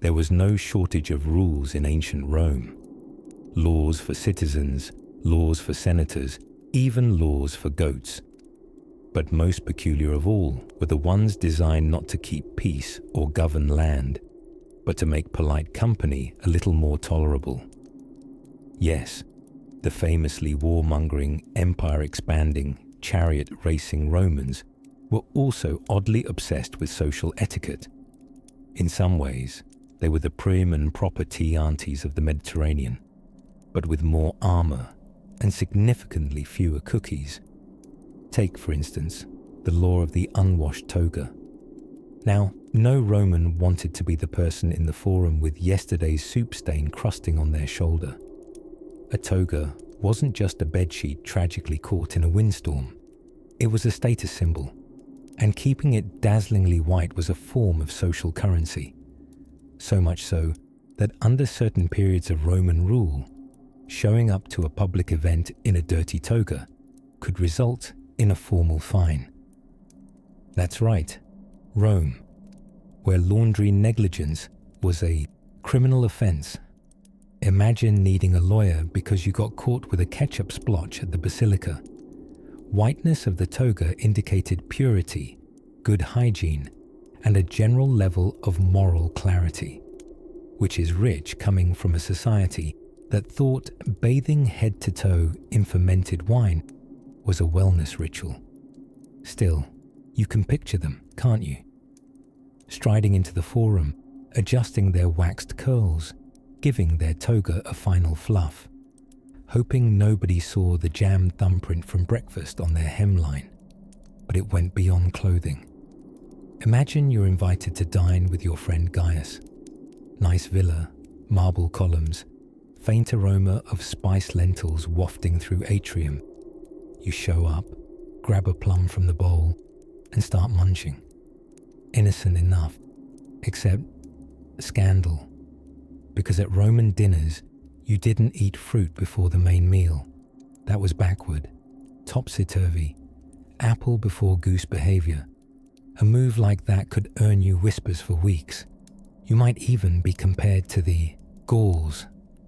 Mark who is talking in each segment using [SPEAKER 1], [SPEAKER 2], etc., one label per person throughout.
[SPEAKER 1] There was no shortage of rules in ancient Rome. Laws for citizens, laws for senators, even laws for goats. But most peculiar of all were the ones designed not to keep peace or govern land, but to make polite company a little more tolerable. Yes, the famously warmongering, empire-expanding, chariot-racing Romans were also oddly obsessed with social etiquette. In some ways, they were the prim and proper tea aunties of the Mediterranean, but with more armour and significantly fewer cookies. Take, for instance, the law of the unwashed toga. Now, no Roman wanted to be the person in the forum with yesterday's soup stain crusting on their shoulder. A toga wasn't just a bedsheet tragically caught in a windstorm. It was a status symbol, and keeping it dazzlingly white was a form of social currency. So much so that under certain periods of Roman rule, showing up to a public event in a dirty toga could result in a formal fine. That's right, Rome, where laundry negligence was a criminal offense. Imagine needing a lawyer because you got caught with a ketchup splotch at the basilica. Whiteness of the toga indicated purity, good hygiene, and a general level of moral clarity, which is rich coming from a society that thought bathing head to toe in fermented wine was a wellness ritual. Still, you can picture them, can't you? Striding into the forum, adjusting their waxed curls, giving their toga a final fluff, hoping nobody saw the jam thumbprint from breakfast on their hemline, but it went beyond clothing. Imagine you're invited to dine with your friend Gaius. Nice villa, marble columns, faint aroma of spiced lentils wafting through atrium. You show up, grab a plum from the bowl, and start munching. Innocent enough, except scandal. Because at Roman dinners, you didn't eat fruit before the main meal. That was backward, topsy-turvy, apple before goose behavior. A move like that could earn you whispers for weeks. You might even be compared to the Gauls,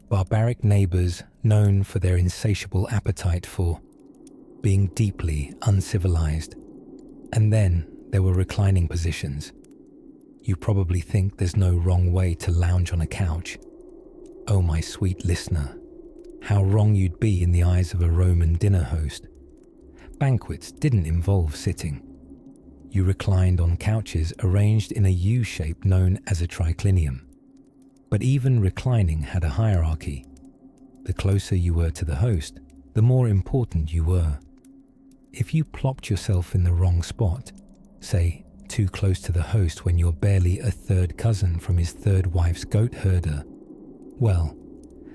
[SPEAKER 1] barbaric neighbors known for their insatiable appetite for being deeply uncivilized. And then there were reclining positions. You probably think there's no wrong way to lounge on a couch. Oh, my sweet listener, how wrong you'd be in the eyes of a Roman dinner host. Banquets didn't involve sitting. You reclined on couches arranged in a U shape known as a triclinium. But even reclining had a hierarchy. The closer you were to the host, the more important you were. If you plopped yourself in the wrong spot, say too close to the host when you're barely a third cousin from his third wife's goat herder, well,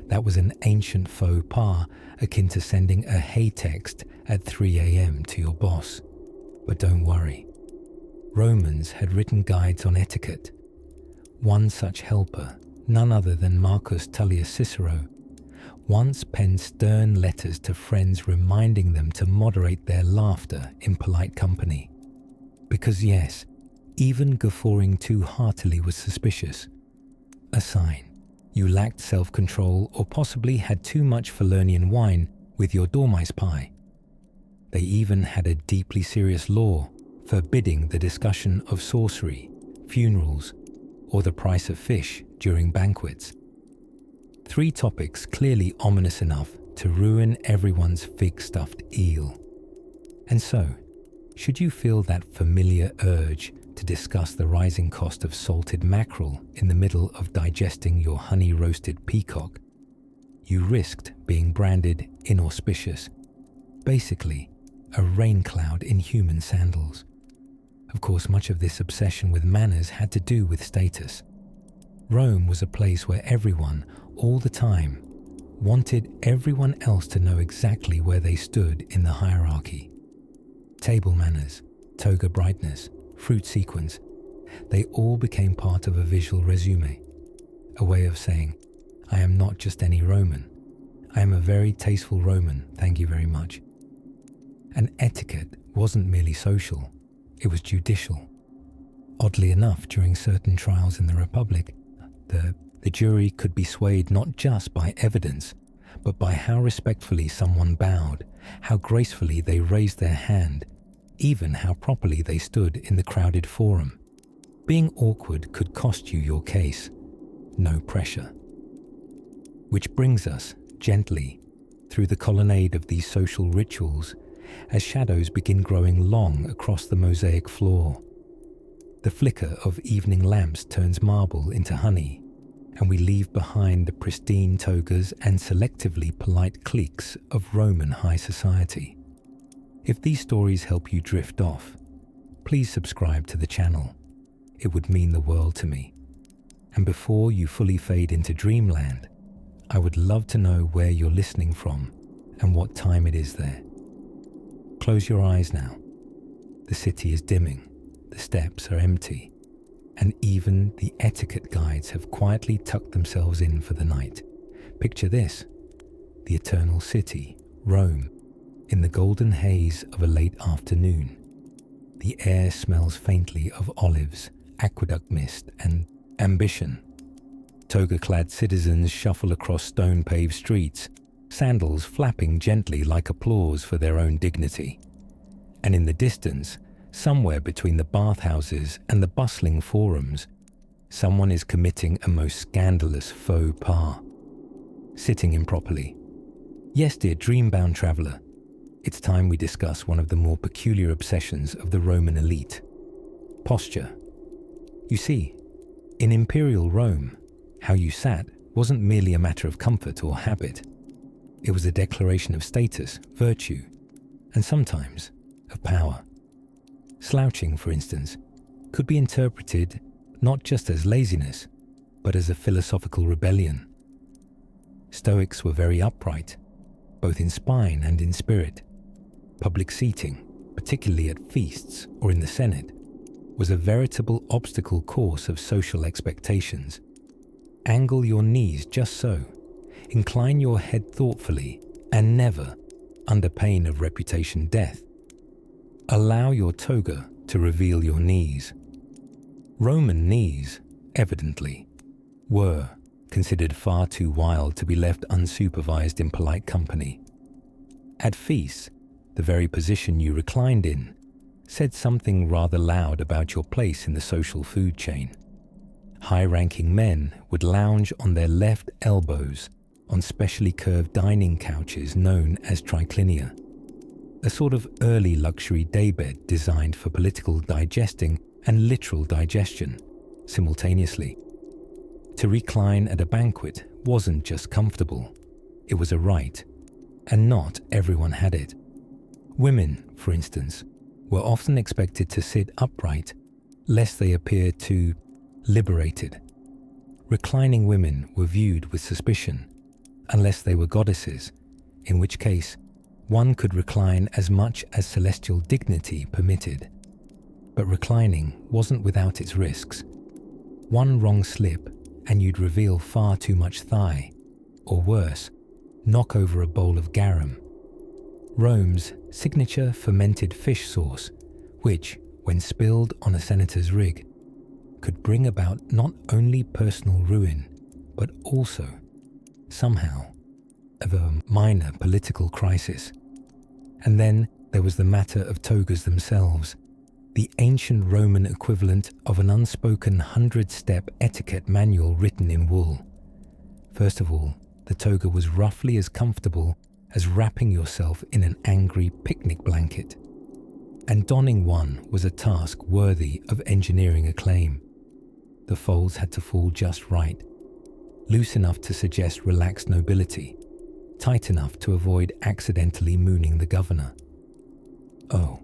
[SPEAKER 1] that was an ancient faux pas akin to sending a hey text at 3 a.m. to your boss. But don't worry. Romans had written guides on etiquette. One such helper, none other than Marcus Tullius Cicero, once penned stern letters to friends reminding them to moderate their laughter in polite company. Because yes, even guffawing too heartily was suspicious. A sign you lacked self-control or possibly had too much Falernian wine with your dormice pie. They even had a deeply serious law forbidding the discussion of sorcery, funerals, or the price of fish during banquets. 3 topics clearly ominous enough to ruin everyone's fig-stuffed eel. And so, should you feel that familiar urge to discuss the rising cost of salted mackerel in the middle of digesting your honey-roasted peacock, you risked being branded inauspicious, basically a rain cloud in human sandals. Of course, much of this obsession with manners had to do with status. Rome was a place where everyone, all the time, wanted everyone else to know exactly where they stood in the hierarchy. Table manners, toga brightness, fruit sequence, they all became part of a visual resume, a way of saying, I am not just any Roman. I am a very tasteful Roman, thank you very much. And etiquette wasn't merely social, it was judicial. Oddly enough, during certain trials in the Republic, The jury could be swayed not just by evidence, but by how respectfully someone bowed, how gracefully they raised their hand, even how properly they stood in the crowded forum. Being awkward could cost you your case. No pressure. Which brings us, gently, through the colonnade of these social rituals, as shadows begin growing long across the mosaic floor. The flicker of evening lamps turns marble into honey, and we leave behind the pristine togas and selectively polite cliques of Roman high society. If these stories help you drift off, please subscribe to the channel. It would mean the world to me. And before you fully fade into dreamland, I would love to know where you're listening from and what time it is there. Close your eyes now. The city is dimming, the steps are empty, and even the etiquette guides have quietly tucked themselves in for the night. Picture this: the eternal city, Rome, in the golden haze of a late afternoon. The air smells faintly of olives, aqueduct mist, and ambition. Toga-clad citizens shuffle across stone-paved streets, sandals flapping gently like applause for their own dignity. And in the distance, somewhere between the bathhouses and the bustling forums, someone is committing a most scandalous faux pas. Sitting improperly. Yes, dear dream-bound traveller, it's time we discuss one of the more peculiar obsessions of the Roman elite: posture. You see, in imperial Rome, how you sat wasn't merely a matter of comfort or habit. It was a declaration of status, virtue, and sometimes of power. Slouching, for instance, could be interpreted not just as laziness, but as a philosophical rebellion. Stoics were very upright, both in spine and in spirit. Public seating, particularly at feasts or in the Senate, was a veritable obstacle course of social expectations. Angle your knees just so, incline your head thoughtfully, and never, under pain of reputation death, allow your toga to reveal your knees. Roman knees, evidently, were considered far too wild to be left unsupervised in polite company. At feasts, the very position you reclined in said something rather loud about your place in the social food chain. High-ranking men would lounge on their left elbows on specially curved dining couches known as triclinia, a sort of early luxury daybed designed for political digesting and literal digestion simultaneously. To recline at a banquet wasn't just comfortable, it was a right, and not everyone had it. Women, for instance, were often expected to sit upright lest they appear too liberated. Reclining women were viewed with suspicion, unless they were goddesses, in which case one could recline as much as celestial dignity permitted. But reclining wasn't without its risks. One wrong slip and you'd reveal far too much thigh, or worse, knock over a bowl of garum. Rome's signature fermented fish sauce, which, when spilled on a senator's rig, could bring about not only personal ruin, but also, somehow, of a minor political crisis. And then there was the matter of togas themselves, the ancient Roman equivalent of an unspoken 100-step etiquette manual written in wool. First of all, the toga was roughly as comfortable as wrapping yourself in an angry picnic blanket. And donning one was a task worthy of engineering acclaim. The folds had to fall just right, loose enough to suggest relaxed nobility, tight enough to avoid accidentally mooning the governor. Oh,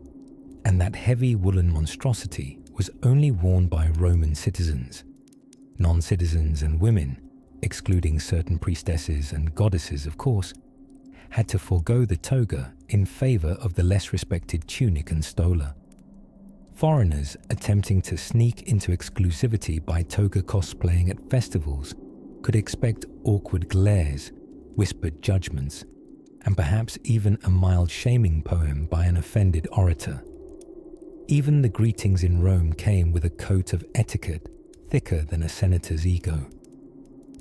[SPEAKER 1] and that heavy woolen monstrosity was only worn by Roman citizens. Non-citizens and women, excluding certain priestesses and goddesses of course, had to forego the toga in favor of the less respected tunic and stola. Foreigners attempting to sneak into exclusivity by toga cosplaying at festivals could expect awkward glares, whispered judgments, and perhaps even a mild shaming poem by an offended orator. Even the greetings in Rome came with a coat of etiquette thicker than a senator's ego.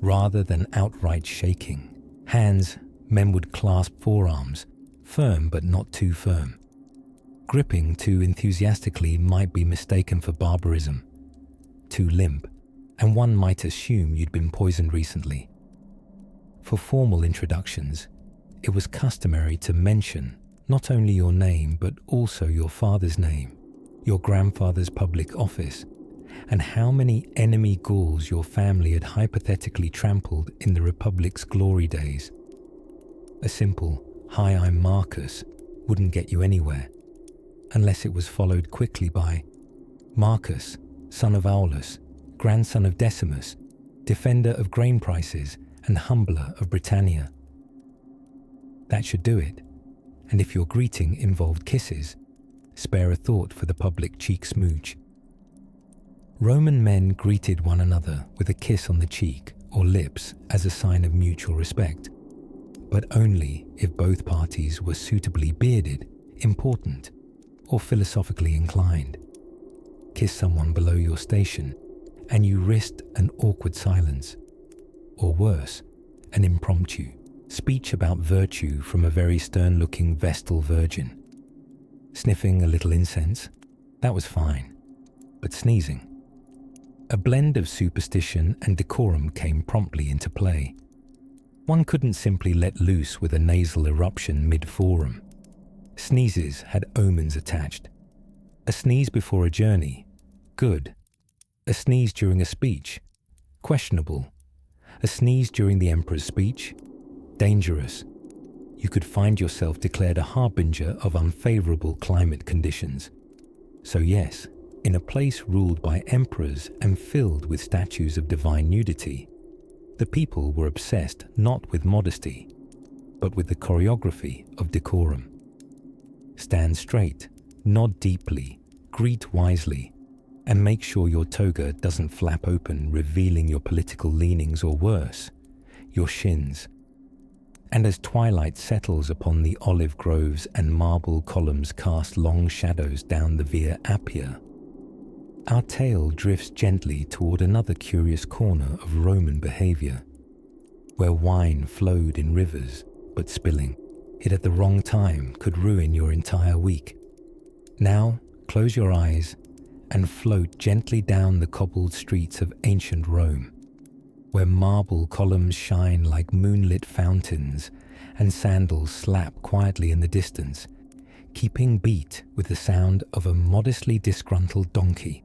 [SPEAKER 1] rather than outright shaking. Hands, men would clasp forearms, firm but not too firm. Gripping too enthusiastically might be mistaken for barbarism. Too limp, and one might assume you'd been poisoned recently. For formal introductions, it was customary to mention not only your name but also your father's name, your grandfather's public office, and how many enemy Gauls your family had hypothetically trampled in the Republic's glory days. A simple, "Hi, I'm Marcus," wouldn't get you anywhere, unless it was followed quickly by Marcus, son of Aulus, grandson of Decimus, defender of grain prices and humbler of Britannia. That should do it, and if your greeting involved kisses, spare a thought for the public cheek smooch. Roman men greeted one another with a kiss on the cheek or lips as a sign of mutual respect, but only if both parties were suitably bearded, important, or philosophically inclined. Kiss someone below your station, and you risked an awkward silence, or worse, an impromptu speech about virtue from a very stern-looking Vestal virgin. Sniffing a little incense, that was fine, but sneezing. A blend of superstition and decorum came promptly into play. One couldn't simply let loose with a nasal eruption mid-forum. Sneezes had omens attached. A sneeze before a journey, good. A sneeze during a speech, questionable. A sneeze during the emperor's speech, dangerous. You could find yourself declared a harbinger of unfavorable climate conditions. So yes, in a place ruled by emperors and filled with statues of divine nudity, the people were obsessed not with modesty, but with the choreography of decorum. Stand straight, nod deeply, greet wisely, and make sure your toga doesn't flap open, revealing your political leanings or worse, your shins. And as twilight settles upon the olive groves and marble columns cast long shadows down the Via Appia, our tale drifts gently toward another curious corner of Roman behavior, where wine flowed in rivers, but spilling it at the wrong time could ruin your entire week. Now, close your eyes and float gently down the cobbled streets of ancient Rome, where marble columns shine like moonlit fountains and sandals slap quietly in the distance, keeping beat with the sound of a modestly disgruntled donkey.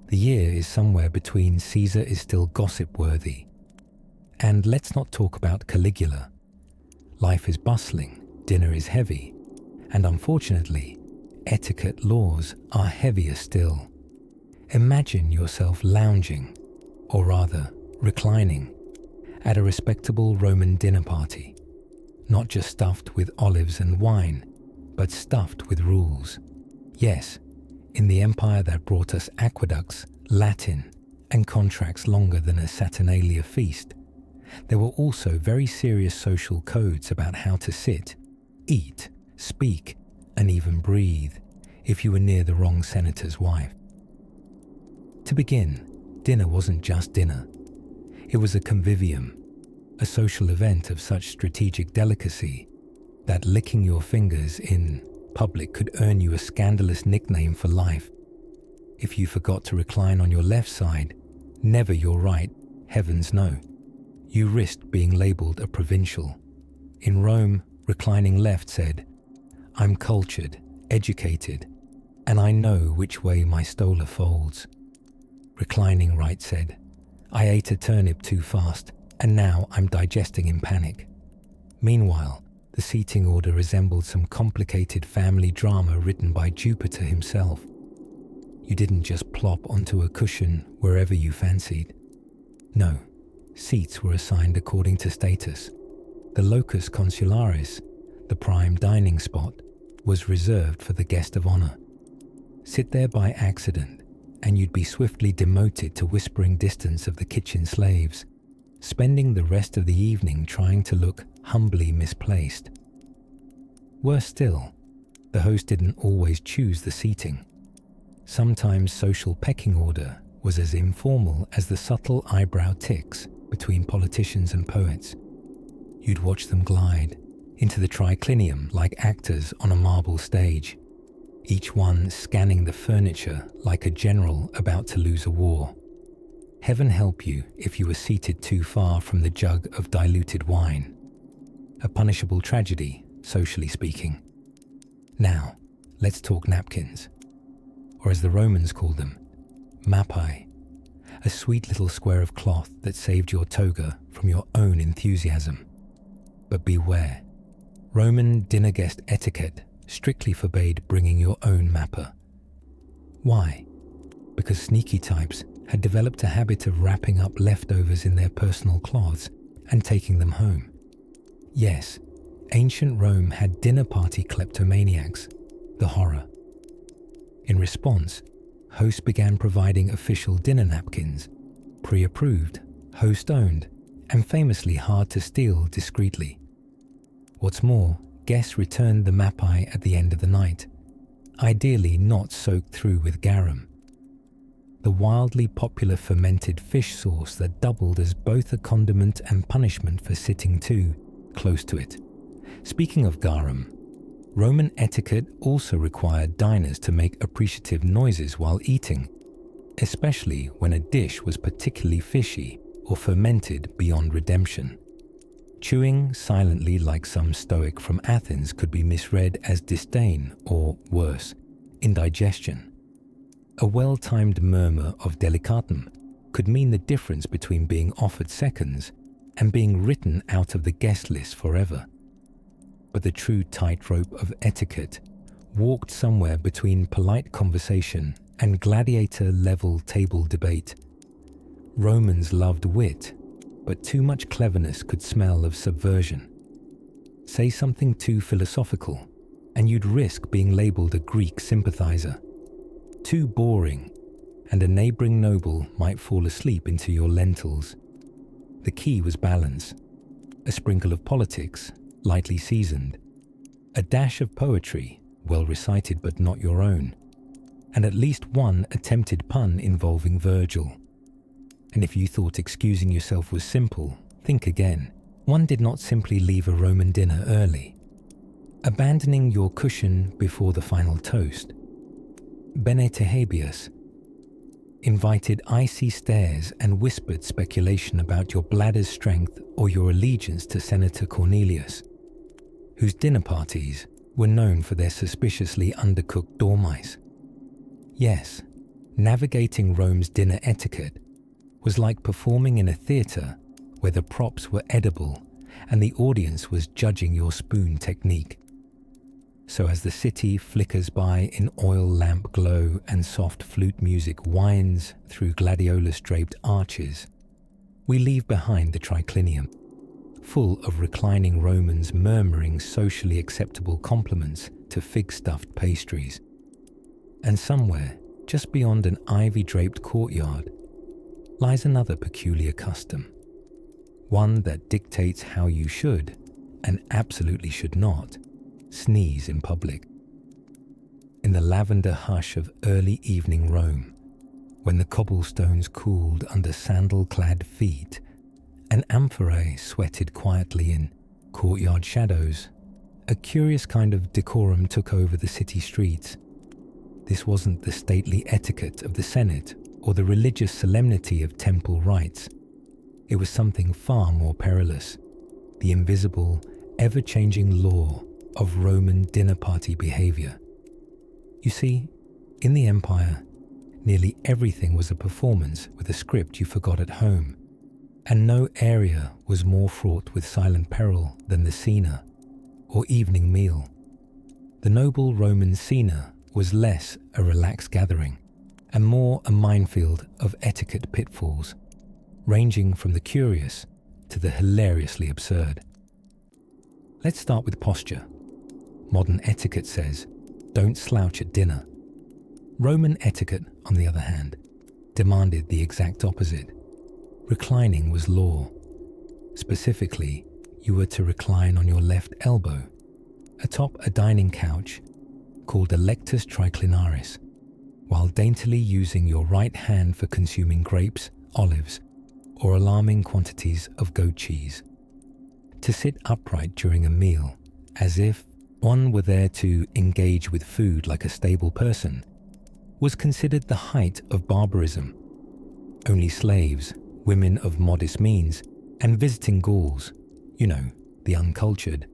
[SPEAKER 1] The year is somewhere between Caesar is still gossip-worthy, and let's not talk about Caligula. Life is bustling, dinner is heavy, and unfortunately, etiquette laws are heavier still. Imagine yourself lounging, or rather, reclining, at a respectable Roman dinner party, not just stuffed with olives and wine, but stuffed with rules. Yes, in the empire that brought us aqueducts, Latin, and contracts longer than a Saturnalia feast, there were also very serious social codes about how to sit, eat, speak, and even breathe if you were near the wrong senator's wife. To begin, dinner wasn't just dinner. It was a convivium, a social event of such strategic delicacy that licking your fingers in public could earn you a scandalous nickname for life. If you forgot to recline on your left side, never your right, heavens no. You risked being labelled a provincial. In Rome, reclining left said, "I'm cultured, educated, and I know which way my stola folds." Reclining right said, "I ate a turnip too fast, and now I'm digesting in panic." Meanwhile, the seating order resembled some complicated family drama written by Jupiter himself. You didn't just plop onto a cushion wherever you fancied. No, seats were assigned according to status. The locus consularis, the prime dining spot, was reserved for the guest of honor. Sit there by accident, and you'd be swiftly demoted to whispering distance of the kitchen slaves, spending the rest of the evening trying to look humbly misplaced. Worse still, the host didn't always choose the seating. Sometimes social pecking order was as informal as the subtle eyebrow tics between politicians and poets. You'd watch them glide into the triclinium like actors on a marble stage, each one scanning the furniture like a general about to lose a war. Heaven help you if you were seated too far from the jug of diluted wine. A punishable tragedy, socially speaking. Now, let's talk napkins, or as the Romans called them, mappae, a sweet little square of cloth that saved your toga from your own enthusiasm. But beware, Roman dinner guest etiquette strictly forbade bringing your own mappa. Why? Because sneaky types had developed a habit of wrapping up leftovers in their personal cloths and taking them home. Yes, ancient Rome had dinner party kleptomaniacs, the horror. In response, hosts began providing official dinner napkins, pre-approved, host-owned, and famously hard to steal discreetly. What's more, guests returned the mappae at the end of the night, ideally not soaked through with garum, the wildly popular fermented fish sauce that doubled as both a condiment and punishment for sitting too close to it. Speaking of garum, Roman etiquette also required diners to make appreciative noises while eating, especially when a dish was particularly fishy or fermented beyond redemption. Chewing silently like some stoic from Athens could be misread as disdain or, worse, indigestion. A well-timed murmur of delicatum could mean the difference between being offered seconds and being written out of the guest list forever. But the true tightrope of etiquette walked somewhere between polite conversation and gladiator-level table debate. Romans loved wit, but too much cleverness could smell of subversion. Say something too philosophical, and you'd risk being labelled a Greek sympathizer. Too boring, and a neighbouring noble might fall asleep into your lentils. The key was balance. A sprinkle of politics, lightly seasoned. A dash of poetry, well recited but not your own. And at least one attempted pun involving Virgil. And if you thought excusing yourself was simple, think again. One did not simply leave a Roman dinner early. Abandoning your cushion before the final toast. Bene Habeas invited icy stares and whispered speculation about your bladder's strength or your allegiance to Senator Cornelius, whose dinner parties were known for their suspiciously undercooked dormice. Yes, navigating Rome's dinner etiquette was like performing in a theatre where the props were edible and the audience was judging your spoon technique. So as the city flickers by in oil lamp glow and soft flute music winds through gladiolus-draped arches, we leave behind the triclinium, full of reclining Romans murmuring socially acceptable compliments to fig-stuffed pastries. And somewhere, just beyond an ivy-draped courtyard, lies another peculiar custom, one that dictates how you should, and absolutely should not, sneeze in public. In the lavender hush of early evening Rome, when the cobblestones cooled under sandal-clad feet, and amphorae sweated quietly in courtyard shadows, a curious kind of decorum took over the city streets. This wasn't the stately etiquette of the Senate or the religious solemnity of temple rites. It was something far more perilous, the invisible, ever-changing law of Roman dinner party behavior. You see, in the empire, nearly everything was a performance with a script you forgot at home, and no area was more fraught with silent peril than the cena, or evening meal. The noble Roman cena was less a relaxed gathering, and more a minefield of etiquette pitfalls, ranging from the curious to the hilariously absurd. Let's start with posture. Modern etiquette says, don't slouch at dinner. Roman etiquette, on the other hand, demanded the exact opposite. Reclining was law. Specifically, you were to recline on your left elbow, atop a dining couch called a lectus triclinaris, while daintily using your right hand for consuming grapes, olives, or alarming quantities of goat cheese. To sit upright during a meal, as if one were there to engage with food like a stable person, was considered the height of barbarism. Only slaves, women of modest means, and visiting Gauls, the uncultured,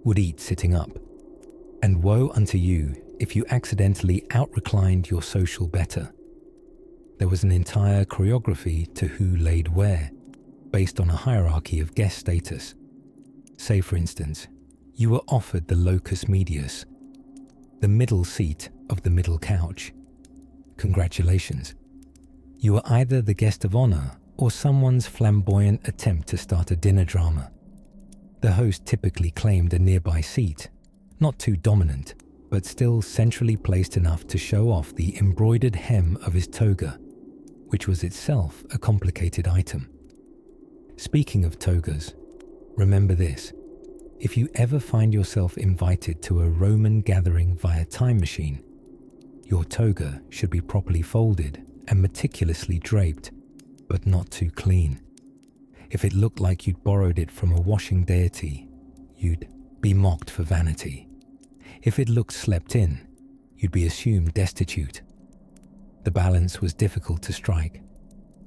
[SPEAKER 1] would eat sitting up. And woe unto you if you accidentally out-reclined your social better. There was an entire choreography to who laid where, based on a hierarchy of guest status. Say, for instance, you were offered the locus medius, the middle seat of the middle couch. Congratulations. You were either the guest of honor or someone's flamboyant attempt to start a dinner drama. The host typically claimed a nearby seat, not too dominant, but still centrally placed enough to show off the embroidered hem of his toga, which was itself a complicated item. Speaking of togas, remember this: if you ever find yourself invited to a Roman gathering via time machine, your toga should be properly folded and meticulously draped, but not too clean. If it looked like you'd borrowed it from a washing deity, you'd be mocked for vanity. If it looked slept in, you'd be assumed destitute. The balance was difficult to strike.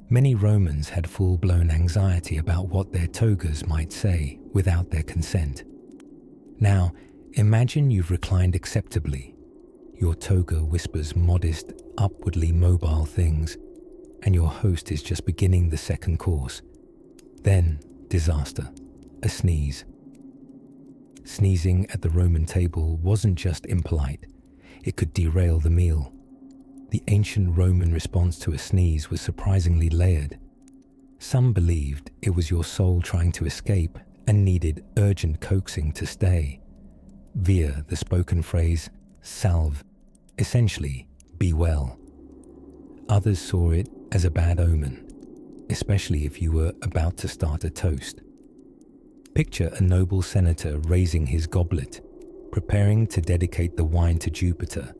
[SPEAKER 1] Many Romans had full-blown anxiety about what their togas might say without their consent. Now, imagine you've reclined acceptably. Your toga whispers modest, upwardly mobile things, and your host is just beginning the second course. Then, disaster. A sneeze. Sneezing at the Roman table wasn't just impolite, it could derail the meal. The ancient Roman response to a sneeze was surprisingly layered. Some believed it was your soul trying to escape and needed urgent coaxing to stay, via the spoken phrase, salve, essentially, be well. Others saw it as a bad omen, especially if you were about to start a toast. Picture a noble senator raising his goblet, preparing to dedicate the wine to Jupiter,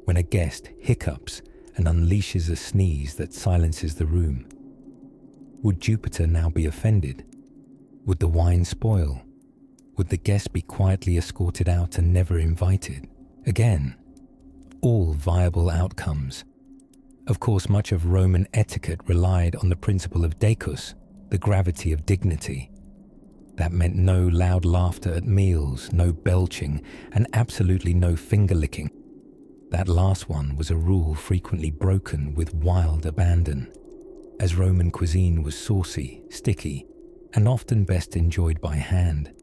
[SPEAKER 1] when a guest hiccups and unleashes a sneeze that silences the room. Would Jupiter now be offended? Would the wine spoil? Would the guest be quietly escorted out and never invited? Again, all viable outcomes. Of course, much of Roman etiquette relied on the principle of decus, the gravity of dignity. That meant no loud laughter at meals, no belching, and absolutely no finger-licking. That last one was a rule frequently broken with wild abandon, as Roman cuisine was saucy, sticky, and often best enjoyed by hand.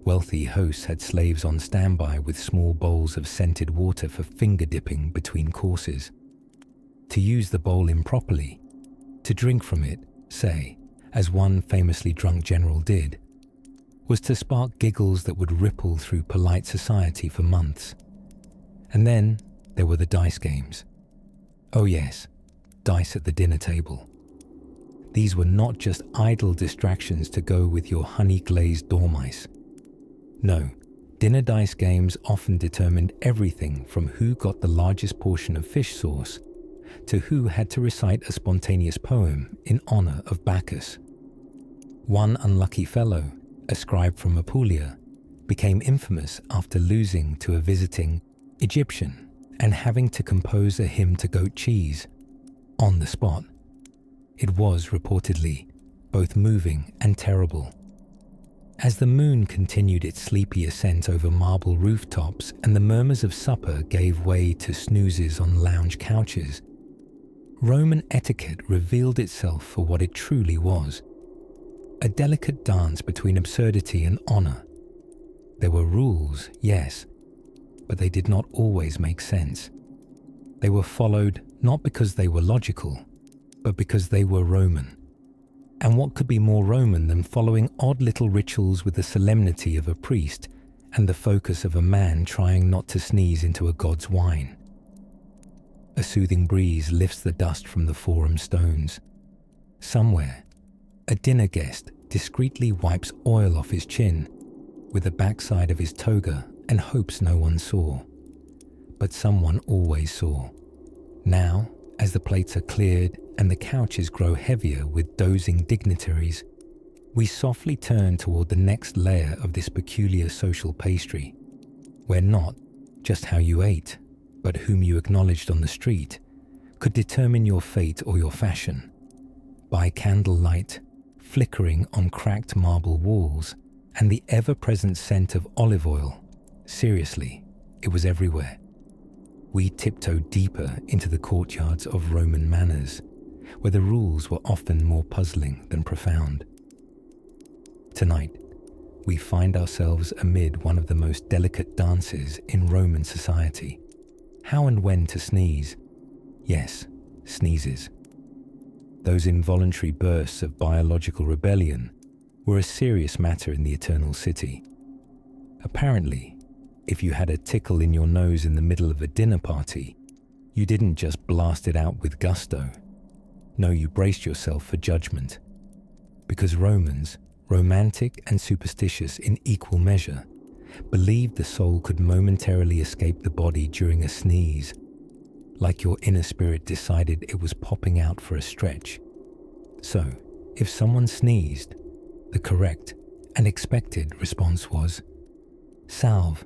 [SPEAKER 1] Wealthy hosts had slaves on standby with small bowls of scented water for finger-dipping between courses. To use the bowl improperly, to drink from it, say, as one famously drunk general did, was to spark giggles that would ripple through polite society for months. And then there were the dice games. Oh yes, dice at the dinner table. These were not just idle distractions to go with your honey-glazed dormice. No, dinner dice games often determined everything from who got the largest portion of fish sauce to who had to recite a spontaneous poem in honor of Bacchus. One unlucky fellow, a scribe from Apulia, became infamous after losing to a visiting Egyptian and having to compose a hymn to goat cheese on the spot. It was reportedly both moving and terrible. As the moon continued its sleepy ascent over marble rooftops and the murmurs of supper gave way to snoozes on lounge couches, Roman etiquette revealed itself for what it truly was: a delicate dance between absurdity and honor. There were rules, yes, but they did not always make sense. They were followed not because they were logical, but because they were Roman. And what could be more Roman than following odd little rituals with the solemnity of a priest and the focus of a man trying not to sneeze into a god's wine? A soothing breeze lifts the dust from the forum stones. Somewhere, a dinner guest discreetly wipes oil off his chin with the backside of his toga and hopes no one saw. But someone always saw. Now, As the plates are cleared and the couches grow heavier with dozing dignitaries, we softly turn toward the next layer of this peculiar social pastry, where not just how you ate, but whom you acknowledged on the street, could determine your fate or your fashion. By candlelight, flickering on cracked marble walls, and the ever-present scent of olive oil, seriously, it was everywhere. We tiptoe deeper into the courtyards of Roman manners, where the rules were often more puzzling than profound. Tonight, we find ourselves amid one of the most delicate dances in Roman society. How and when to sneeze. Yes, sneezes. Those involuntary bursts of biological rebellion were a serious matter in the Eternal City. Apparently, if you had a tickle in your nose in the middle of a dinner party, you didn't just blast it out with gusto. No, you braced yourself for judgment. Because Romans, romantic and superstitious in equal measure, believed the soul could momentarily escape the body during a sneeze, like your inner spirit decided it was popping out for a stretch. So, if someone sneezed, the correct and expected response was, "Salve,"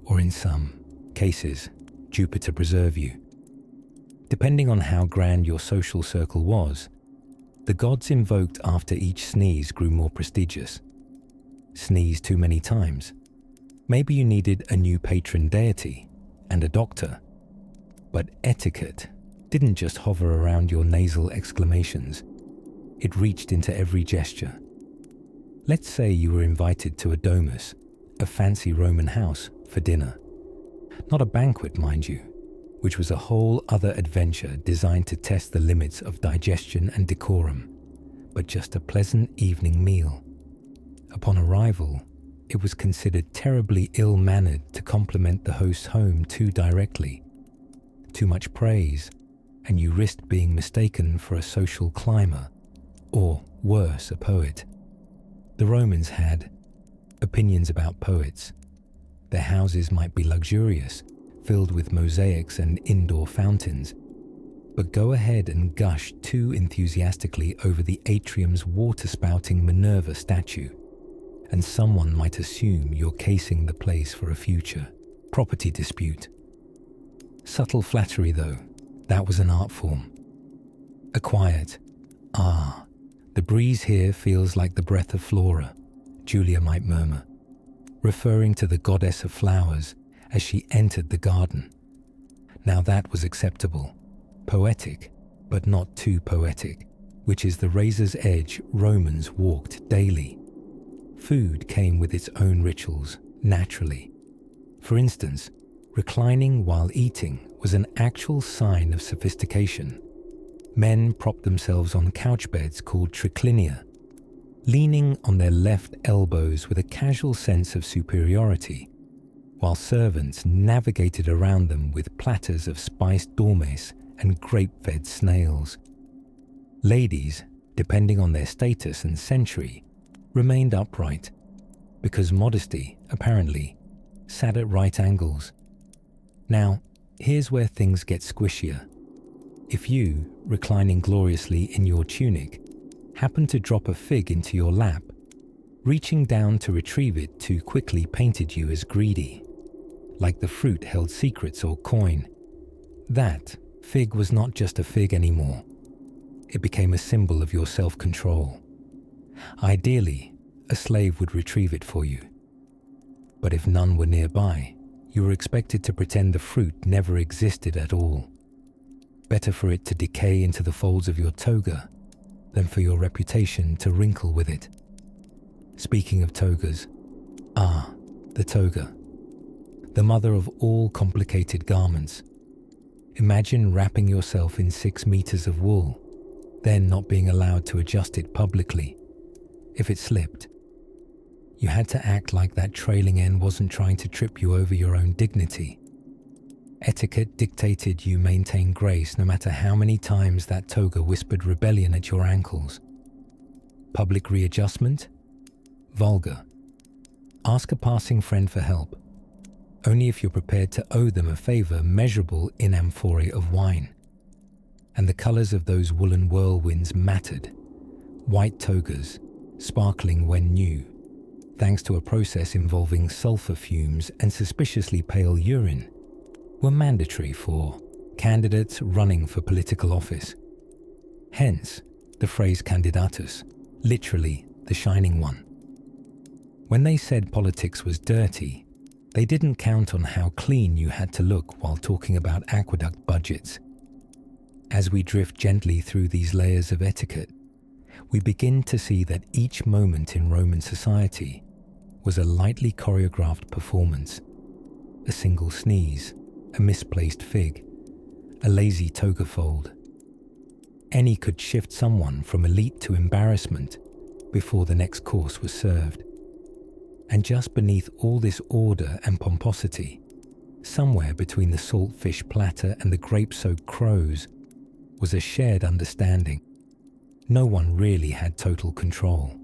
[SPEAKER 1] or in some cases, "Jupiter preserve you." Depending on how grand your social circle was, the gods invoked after each sneeze grew more prestigious. Sneeze too many times. Maybe you needed a new patron deity and a doctor. But etiquette didn't just hover around your nasal exclamations. It reached into every gesture. Let's say you were invited to a domus, a fancy Roman house, for dinner. Not a banquet, mind you, which was a whole other adventure designed to test the limits of digestion and decorum, but just a pleasant evening meal. Upon arrival, it was considered terribly ill-mannered to compliment the host's home too directly. Too much praise, and you risked being mistaken for a social climber, or worse, a poet. The Romans had opinions about poets. Their houses might be luxurious, filled with mosaics and indoor fountains, but go ahead and gush too enthusiastically over the atrium's water-spouting Minerva statue, and someone might assume you're casing the place for a future property dispute. Subtle flattery, though, that was an art form. A quiet, "Ah, the breeze here feels like the breath of Flora," Julia might murmur, referring to the goddess of flowers as she entered the garden. Now that was acceptable, poetic, but not too poetic, which is the razor's edge Romans walked daily. Food came with its own rituals, naturally. For instance, reclining while eating was an actual sign of sophistication. Men propped themselves on couch beds called triclinia, leaning on their left elbows with a casual sense of superiority, while servants navigated around them with platters of spiced dormice and grape-fed snails. Ladies, depending on their status and century, remained upright, because modesty, apparently, sat at right angles. Now, here's where things get squishier. If you, reclining gloriously in your tunic, happen to drop a fig into your lap, reaching down to retrieve it too quickly painted you as greedy, like the fruit held secrets or coin. That fig was not just a fig anymore. It became a symbol of your self-control. Ideally, a slave would retrieve it for you. But if none were nearby, you were expected to pretend the fruit never existed at all. Better for it to decay into the folds of your toga than for your reputation to wrinkle with it. Speaking of togas, the toga, the mother of all complicated garments. Imagine wrapping yourself in 6 meters of wool, then not being allowed to adjust it publicly. If it slipped, you had to act like that trailing end wasn't trying to trip you over your own dignity. Etiquette dictated you maintain grace no matter how many times that toga whispered rebellion at your ankles. Public readjustment? Vulgar. Ask a passing friend for help, only if you're prepared to owe them a favor measurable in amphorae of wine. and the colours of those woolen whirlwinds mattered. White togas, sparkling when new, thanks to a process involving sulphur fumes and suspiciously pale urine, were mandatory for candidates running for political office. Hence, the phrase candidatus, literally the shining one. When they said politics was dirty, they didn't count on how clean you had to look while talking about aqueduct budgets. As we drift gently through these layers of etiquette, we begin to see that each moment in Roman society was a lightly choreographed performance. A single sneeze, a misplaced fig, a lazy toga fold. Any could shift someone from elite to embarrassment before the next course was served. And just beneath all this order and pomposity, somewhere between the saltfish platter and the grape-soaked crows, was a shared understanding. No one really had total control.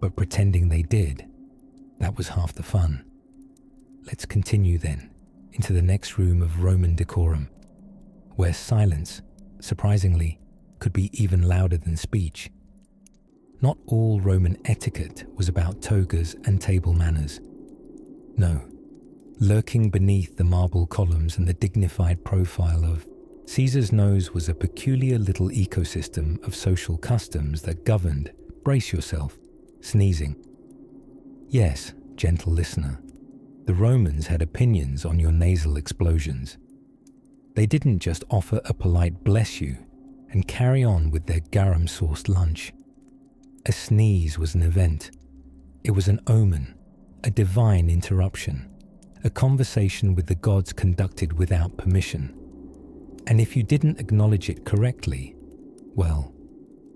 [SPEAKER 1] But pretending they did, that was half the fun. Let's continue then into the next room of Roman decorum, where silence, surprisingly, could be even louder than speech. Not all Roman etiquette was about togas and table manners. No, lurking beneath the marble columns and the dignified profile of Caesar's nose was a peculiar little ecosystem of social customs that governed, brace yourself, sneezing. Yes, gentle listener, the Romans had opinions on your nasal explosions. They didn't just offer a polite bless you and carry on with their garum-sauced lunch. A sneeze was an event. It was an omen, a divine interruption, a conversation with the gods conducted without permission. And if you didn't acknowledge it correctly, well,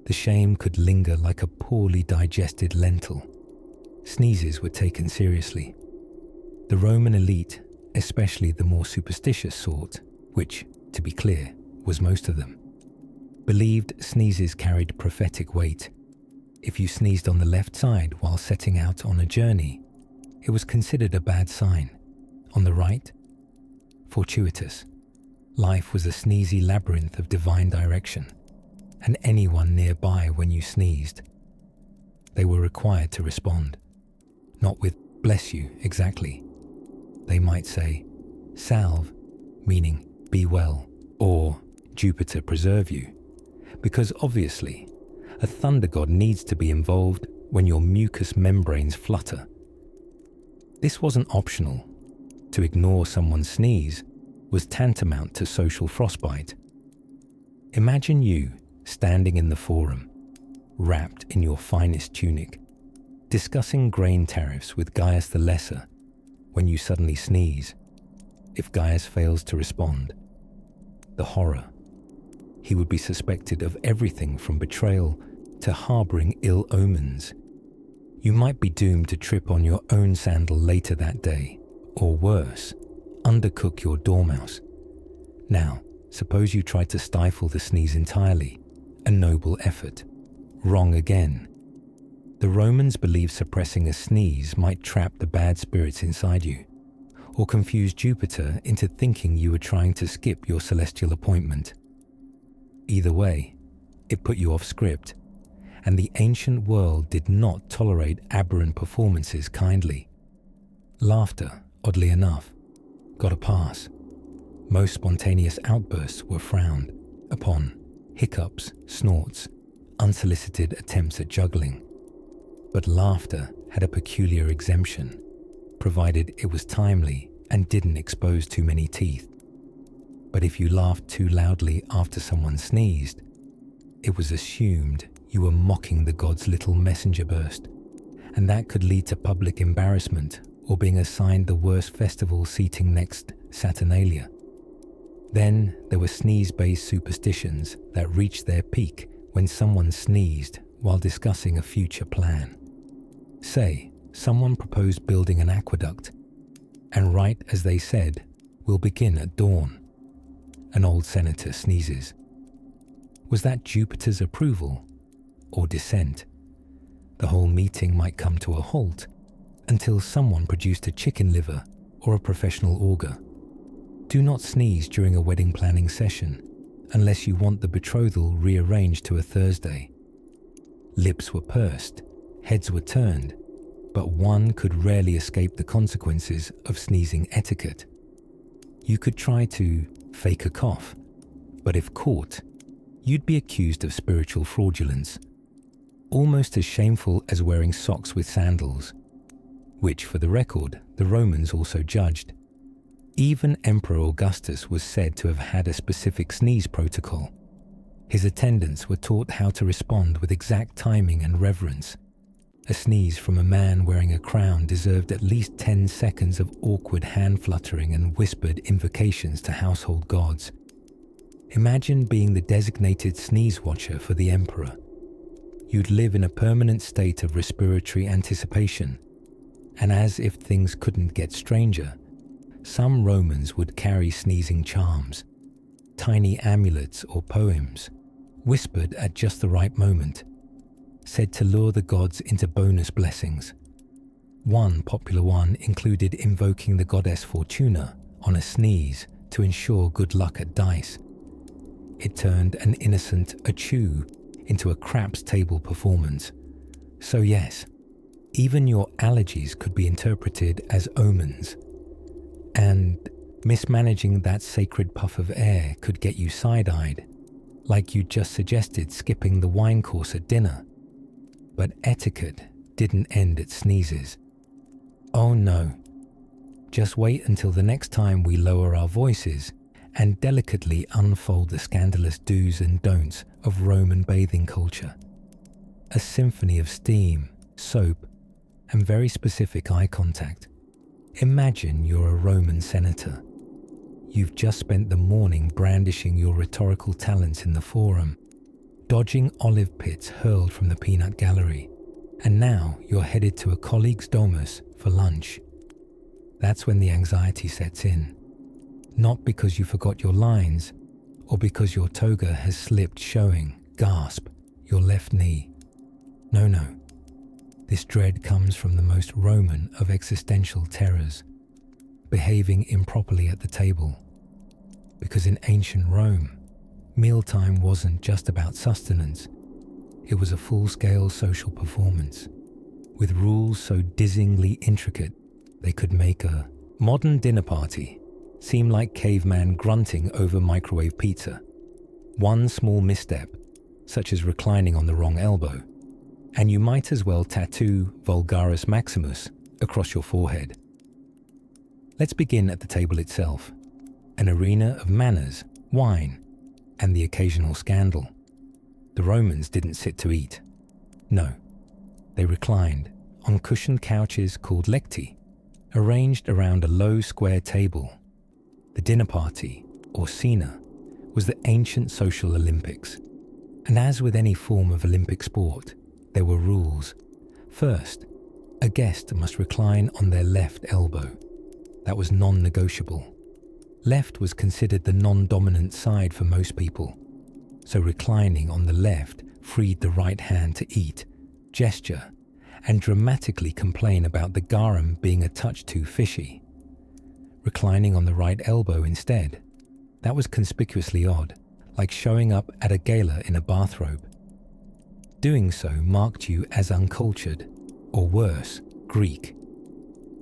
[SPEAKER 1] the shame could linger like a poorly digested lentil. Sneezes were taken seriously. The Roman elite, especially the more superstitious sort, which, to be clear, was most of them, believed sneezes carried prophetic weight. If you sneezed on the left side while setting out on a journey, it was considered a bad sign. On the right, fortuitous. Life was a sneezy labyrinth of divine direction, and anyone nearby when you sneezed, they were required to respond. Not with bless you exactly. They might say, salve, meaning be well, or Jupiter preserve you, because obviously, a thunder god needs to be involved when your mucous membranes flutter. This wasn't optional. To ignore someone's sneeze was tantamount to social frostbite. Imagine you standing in the forum, wrapped in your finest tunic, discussing grain tariffs with Gaius the Lesser, when you suddenly sneeze. If Gaius fails to respond, the horror. He would be suspected of everything from betrayal to harboring ill omens. You might be doomed to trip on your own sandal later that day, or worse, undercook your dormouse. Now, suppose you try to stifle the sneeze entirely, a noble effort. Wrong again. The Romans believed suppressing a sneeze might trap the bad spirits inside you, or confuse Jupiter into thinking you were trying to skip your celestial appointment. Either way, it put you off script, and the ancient world did not tolerate aberrant performances kindly. Laughter, oddly enough, got a pass. Most spontaneous outbursts were frowned upon. Hiccups, snorts, unsolicited attempts at juggling. But laughter had a peculiar exemption, provided it was timely and didn't expose too many teeth. But if you laughed too loudly after someone sneezed, it was assumed you were mocking the god's little messenger burst, and that could lead to public embarrassment or being assigned the worst festival seating next Saturnalia. Then there were sneeze-based superstitions that reached their peak when someone sneezed while discussing a future plan. Say, someone proposed building an aqueduct, and right as they said, "We'll begin at dawn," an old senator sneezes. Was that Jupiter's approval or dissent? The whole meeting might come to a halt until someone produced a chicken liver or a professional augur. Do not sneeze during a wedding planning session. unless you want the betrothal rearranged to a Thursday. Lips were pursed, heads were turned, but one could rarely escape the consequences of sneezing etiquette. You could try to fake a cough, but if caught, you'd be accused of spiritual fraudulence, almost as shameful as wearing socks with sandals, which, for the record, the Romans also judged. Even Emperor Augustus was said to have had a specific sneeze protocol. His attendants were taught how to respond with exact timing and reverence. A sneeze from a man wearing a crown deserved at least 10 seconds of awkward hand fluttering and whispered invocations to household gods. Imagine being the designated sneeze watcher for the emperor. You'd live in a permanent state of respiratory anticipation, and as if things couldn't get stranger, some Romans would carry sneezing charms, tiny amulets or poems, whispered at just the right moment, said to lure the gods into bonus blessings. One popular one included invoking the goddess Fortuna on a sneeze to ensure good luck at dice. It turned an innocent achoo into a craps table performance. So yes, even your allergies could be interpreted as omens. And mismanaging that sacred puff of air could get you side-eyed, like you just suggested skipping the wine course at dinner. But etiquette didn't end at sneezes. Oh no. Just wait until the next time we lower our voices and delicately unfold the scandalous do's and don'ts of Roman bathing culture. A symphony of steam, soap, and very specific eye contact. Imagine you're a Roman senator. You've just spent the morning brandishing your rhetorical talents in the forum, dodging olive pits hurled from the peanut gallery, and now you're headed to a colleague's domus for lunch. That's when the anxiety sets in. Not because you forgot your lines, or because your toga has slipped showing, gasp, your left knee. No. This dread comes from the most Roman of existential terrors, behaving improperly at the table. Because in ancient Rome, mealtime wasn't just about sustenance. It was a full-scale social performance, with rules so dizzyingly intricate they could make a modern dinner party seem like caveman grunting over microwave pizza. One small misstep, such as reclining on the wrong elbow, and you might as well tattoo Vulgaris Maximus across your forehead. Let's begin at the table itself, an arena of manners, wine, and the occasional scandal. The Romans didn't sit to eat. No, they reclined on cushioned couches called lecti, arranged around a low square table. The dinner party, or cena, was the ancient social Olympics. And as with any form of Olympic sport, there were rules. First, a guest must recline on their left elbow. That was non-negotiable. Left was considered the non-dominant side for most people, so reclining on the left freed the right hand to eat, gesture, and dramatically complain about the garum being a touch too fishy. Reclining on the right elbow instead, that was conspicuously odd, like showing up at a gala in a bathrobe. Doing so marked you as uncultured, or worse, Greek.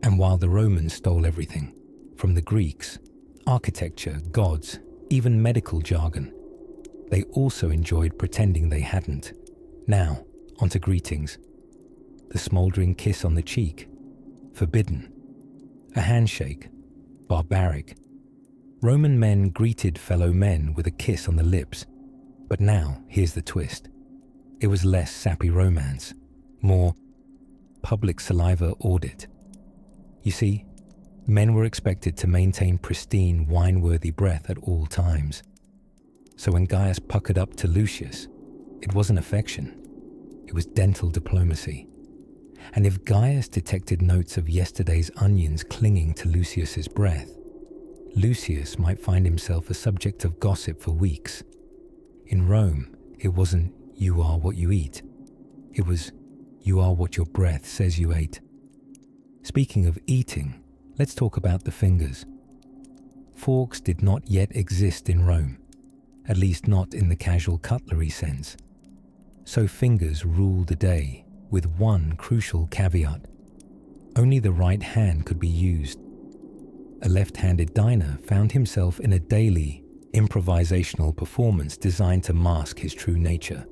[SPEAKER 1] And while the Romans stole everything, from the Greeks, architecture, gods, even medical jargon, they also enjoyed pretending they hadn't. Now, onto greetings. The smouldering kiss on the cheek, forbidden. A handshake, barbaric. Roman men greeted fellow men with a kiss on the lips. But now, here's the twist. It was less sappy romance, more public saliva audit. You see, men were expected to maintain pristine, wine-worthy breath at all times. So when Gaius puckered up to Lucius, it wasn't affection, it was dental diplomacy. And if Gaius detected notes of yesterday's onions clinging to Lucius's breath, Lucius might find himself a subject of gossip for weeks. In Rome, it wasn't "you are what you eat." It was "you are what your breath says you ate." Speaking of eating, let's talk about the fingers. Forks did not yet exist in Rome. at least not in the casual cutlery sense. So fingers ruled the day, with one crucial caveat. Only the right hand could be used. A left-handed diner found himself in a daily, improvisational performance designed to mask his true nature.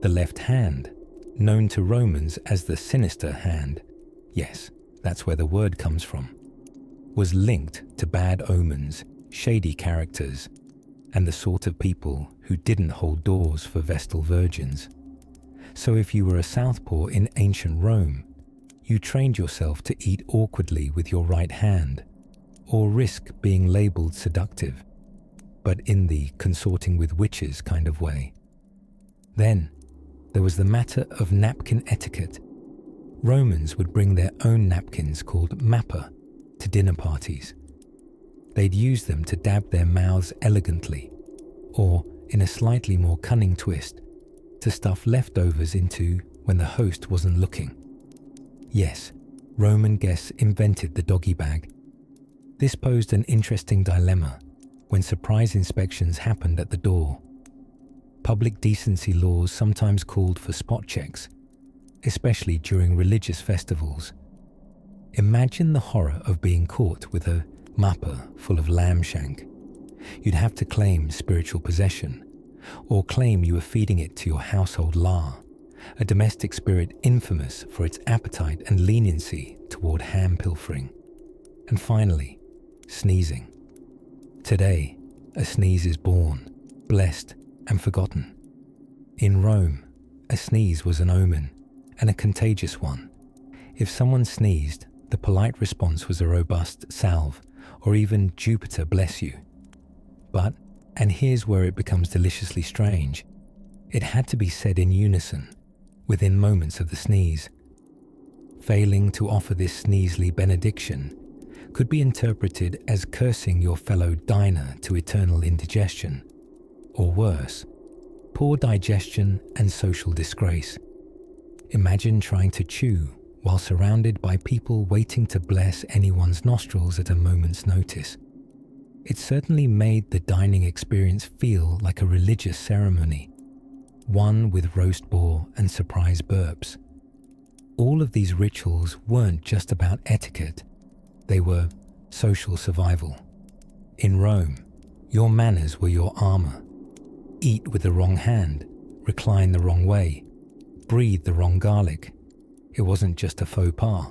[SPEAKER 1] The left hand, known to Romans as the sinister hand, yes, that's where the word comes from, was linked to bad omens, shady characters, and the sort of people who didn't hold doors for Vestal virgins. So if you were a southpaw in ancient Rome, you trained yourself to eat awkwardly with your right hand, or risk being labelled seductive, but in the consorting with witches kind of way. Then, there was the matter of napkin etiquette. Romans would bring their own napkins called mappa to dinner parties. They'd use them to dab their mouths elegantly, or, in a slightly more cunning twist, to stuff leftovers into when the host wasn't looking. Yes, Roman guests invented the doggy bag. This posed an interesting dilemma when surprise inspections happened at the door. Public decency laws sometimes called for spot checks, especially during religious festivals. Imagine the horror of being caught with a mappa full of lamb shank. You'd have to claim spiritual possession, or claim you were feeding it to your household la, a domestic spirit infamous for its appetite and leniency toward ham pilfering. And finally, sneezing. Today, a sneeze is born, blessed, and forgotten. In Rome, a sneeze was an omen, and a contagious one. If someone sneezed, the polite response was a robust salve, or even Jupiter bless you. But, and here's where it becomes deliciously strange, it had to be said in unison, within moments of the sneeze. Failing to offer this sneezely benediction could be interpreted as cursing your fellow diner to eternal indigestion, or worse, poor digestion and social disgrace. Imagine trying to chew while surrounded by people waiting to bless anyone's nostrils at a moment's notice. It certainly made the dining experience feel like a religious ceremony, one with roast boar and surprise burps. All of these rituals weren't just about etiquette, they were social survival. In Rome, your manners were your armor. Eat with the wrong hand, recline the wrong way, breathe the wrong garlic. It wasn't just a faux pas.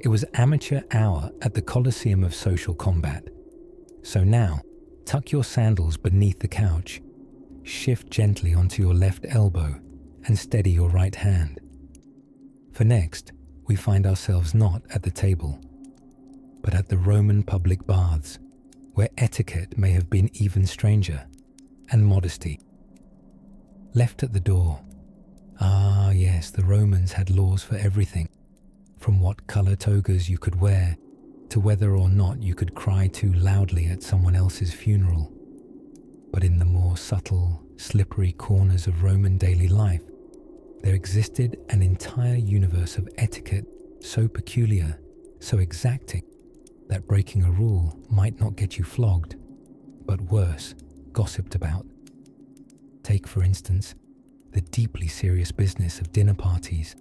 [SPEAKER 1] It was amateur hour at the Colosseum of social combat. So now, tuck your sandals beneath the couch, shift gently onto your left elbow, and steady your right hand. For next, we find ourselves not at the table, but at the Roman public baths, where etiquette may have been even stranger, and modesty. Left at the door. Ah yes, the Romans had laws for everything, from what colour togas you could wear, to whether or not you could cry too loudly at someone else's funeral. But in the more subtle, slippery corners of Roman daily life, there existed an entire universe of etiquette so peculiar, so exacting, that breaking a rule might not get you flogged, but worse, gossiped about. Take, for instance, the deeply serious business of dinner parties.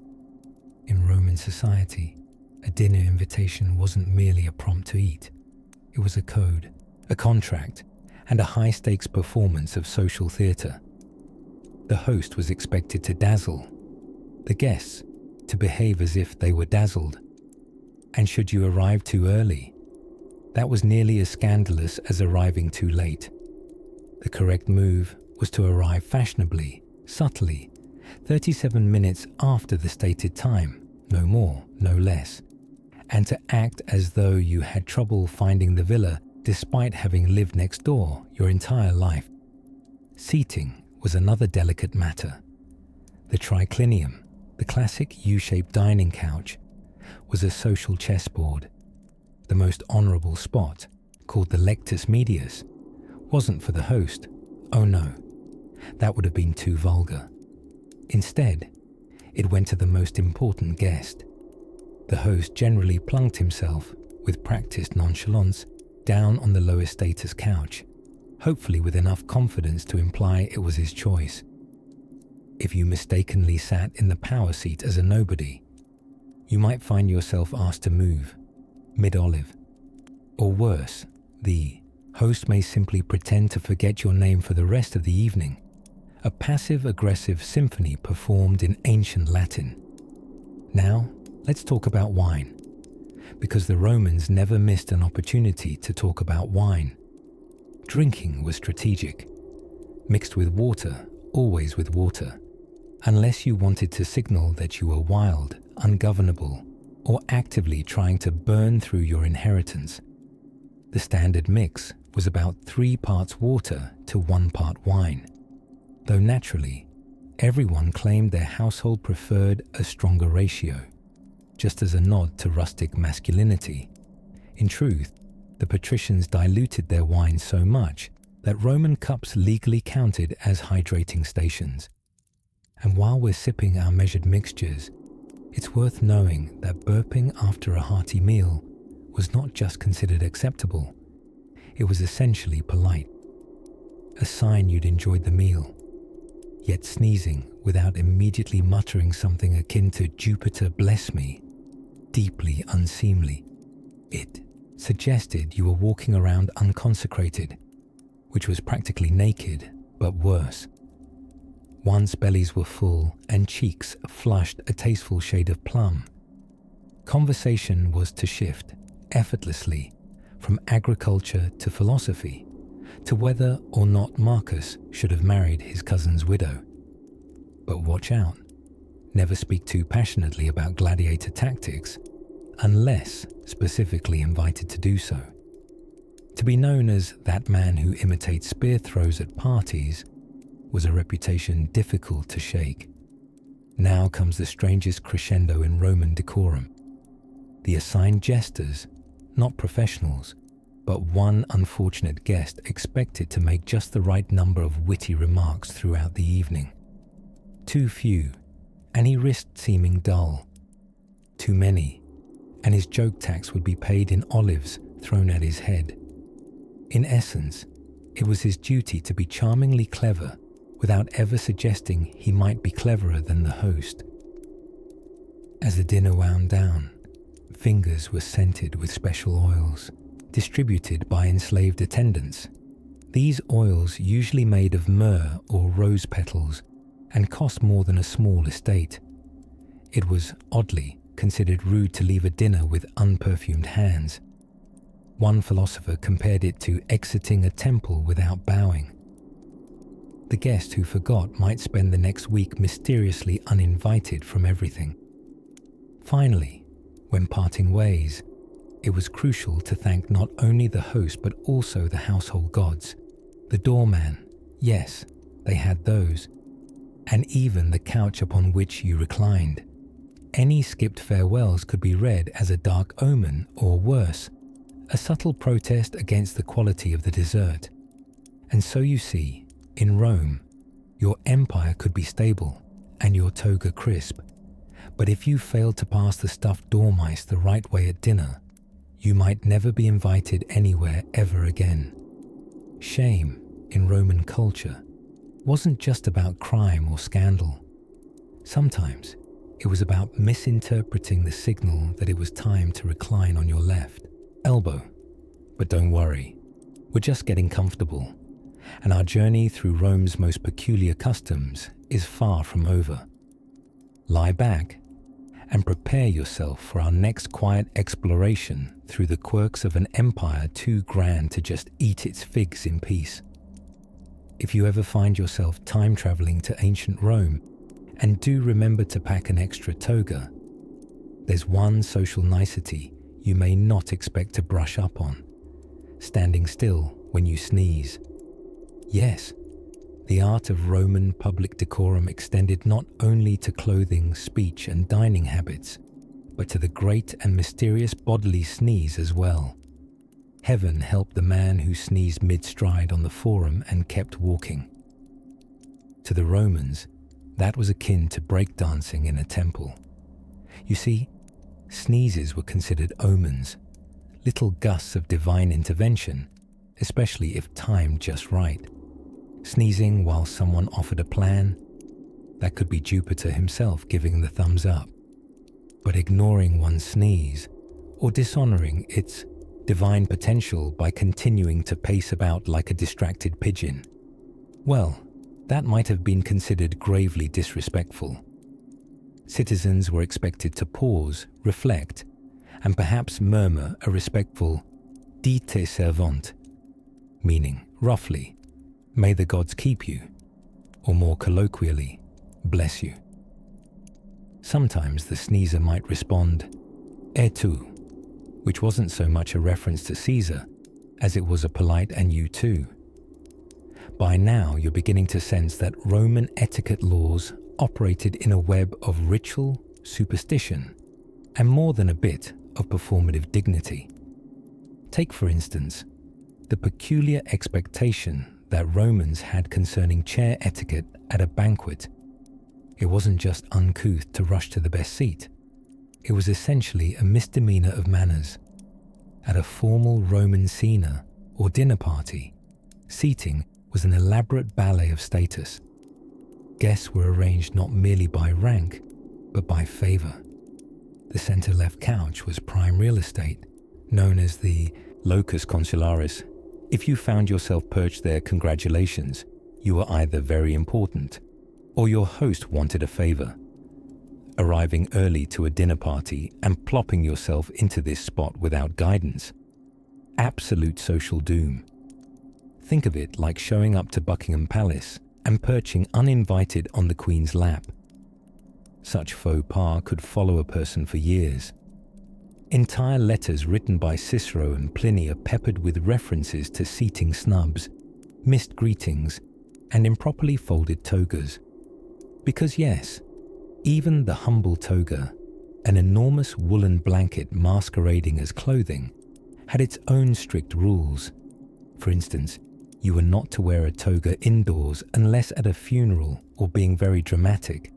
[SPEAKER 1] In Roman society, a dinner invitation wasn't merely a prompt to eat. It was a code, a contract, and a high-stakes performance of social theatre. The host was expected to dazzle, the guests to behave as if they were dazzled. And should you arrive too early, that was nearly as scandalous as arriving too late. The correct move was to arrive fashionably, subtly, 37 minutes after the stated time, no more, no less, and to act as though you had trouble finding the villa despite having lived next door your entire life. Seating was another delicate matter. The triclinium, the classic U-shaped dining couch, was a social chessboard. The most honourable spot, called the lectus medius, wasn't for the host. Oh no, that would have been too vulgar. Instead, it went to the most important guest. The host generally plunked himself, with practiced nonchalance, down on the lowest status couch, hopefully with enough confidence to imply it was his choice. If you mistakenly sat in the power seat as a nobody, you might find yourself asked to move, mid-olive. Or worse, the host may simply pretend to forget your name for the rest of the evening, a passive-aggressive symphony performed in ancient Latin. Now, let's talk about wine, because the Romans never missed an opportunity to talk about wine. Drinking was strategic. Mixed with water, always with water, unless you wanted to signal that you were wild, ungovernable, or actively trying to burn through your inheritance. The standard mix was about 3 parts water to 1 part wine, though naturally, everyone claimed their household preferred a stronger ratio, just as a nod to rustic masculinity. In truth, the patricians diluted their wine so much that Roman cups legally counted as hydrating stations. And while we're sipping our measured mixtures, it's worth knowing that burping after a hearty meal was not just considered acceptable, it was essentially polite, a sign you'd enjoyed the meal. Yet sneezing without immediately muttering something akin to "Jupiter bless me," deeply unseemly. It suggested you were walking around unconsecrated, which was practically naked, but worse. Once bellies were full and cheeks flushed a tasteful shade of plum, conversation was to shift effortlessly from agriculture to philosophy, to whether or not Marcus should have married his cousin's widow. But watch out, never speak too passionately about gladiator tactics, unless specifically invited to do so. To be known as that man who imitates spear throws at parties was a reputation difficult to shake. Now comes the strangest crescendo in Roman decorum. The assigned jesters, not professionals, but one unfortunate guest expected to make just the right number of witty remarks throughout the evening. Too few, and he risked seeming dull. Too many, and his joke tax would be paid in olives thrown at his head. In essence, it was his duty to be charmingly clever without ever suggesting he might be cleverer than the host. As the dinner wound down, fingers were scented with special oils, distributed by enslaved attendants. These oils usually made of myrrh or rose petals and cost more than a small estate. It was, oddly, considered rude to leave a dinner with unperfumed hands. One philosopher compared it to exiting a temple without bowing. The guest who forgot might spend the next week mysteriously uninvited from everything. Finally, when parting ways, it was crucial to thank not only the host but also the household gods, the doorman, yes, they had those, and even the couch upon which you reclined. Any skipped farewells could be read as a dark omen, or worse, a subtle protest against the quality of the dessert. And so you see, in Rome, your empire could be stable and your toga crisp, but if you failed to pass the stuffed dormice the right way at dinner, you might never be invited anywhere ever again. Shame, in Roman culture, wasn't just about crime or scandal. Sometimes it was about misinterpreting the signal that it was time to recline on your left elbow. But don't worry, we're just getting comfortable, and our journey through Rome's most peculiar customs is far from over. Lie back and prepare yourself for our next quiet exploration through the quirks of an empire too grand to just eat its figs in peace. If you ever find yourself time traveling to ancient Rome, and do remember to pack an extra toga, there's one social nicety you may not expect to brush up on: standing still when you sneeze. Yes, the art of Roman public decorum extended not only to clothing, speech, and dining habits, but to the great and mysterious bodily sneeze as well. Heaven help the man who sneezed mid-stride on the forum and kept walking. To the Romans, that was akin to breakdancing in a temple. You see, sneezes were considered omens, little gusts of divine intervention, especially if timed just right. Sneezing while someone offered a plan, that could be Jupiter himself giving the thumbs up. But ignoring one's sneeze, or dishonoring its divine potential by continuing to pace about like a distracted pigeon, well, that might have been considered gravely disrespectful. Citizens were expected to pause, reflect, and perhaps murmur a respectful "Dite servant," meaning, roughly, "May the gods keep you," or more colloquially, "Bless you." Sometimes the sneezer might respond, "Et tu," which wasn't so much a reference to Caesar as it was a polite "and you too." By now, you're beginning to sense that Roman etiquette laws operated in a web of ritual, superstition, and more than a bit of performative dignity. Take, for instance, the peculiar expectation that Romans had concerning chair etiquette at a banquet. It wasn't just uncouth to rush to the best seat. It was essentially a misdemeanor of manners. At a formal Roman cena or dinner party, seating was an elaborate ballet of status. Guests were arranged not merely by rank, but by favor. The center-left couch was prime real estate, known as the locus consularis. If you found yourself perched there, congratulations, you were either very important, or your host wanted a favor. Arriving early to a dinner party and plopping yourself into this spot without guidance. Absolute social doom. Think of it like showing up to Buckingham Palace and perching uninvited on the Queen's lap. Such faux pas could follow a person for years. Entire letters written by Cicero and Pliny are peppered with references to seating snubs, missed greetings, and improperly folded togas. Because yes, even the humble toga, an enormous woolen blanket masquerading as clothing, had its own strict rules. For instance, you were not to wear a toga indoors unless at a funeral or being very dramatic.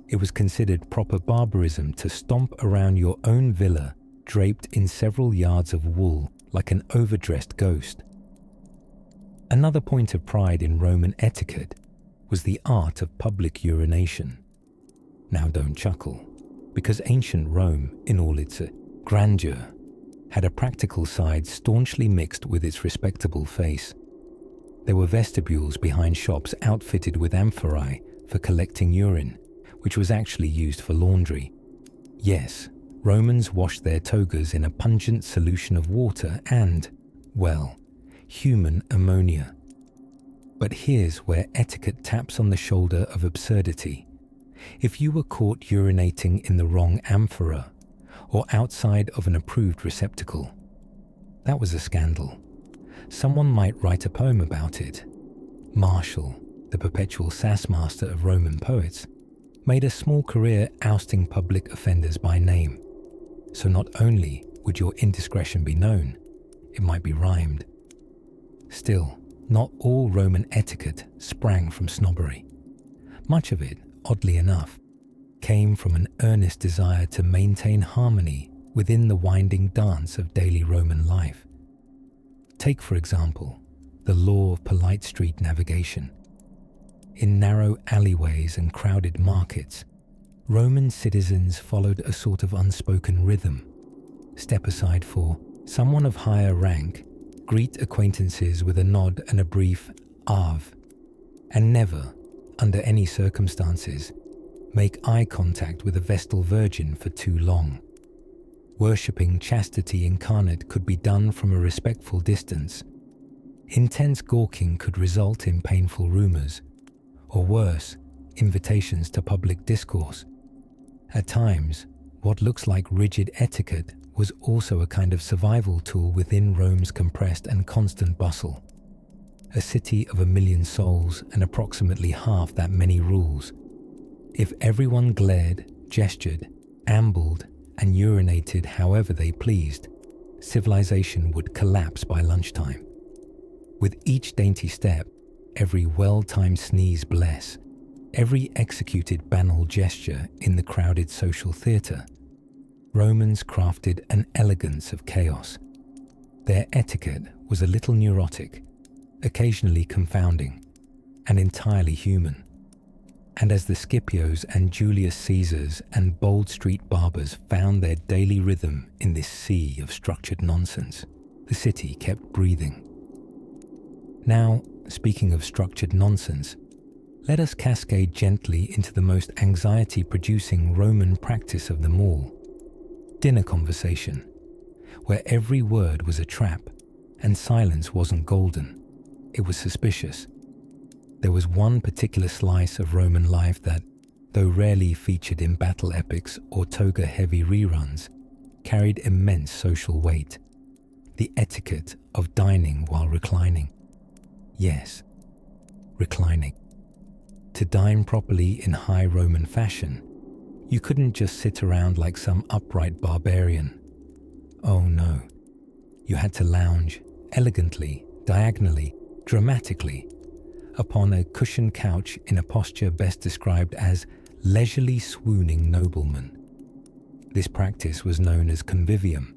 [SPEAKER 1] It was considered proper barbarism to stomp around your own villa draped in several yards of wool like an overdressed ghost. Another point of pride in Roman etiquette was the art of public urination. Now don't chuckle, because ancient Rome, in all its grandeur, had a practical side staunchly mixed with its respectable face. There were vestibules behind shops outfitted with amphorae for collecting urine, which was actually used for laundry. Yes, Romans washed their togas in a pungent solution of water and, well, human ammonia. But here's where etiquette taps on the shoulder of absurdity. If you were caught urinating in the wrong amphora or outside of an approved receptacle, that was a scandal. Someone might write a poem about it. Martial, the perpetual sass master of Roman poets, made a small career ousting public offenders by name. So not only would your indiscretion be known, it might be rhymed. Still, not all Roman etiquette sprang from snobbery. Much of it, oddly enough, came from an earnest desire to maintain harmony within the winding dance of daily Roman life. Take, for example, the law of polite street navigation. In narrow alleyways and crowded markets, Roman citizens followed a sort of unspoken rhythm. Step aside for someone of higher rank, greet acquaintances with a nod and a brief "Ave," and never, under any circumstances, make eye contact with a Vestal Virgin for too long. Worshipping chastity incarnate could be done from a respectful distance. Intense gawking could result in painful rumors, or worse, invitations to public discourse. At times, what looks like rigid etiquette was also a kind of survival tool within Rome's compressed and constant bustle. A city of 1 million souls and approximately half that many rules. If everyone glared, gestured, ambled, and urinated however they pleased, civilization would collapse by lunchtime. With each dainty step, every well-timed sneeze bless, every executed banal gesture in the crowded social theatre, Romans crafted an elegance of chaos. Their etiquette was a little neurotic, occasionally confounding, and entirely human. And as the Scipios and Julius Caesars and Bold Street barbers found their daily rhythm in this sea of structured nonsense, the city kept breathing. Now, speaking of structured nonsense, let us cascade gently into the most anxiety-producing Roman practice of them all, dinner conversation, where every word was a trap and silence wasn't golden. It was suspicious. There was one particular slice of Roman life that, though rarely featured in battle epics or toga-heavy reruns, carried immense social weight: the etiquette of dining while reclining. Yes, reclining. To dine properly in high Roman fashion, you couldn't just sit around like some upright barbarian. Oh no, you had to lounge elegantly, diagonally, dramatically, upon a cushioned couch in a posture best described as leisurely swooning nobleman. This practice was known as convivium,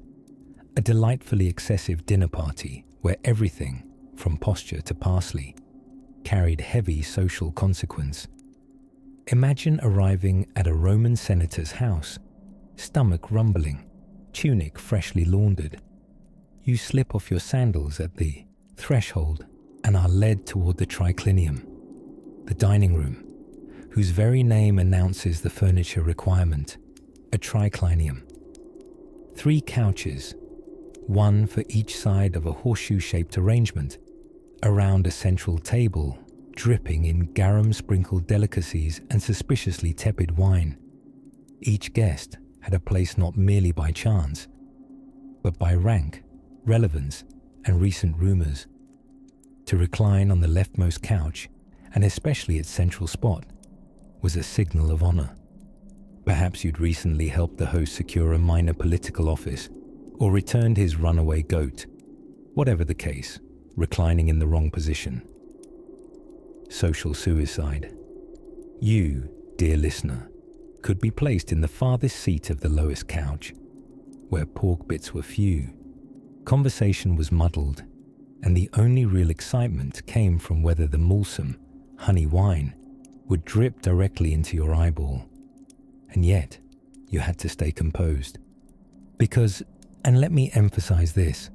[SPEAKER 1] a delightfully excessive dinner party where everything, from posture to parsley, carried heavy social consequence. Imagine arriving at a Roman senator's house, stomach rumbling, tunic freshly laundered. You slip off your sandals at the threshold and are led toward the triclinium, the dining room, whose very name announces the furniture requirement, a triclinium. 3 couches, one for each side of a horseshoe-shaped arrangement, around a central table, dripping in garum-sprinkled delicacies and suspiciously tepid wine. Each guest had a place not merely by chance, but by rank, relevance, and recent rumors. To recline on the leftmost couch, and especially its central spot, was a signal of honor. Perhaps you'd recently helped the host secure a minor political office, or returned his runaway goat. Whatever the case, reclining in the wrong position. Social suicide. You, dear listener, could be placed in the farthest seat of the lowest couch, where pork bits were few. Conversation was muddled, and the only real excitement came from whether the mulsum, honey wine, would drip directly into your eyeball. And yet, you had to stay composed. Because, and let me emphasize this,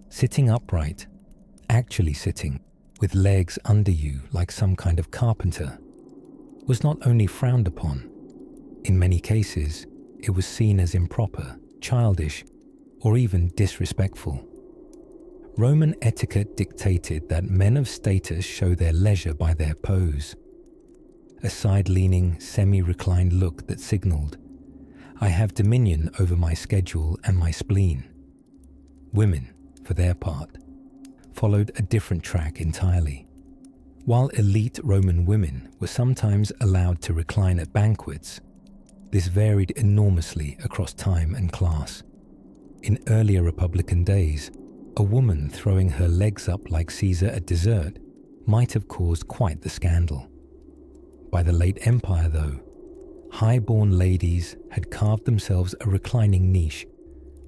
[SPEAKER 1] sitting upright, actually sitting, with legs under you like some kind of carpenter, was not only frowned upon. In many cases, it was seen as improper, childish, or even disrespectful. Roman etiquette dictated that men of status show their leisure by their pose. A side-leaning, semi-reclined look that signaled, I have dominion over my schedule and my spleen. Women, for their part, followed a different track entirely. While elite Roman women were sometimes allowed to recline at banquets, this varied enormously across time and class. In earlier Republican days, a woman throwing her legs up like Caesar at dessert might have caused quite the scandal. By the late Empire, though, high-born ladies had carved themselves a reclining niche,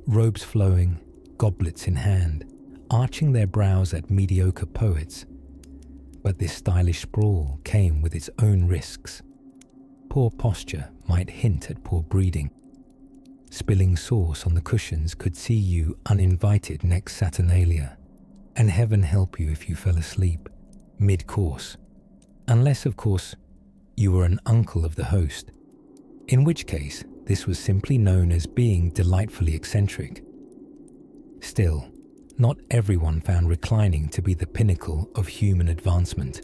[SPEAKER 1] robes flowing, goblets in hand, arching their brows at mediocre poets. But this stylish sprawl came with its own risks. Poor posture might hint at poor breeding. Spilling sauce on the cushions could see you uninvited next Saturnalia, and heaven help you if you fell asleep, mid-course. Unless, of course, you were an uncle of the host, in which case this was simply known as being delightfully eccentric. Still, not everyone found reclining to be the pinnacle of human advancement.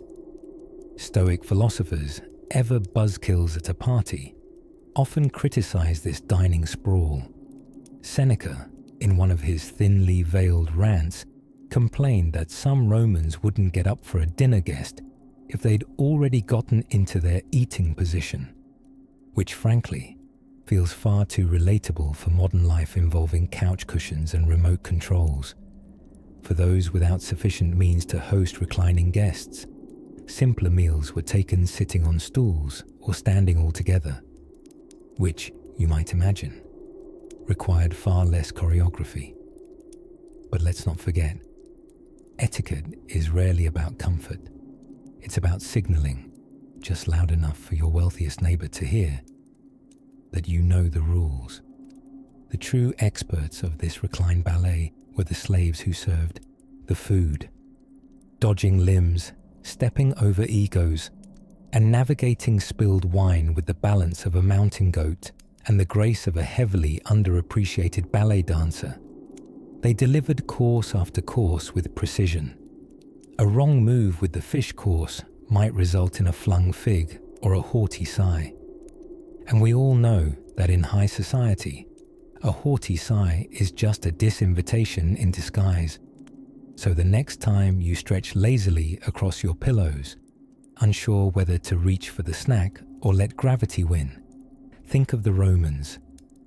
[SPEAKER 1] Stoic philosophers, ever buzzkills at a party, often criticized this dining sprawl. Seneca, in one of his thinly veiled rants, complained that some Romans wouldn't get up for a dinner guest if they'd already gotten into their eating position, which frankly feels far too relatable for modern life involving couch cushions and remote controls. For those without sufficient means to host reclining guests, simpler meals were taken sitting on stools or standing all together, which, you might imagine, required far less choreography. But let's not forget, etiquette is rarely about comfort. It's about signaling, just loud enough for your wealthiest neighbor to hear, that you know the rules. The true experts of this reclined ballet were the slaves who served the food, dodging limbs, stepping over egos, and navigating spilled wine with the balance of a mountain goat and the grace of a heavily underappreciated ballet dancer. They delivered course after course with precision. A wrong move with the fish course might result in a flung fig or a haughty sigh. And we all know that in high society, a haughty sigh is just a disinvitation in disguise. So the next time you stretch lazily across your pillows, unsure whether to reach for the snack or let gravity win, think of the Romans,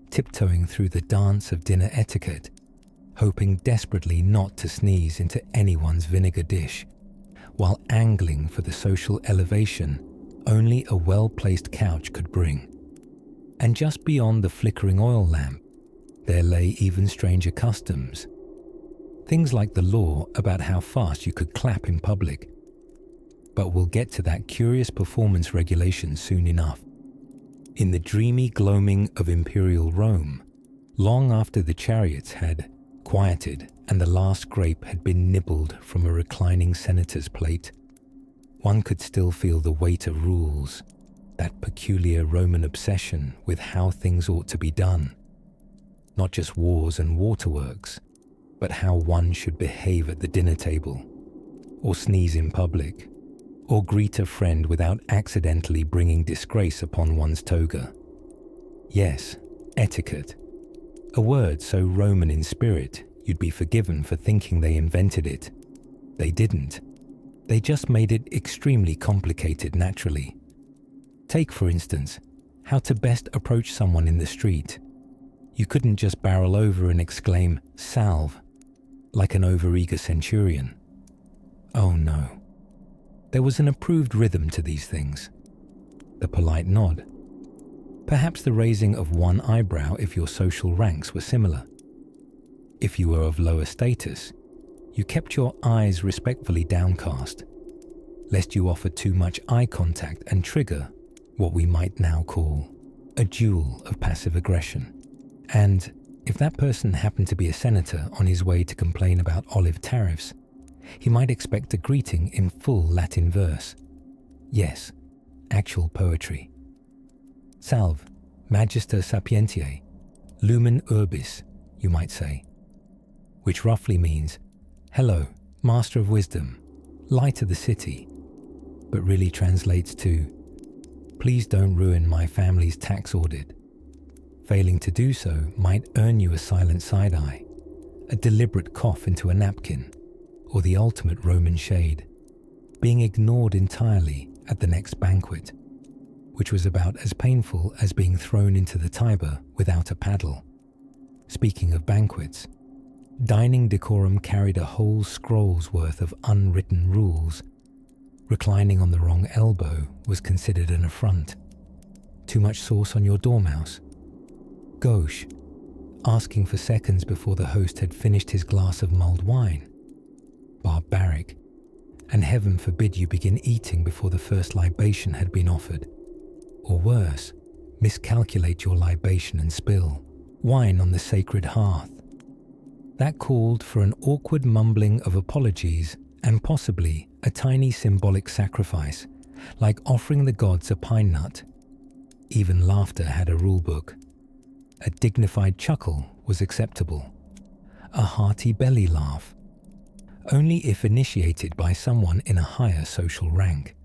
[SPEAKER 1] tiptoeing through the dance of dinner etiquette, hoping desperately not to sneeze into anyone's vinegar dish, while angling for the social elevation only a well-placed couch could bring. And just beyond the flickering oil lamp, there lay even stranger customs. Things like the law about how fast you could clap in public. But we'll get to that curious performance regulation soon enough. In the dreamy gloaming of imperial Rome, long after the chariots had quieted and the last grape had been nibbled from a reclining senator's plate, one could still feel the weight of rules, that peculiar Roman obsession with how things ought to be done. Not just wars and waterworks, but how one should behave at the dinner table, or sneeze in public, or greet a friend without accidentally bringing disgrace upon one's toga. Yes, etiquette. A word so Roman in spirit you'd be forgiven for thinking they invented it. They didn't. They just made it extremely complicated naturally. Take, for instance, how to best approach someone in the street. You couldn't just barrel over and exclaim, "Salve," like an overeager centurion. Oh no. There was an approved rhythm to these things. The polite nod. Perhaps the raising of one eyebrow if your social ranks were similar. If you were of lower status, you kept your eyes respectfully downcast, lest you offer too much eye contact and trigger what we might now call a duel of passive aggression. And if that person happened to be a senator on his way to complain about olive tariffs, he might expect a greeting in full Latin verse. Yes, actual poetry. Salve, Magister Sapientiae, Lumen Urbis, you might say, which roughly means, hello, Master of Wisdom, Light of the City, but really translates to, please don't ruin my family's tax audit. Failing to do so might earn you a silent side-eye, a deliberate cough into a napkin, or the ultimate Roman shade, being ignored entirely at the next banquet, which was about as painful as being thrown into the Tiber without a paddle. Speaking of banquets, dining decorum carried a whole scroll's worth of unwritten rules. Reclining on the wrong elbow was considered an affront. Too much sauce on your dormouse. Gauche, asking for seconds before the host had finished his glass of mulled wine. Barbaric, and heaven forbid you begin eating before the first libation had been offered. Or worse, miscalculate your libation and spill wine on the sacred hearth. That called for an awkward mumbling of apologies and possibly a tiny symbolic sacrifice, like offering the gods a pine nut. Even laughter had a rulebook. A dignified chuckle was acceptable. A hearty belly laugh. Only if initiated by someone in a higher social rank.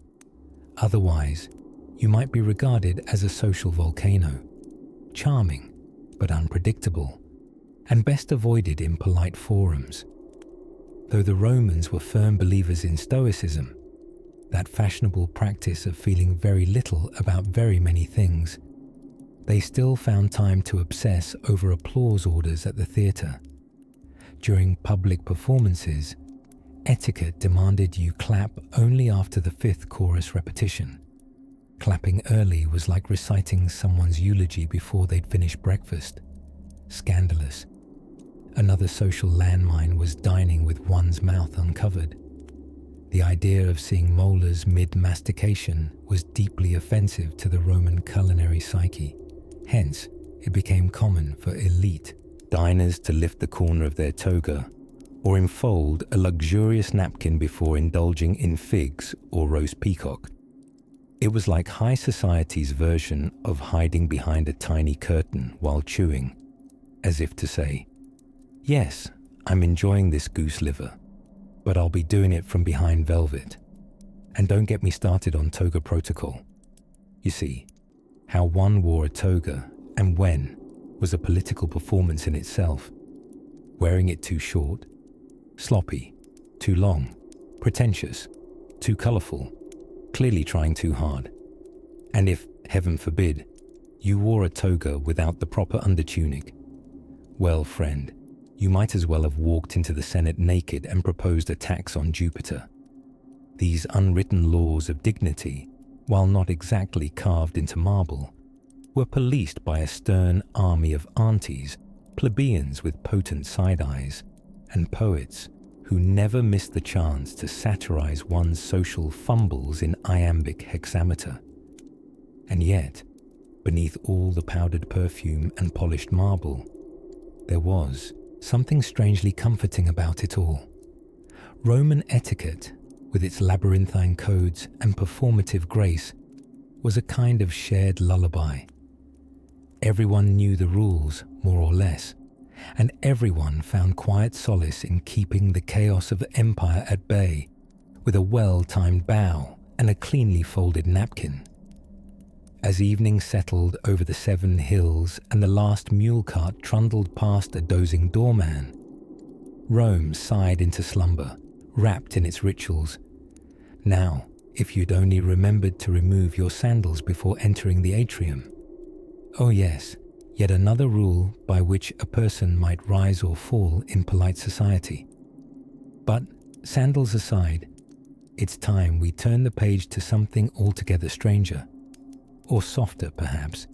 [SPEAKER 1] Otherwise, you might be regarded as a social volcano, charming but unpredictable, and best avoided in polite forums. Though the Romans were firm believers in Stoicism, that fashionable practice of feeling very little about very many things, they still found time to obsess over applause orders at the theatre. During public performances, etiquette demanded you clap only after the 5th chorus repetition. Clapping early was like reciting someone's eulogy before they'd finished breakfast. Scandalous. Another social landmine was dining with one's mouth uncovered. The idea of seeing molars mid-mastication was deeply offensive to the Roman culinary psyche. Hence, it became common for elite diners to lift the corner of their toga or enfold a luxurious napkin before indulging in figs or roast peacock. It was like high society's version of hiding behind a tiny curtain while chewing, as if to say, "Yes, I'm enjoying this goose liver, but I'll be doing it from behind velvet. And don't get me started on toga protocol." You see, how one wore a toga and when was a political performance in itself. Wearing it too short, sloppy, too long, pretentious, too colourful, clearly trying too hard. And if, heaven forbid, you wore a toga without the proper undertunic, well, friend, you might as well have walked into the Senate naked and proposed a tax on Jupiter. These unwritten laws of dignity, while not exactly carved into marble, were policed by a stern army of aunties, plebeians with potent side eyes, and poets who never missed the chance to satirize one's social fumbles in iambic hexameter. And yet, beneath all the powdered perfume and polished marble, there was something strangely comforting about it all. Roman etiquette, with its labyrinthine codes and performative grace, was a kind of shared lullaby. Everyone knew the rules, more or less, and everyone found quiet solace in keeping the chaos of empire at bay with a well-timed bow and a cleanly folded napkin. As evening settled over the 7 hills and the last mule cart trundled past a dozing doorman, Rome sighed into slumber, wrapped in its rituals. Now, if you'd only remembered to remove your sandals before entering the atrium. Oh yes, yet another rule by which a person might rise or fall in polite society. But, sandals aside, it's time we turn the page to something altogether stranger. Or softer, perhaps,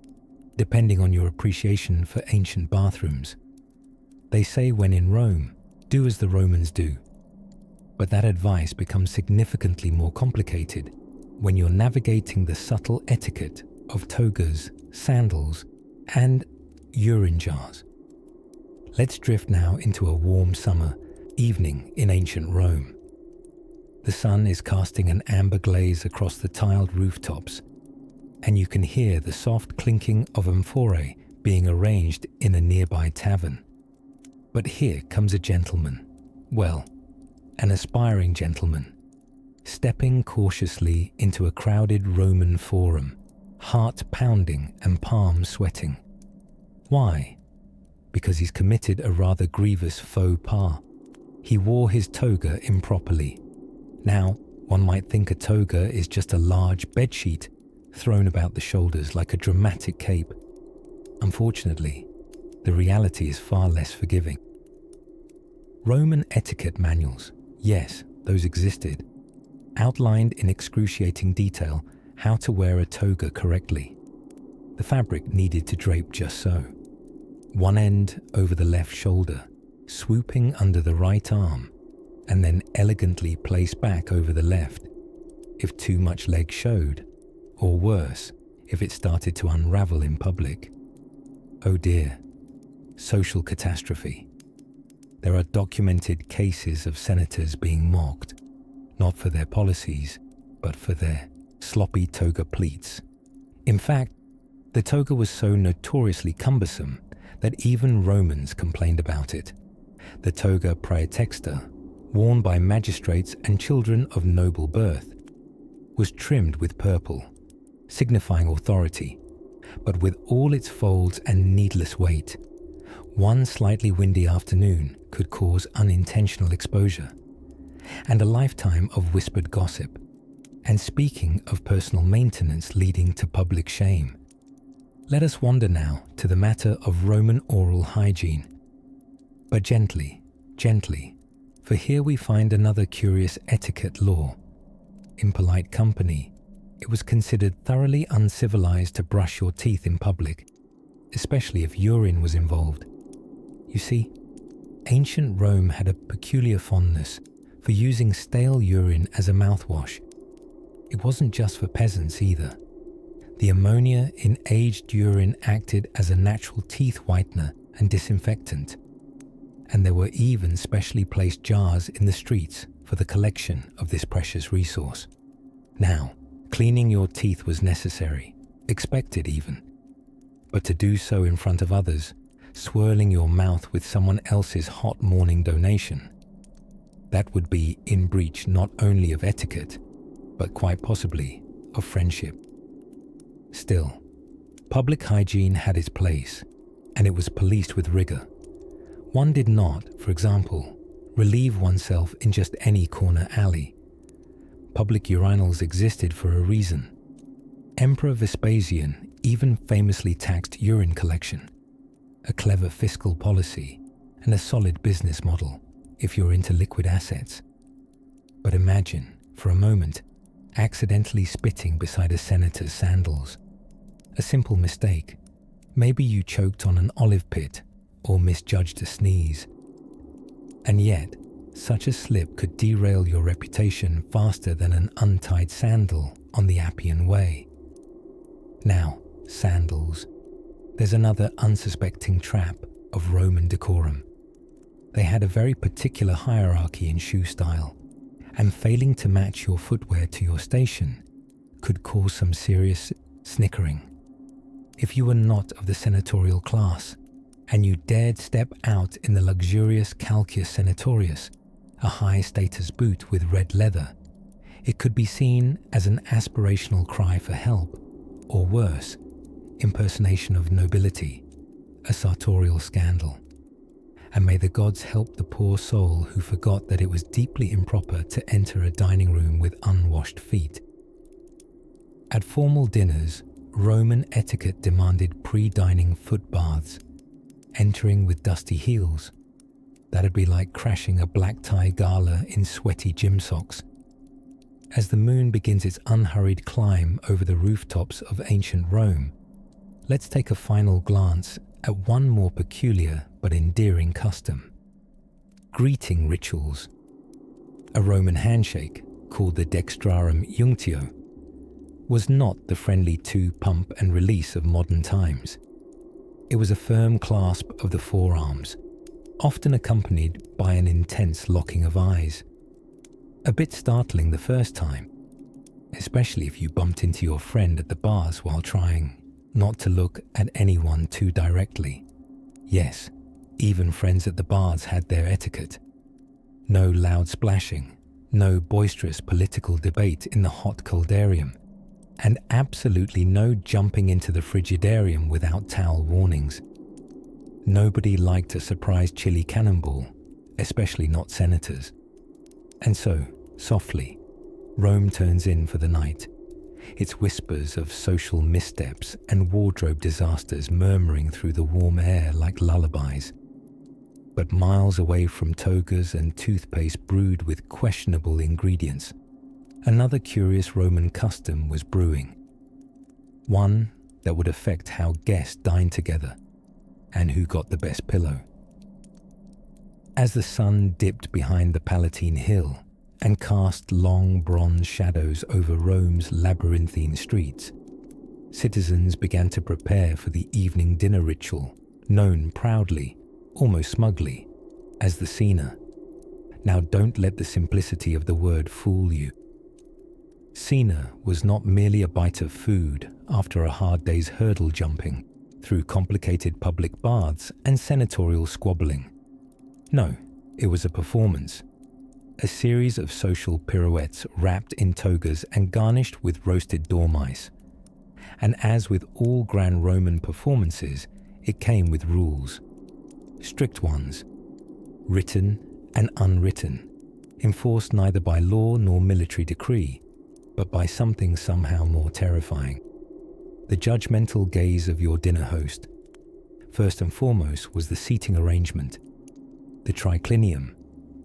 [SPEAKER 1] depending on your appreciation for ancient bathrooms. They say when in Rome, do as the Romans do. But that advice becomes significantly more complicated when you're navigating the subtle etiquette of togas, sandals, and urine jars. Let's drift now into a warm summer evening in ancient Rome. The sun is casting an amber glaze across the tiled rooftops, and you can hear the soft clinking of amphorae being arranged in a nearby tavern. But here comes a gentleman, well, an aspiring gentleman, stepping cautiously into a crowded Roman forum, heart pounding and palms sweating. Why? Because he's committed a rather grievous faux pas. He wore his toga improperly. Now, one might think a toga is just a large bedsheet thrown about the shoulders like a dramatic cape. Unfortunately, the reality is far less forgiving. Roman etiquette manuals, yes, those existed, outlined in excruciating detail how to wear a toga correctly. The fabric needed to drape just so. One end over the left shoulder, swooping under the right arm, and then elegantly placed back over the left, if too much leg showed, or worse, if it started to unravel in public. Oh dear, social catastrophe. There are documented cases of senators being mocked, not for their policies, but for their sloppy toga pleats. In fact, the toga was so notoriously cumbersome that even Romans complained about it. The toga praetexta, worn by magistrates and children of noble birth, was trimmed with purple, signifying authority, but with all its folds and needless weight, one slightly windy afternoon could cause unintentional exposure, and a lifetime of whispered gossip. And speaking of personal maintenance leading to public shame, let us wander now to the matter of Roman oral hygiene. But gently, gently, for here we find another curious etiquette law. In polite company, it was considered thoroughly uncivilized to brush your teeth in public, especially if urine was involved. You see, ancient Rome had a peculiar fondness for using stale urine as a mouthwash. It wasn't just for peasants either. The ammonia in aged urine acted as a natural teeth whitener and disinfectant, and there were even specially placed jars in the streets for the collection of this precious resource. Now, cleaning your teeth was necessary, expected even, but to do so in front of others, swirling your mouth with someone else's hot morning donation, that would be in breach not only of etiquette, but quite possibly of friendship. Still, public hygiene had its place, and it was policed with rigor. One did not, for example, relieve oneself in just any corner alley. Public urinals existed for a reason. Emperor Vespasian even famously taxed urine collection, a clever fiscal policy and a solid business model if you're into liquid assets. But imagine, for a moment, accidentally spitting beside a senator's sandals. A simple mistake. Maybe you choked on an olive pit or misjudged a sneeze. And yet, such a slip could derail your reputation faster than an untied sandal on the Appian Way. Now, sandals. There's another unsuspecting trap of Roman decorum. They had a very particular hierarchy in shoe style, and failing to match your footwear to your station could cause some serious snickering. If you were not of the senatorial class, and you dared step out in the luxurious calceus senatorius, a high-status boot with red leather, it could be seen as an aspirational cry for help, or worse, impersonation of nobility, a sartorial scandal. And may the gods help the poor soul who forgot that it was deeply improper to enter a dining room with unwashed feet. At formal dinners, Roman etiquette demanded pre-dining foot baths. Entering with dusty heels, that'd be like crashing a black tie gala in sweaty gym socks. As the moon begins its unhurried climb over the rooftops of ancient Rome, let's take a final glance at one more peculiar but endearing custom. Greeting rituals. A Roman handshake, called the dextrarum junctio, was not the friendly two-pump and release of modern times. It was a firm clasp of the forearms, often accompanied by an intense locking of eyes. A bit startling the first time, especially if you bumped into your friend at the bars while trying not to look at anyone too directly. Yes, even friends at the bars had their etiquette. No loud splashing, no boisterous political debate in the hot coldarium, and absolutely no jumping into the frigidarium without towel warnings. Nobody liked a surprise chili cannonball, especially not senators. And so, softly, Rome turns in for the night, its whispers of social missteps and wardrobe disasters murmuring through the warm air like lullabies. But miles away from togas and toothpaste brewed with questionable ingredients, another curious Roman custom was brewing. One that would affect how guests dined together and who got the best pillow. As the sun dipped behind the Palatine Hill and cast long bronze shadows over Rome's labyrinthine streets, citizens began to prepare for the evening dinner ritual, known proudly, almost smugly, as the cena. Now don't let the simplicity of the word fool you. Cena was not merely a bite of food after a hard day's hurdle jumping through complicated public baths and senatorial squabbling. No, it was a performance. A series of social pirouettes wrapped in togas and garnished with roasted dormice. And as with all grand Roman performances, it came with rules. Strict ones, written and unwritten, enforced neither by law nor military decree, but by something somehow more terrifying. The judgmental gaze of your dinner host. First and foremost was the seating arrangement. The triclinium,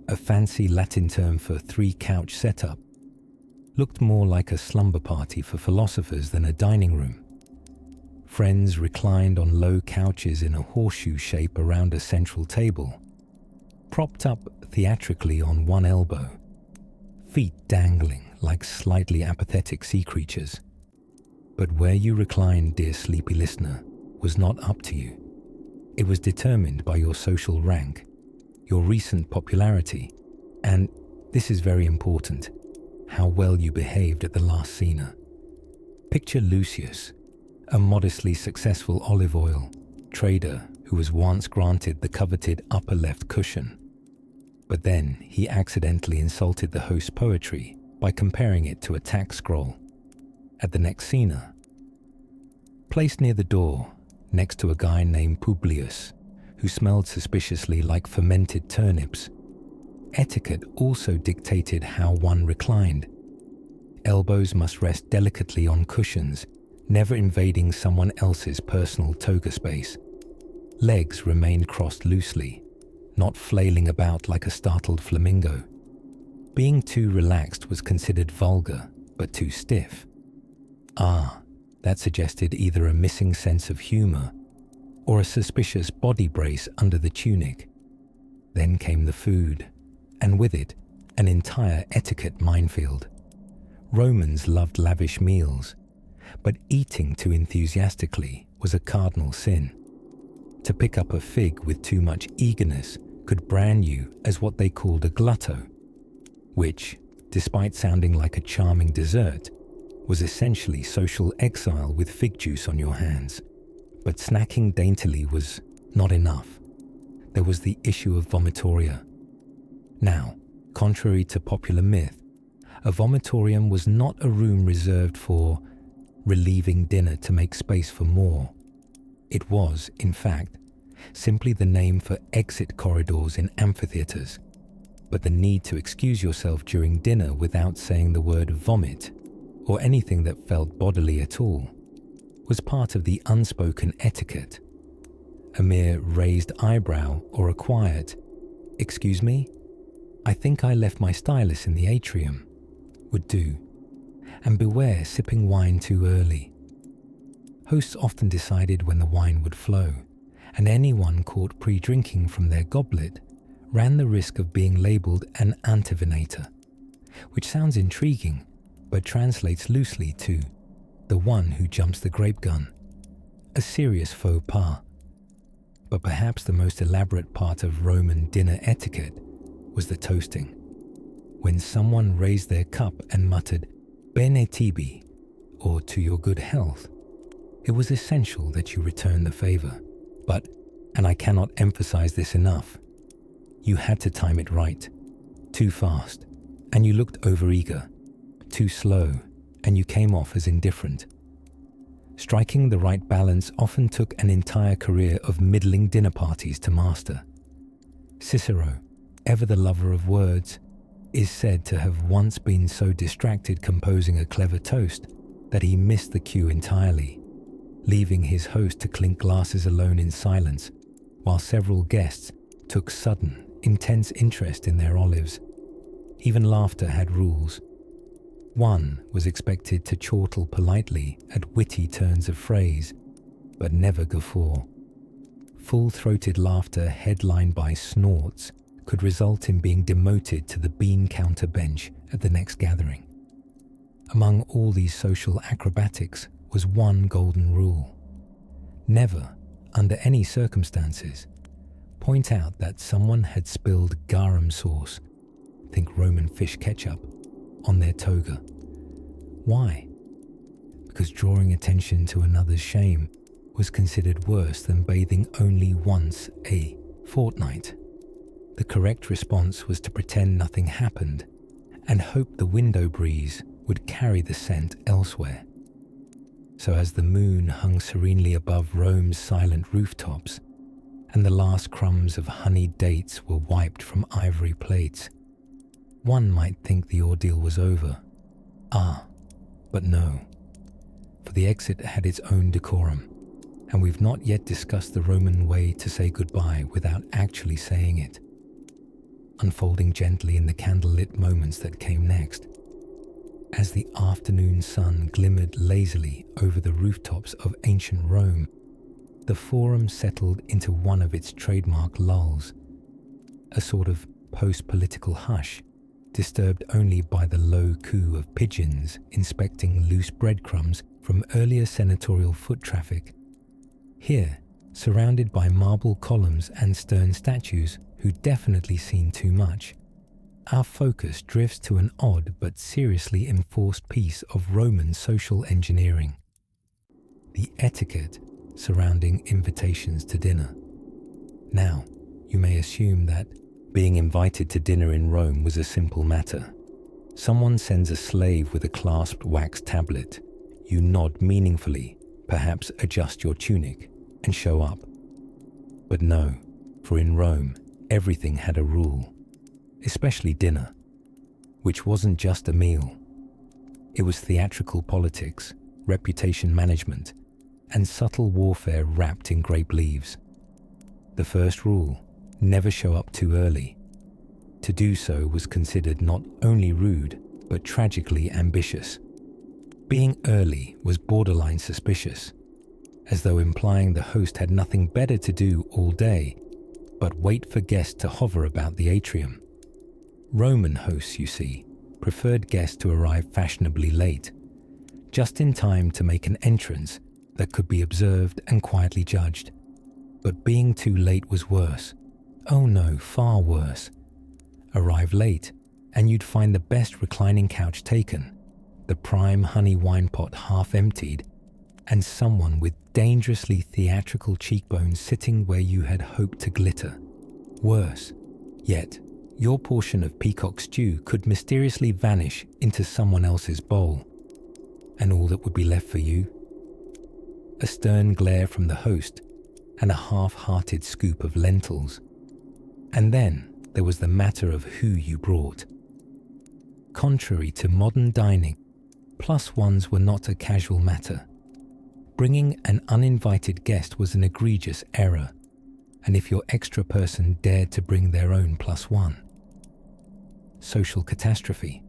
[SPEAKER 1] a fancy Latin term for three-couch setup, looked more like a slumber party for philosophers than a dining room. Friends reclined on low couches in a horseshoe shape around a central table, propped up theatrically on one elbow, feet dangling like slightly apathetic sea creatures. But where you reclined, dear sleepy listener, was not up to you. It was determined by your social rank, your recent popularity, and, this is very important, how well you behaved at the last cena. Picture Lucius, a modestly successful olive oil trader who was once granted the coveted upper left cushion. But then he accidentally insulted the host's poetry by comparing it to a tax scroll. At the next cena, placed near the door, next to a guy named Publius, who smelled suspiciously like fermented turnips, etiquette also dictated how one reclined. Elbows must rest delicately on cushions, never invading someone else's personal toga space. Legs remained crossed loosely, not flailing about like a startled flamingo. Being too relaxed was considered vulgar, but too stiff. That suggested either a missing sense of humor or a suspicious body brace under the tunic. Then came the food, and with it, an entire etiquette minefield. Romans loved lavish meals, but eating too enthusiastically was a cardinal sin. To pick up a fig with too much eagerness could brand you as what they called a glutto, which, despite sounding like a charming dessert, was essentially social exile with fig juice on your hands. But snacking daintily was not enough. There was the issue of vomitoria. Now, contrary to popular myth, a vomitorium was not a room reserved for relieving dinner to make space for more. It was, in fact, simply the name for exit corridors in amphitheaters. But the need to excuse yourself during dinner without saying the word vomit, or anything that felt bodily at all, was part of the unspoken etiquette. A mere raised eyebrow or a quiet, "Excuse me, I think I left my stylus in the atrium," would do. And beware sipping wine too early. Hosts often decided when the wine would flow, and anyone caught pre-drinking from their goblet ran the risk of being labelled an antivinator, which sounds intriguing, but translates loosely to the one who jumps the grape gun, a serious faux pas. But perhaps the most elaborate part of Roman dinner etiquette was the toasting. When someone raised their cup and muttered, "Bene tibi," or "to your good health," it was essential that you return the favour. But, and I cannot emphasize this enough, you had to time it right. Too fast, and you looked overeager. Too slow, and you came off as indifferent. Striking the right balance often took an entire career of middling dinner parties to master. Cicero, ever the lover of words, is said to have once been so distracted composing a clever toast that he missed the cue entirely, leaving his host to clink glasses alone in silence, while several guests took sudden, intense interest in their olives. Even laughter had rules. One was expected to chortle politely at witty turns of phrase, but never guffaw. Full-throated laughter headlined by snorts could result in being demoted to the bean counter bench at the next gathering. Among all these social acrobatics was one golden rule. Never, under any circumstances, point out that someone had spilled garum sauce, think Roman fish ketchup, on their toga. Why? Because drawing attention to another's shame was considered worse than bathing only once a fortnight. The correct response was to pretend nothing happened and hope the window breeze would carry the scent elsewhere. So as the moon hung serenely above Rome's silent rooftops and the last crumbs of honeyed dates were wiped from ivory plates, one might think the ordeal was over. But no, for the exit had its own decorum, and we've not yet discussed the Roman way to say goodbye without actually saying it, unfolding gently in the candlelit moments that came next. As the afternoon sun glimmered lazily over the rooftops of ancient Rome, the forum settled into one of its trademark lulls. a sort of post-political hush, disturbed only by the low coo of pigeons inspecting loose breadcrumbs from earlier senatorial foot traffic. Here, surrounded by marble columns and stern statues who'd definitely seen too much, our focus drifts to an odd but seriously enforced piece of Roman social engineering: the etiquette surrounding invitations to dinner. Now, you may assume that being invited to dinner in Rome was a simple matter. Someone sends a slave with a clasped wax tablet. You nod meaningfully, perhaps adjust your tunic, and show up. But no, for in Rome, everything had a rule, especially dinner, which wasn't just a meal. It was theatrical politics, reputation management, and subtle warfare wrapped in grape leaves. The first rule: never show up too early. To do so was considered not only rude, but tragically ambitious. Being early was borderline suspicious, as though implying the host had nothing better to do all day but wait for guests to hover about the atrium. Roman hosts, you see, preferred guests to arrive fashionably late, just in time to make an entrance that could be observed and quietly judged. But being too late was worse. Oh no, far worse. Arrive late, and you'd find the best reclining couch taken, the prime honey wine pot half emptied, and someone with dangerously theatrical cheekbones sitting where you had hoped to glitter. Worse, yet, your portion of peacock stew could mysteriously vanish into someone else's bowl, and all that would be left for you? A stern glare from the host and a half-hearted scoop of lentils. And then there was the matter of who you brought. Contrary to modern dining, +1s were not a casual matter. Bringing an uninvited guest was an egregious error, and if your extra person dared to bring their own +1. Social catastrophe.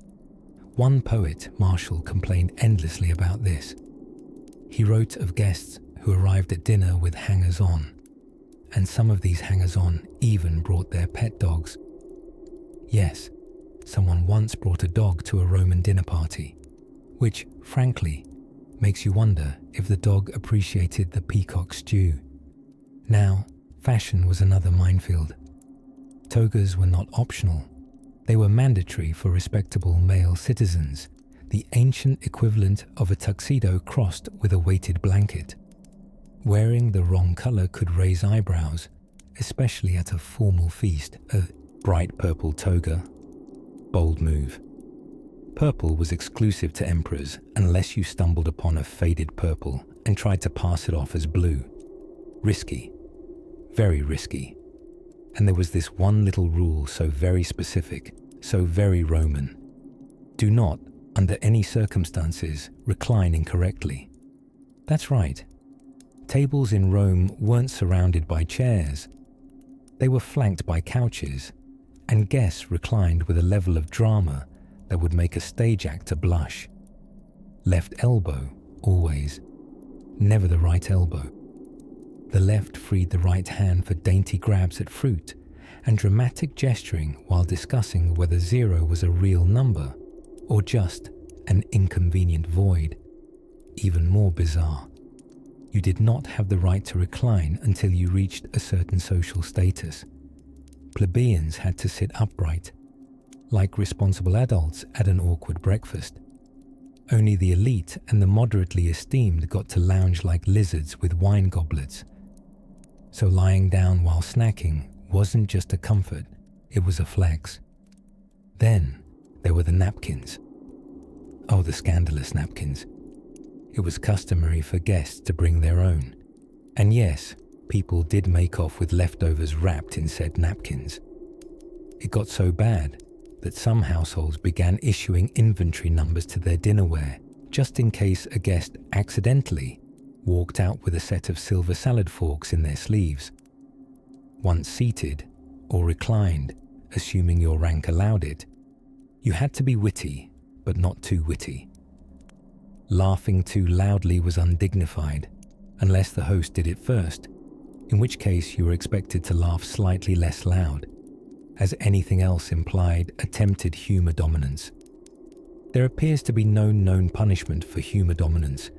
[SPEAKER 1] One poet, Marshall, complained endlessly about this. He wrote of guests who arrived at dinner with hangers-on, and some of these hangers-on even brought their pet dogs. Yes, someone once brought a dog to a Roman dinner party, which, frankly, makes you wonder if the dog appreciated the peacock stew. Now, fashion was another minefield. Togas were not optional. They were mandatory for respectable male citizens, the ancient equivalent of a tuxedo crossed with a weighted blanket. Wearing the wrong color could raise eyebrows, especially at a formal feast. A bright purple toga. Bold move. Purple was exclusive to emperors unless you stumbled upon a faded purple and tried to pass it off as blue. Risky. Very risky. And there was this one little rule so very specific, so very Roman. Do not, under any circumstances, recline incorrectly. That's right. Tables in Rome weren't surrounded by chairs. They were flanked by couches, and guests reclined with a level of drama that would make a stage actor blush. Left elbow, always. Never the right elbow. The left freed the right hand for dainty grabs at fruit and dramatic gesturing while discussing whether 0 was a real number or just an inconvenient void. Even more bizarre. You did not have the right to recline until you reached a certain social status. Plebeians had to sit upright, like responsible adults at an awkward breakfast. Only the elite and the moderately esteemed got to lounge like lizards with wine goblets. So lying down while snacking wasn't just a comfort, it was a flex. Then there were the napkins. Oh, the scandalous napkins. It was customary for guests to bring their own. And yes, people did make off with leftovers wrapped in said napkins. It got so bad that some households began issuing inventory numbers to their dinnerware just in case a guest accidentally walked out with a set of silver salad forks in their sleeves. Once seated, or reclined, assuming your rank allowed it, you had to be witty, but not too witty. Laughing too loudly was undignified, unless the host did it first, in which case you were expected to laugh slightly less loud, as anything else implied attempted humour dominance. There appears to be no known punishment for humour dominance,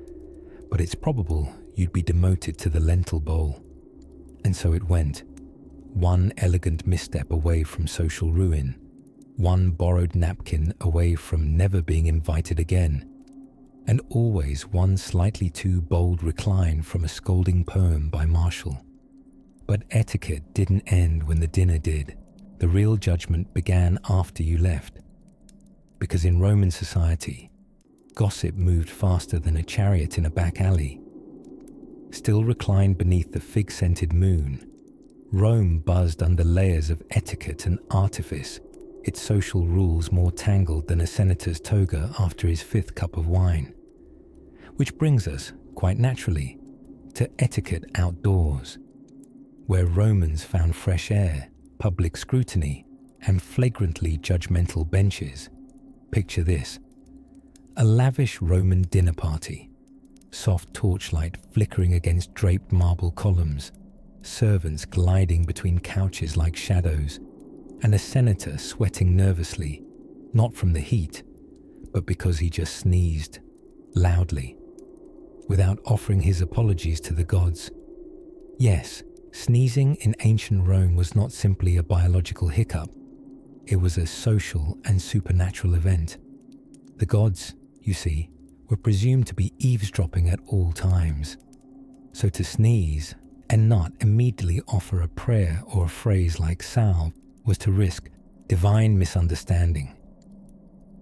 [SPEAKER 1] but it's probable you'd be demoted to the lentil bowl. And so it went. One elegant misstep away from social ruin, one borrowed napkin away from never being invited again, and always one slightly too bold recline from a scolding poem by Marshall. But etiquette didn't end when the dinner did. The real judgment began after you left. Because in Roman society, gossip moved faster than a chariot in a back alley. Still reclined beneath the fig-scented moon, Rome buzzed under layers of etiquette and artifice, its social rules more tangled than a senator's toga after his 5th cup of wine. Which brings us, quite naturally, to etiquette outdoors, where Romans found fresh air, public scrutiny, and flagrantly judgmental benches. Picture this: a lavish Roman dinner party, soft torchlight flickering against draped marble columns, servants gliding between couches like shadows, and a senator sweating nervously, not from the heat, but because he just sneezed, loudly, without offering his apologies to the gods. Yes, sneezing in ancient Rome was not simply a biological hiccup. It was a social and supernatural event. The gods, you see, were presumed to be eavesdropping at all times. So to sneeze and not immediately offer a prayer or a phrase like salve was to risk divine misunderstanding.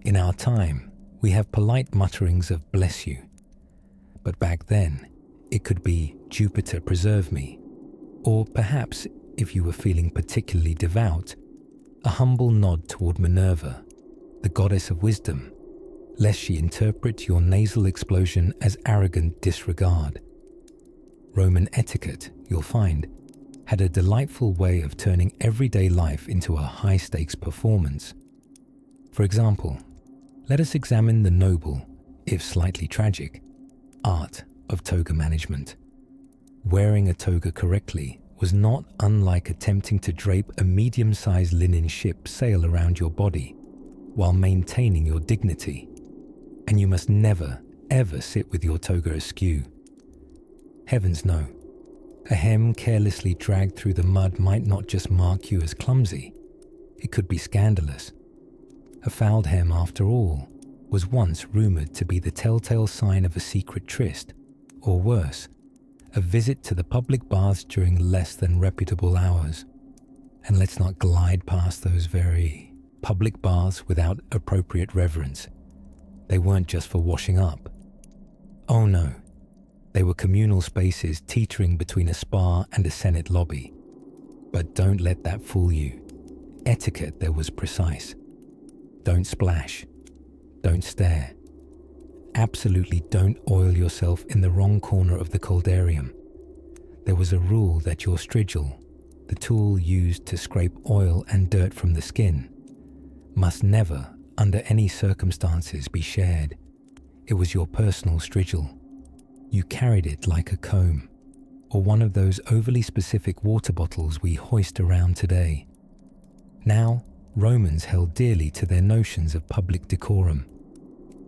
[SPEAKER 1] In our time, we have polite mutterings of bless you. But back then, it could be Jupiter preserve me, or perhaps, if you were feeling particularly devout, a humble nod toward Minerva, the goddess of wisdom, lest she interpret your nasal explosion as arrogant disregard. Roman etiquette, you'll find, had a delightful way of turning everyday life into a high-stakes performance. For example, let us examine the noble, if slightly tragic, art of toga management. Wearing a toga correctly was not unlike attempting to drape a medium-sized linen ship sail around your body while maintaining your dignity. And you must never, ever sit with your toga askew. Heavens no. A hem carelessly dragged through the mud might not just mark you as clumsy, it could be scandalous. A fouled hem, after all, was once rumoured to be the telltale sign of a secret tryst, or worse, a visit to the public baths during less than reputable hours. And let's not glide past those very public baths without appropriate reverence. They weren't just for washing up. Oh no, they were communal spaces teetering between a spa and a Senate lobby. But don't let that fool you. Etiquette there was precise. Don't splash. Don't stare. Absolutely don't oil yourself in the wrong corner of the caldarium. There was a rule that your strigil, the tool used to scrape oil and dirt from the skin, must never, under any circumstances, be shared. It was your personal strigil. You carried it like a comb, or one of those overly specific water bottles we hoist around today. Now, Romans held dearly to their notions of public decorum.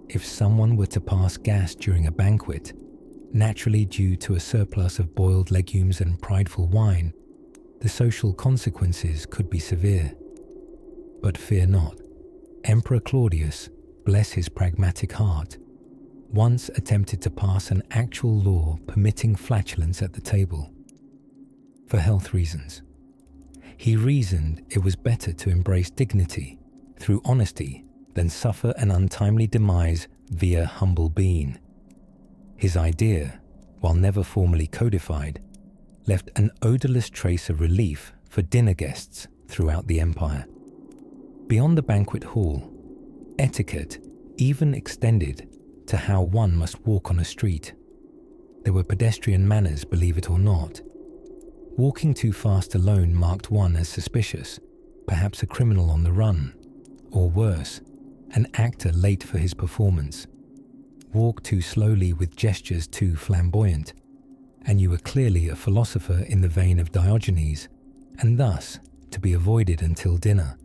[SPEAKER 1] If someone were to pass gas during a banquet, naturally due to a surplus of boiled legumes and prideful wine, the social consequences could be severe. But fear not. Emperor Claudius, bless his pragmatic heart, once attempted to pass an actual law permitting flatulence at the table. For health reasons. He reasoned it was better to embrace dignity through honesty than suffer an untimely demise via humble being. His idea, while never formally codified, left an odorless trace of relief for dinner guests throughout the empire. Beyond the banquet hall, etiquette even extended to how one must walk on a street. There were pedestrian manners, believe it or not. Walking too fast alone marked one as suspicious, perhaps a criminal on the run, or worse, an actor late for his performance. Walk too slowly with gestures too flamboyant, and you were clearly a philosopher in the vein of Diogenes, and thus to be avoided until dinner.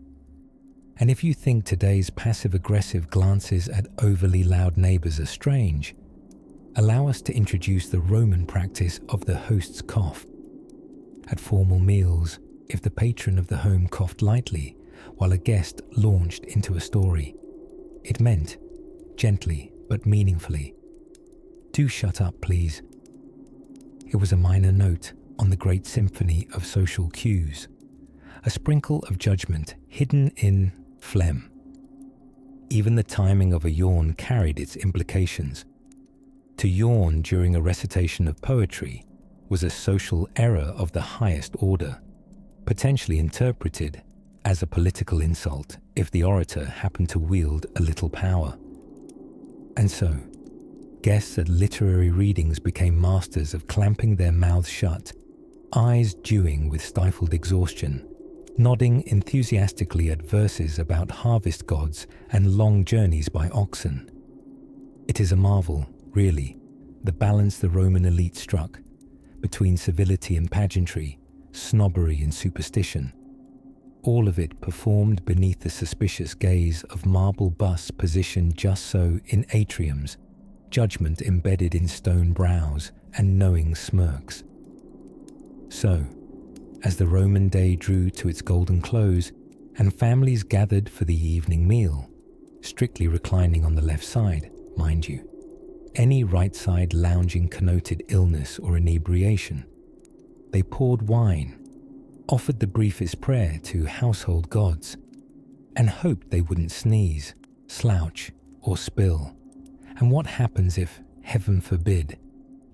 [SPEAKER 1] And if you think today's passive-aggressive glances at overly loud neighbors are strange, allow us to introduce the Roman practice of the host's cough. At formal meals, if the patron of the home coughed lightly while a guest launched into a story, it meant, gently but meaningfully, "Do shut up, please." It was a minor note on the great symphony of social cues, a sprinkle of judgment hidden in phlegm. Even the timing of a yawn carried its implications. To yawn during a recitation of poetry was a social error of the highest order, potentially interpreted as a political insult if the orator happened to wield a little power. And so, guests at literary readings became masters of clamping their mouths shut, eyes dewing with stifled exhaustion, nodding enthusiastically at verses about harvest gods and long journeys by oxen. It is a marvel, really, the balance the Roman elite struck between civility and pageantry, snobbery and superstition, all of it performed beneath the suspicious gaze of marble busts positioned just so in atriums, judgment embedded in stone brows and knowing smirks. So, as the Roman day drew to its golden close and families gathered for the evening meal, strictly reclining on the left side, mind you, any right side lounging connoted illness or inebriation, they poured wine, offered the briefest prayer to household gods, and hoped they wouldn't sneeze, slouch, or spill. And what happens if, heaven forbid,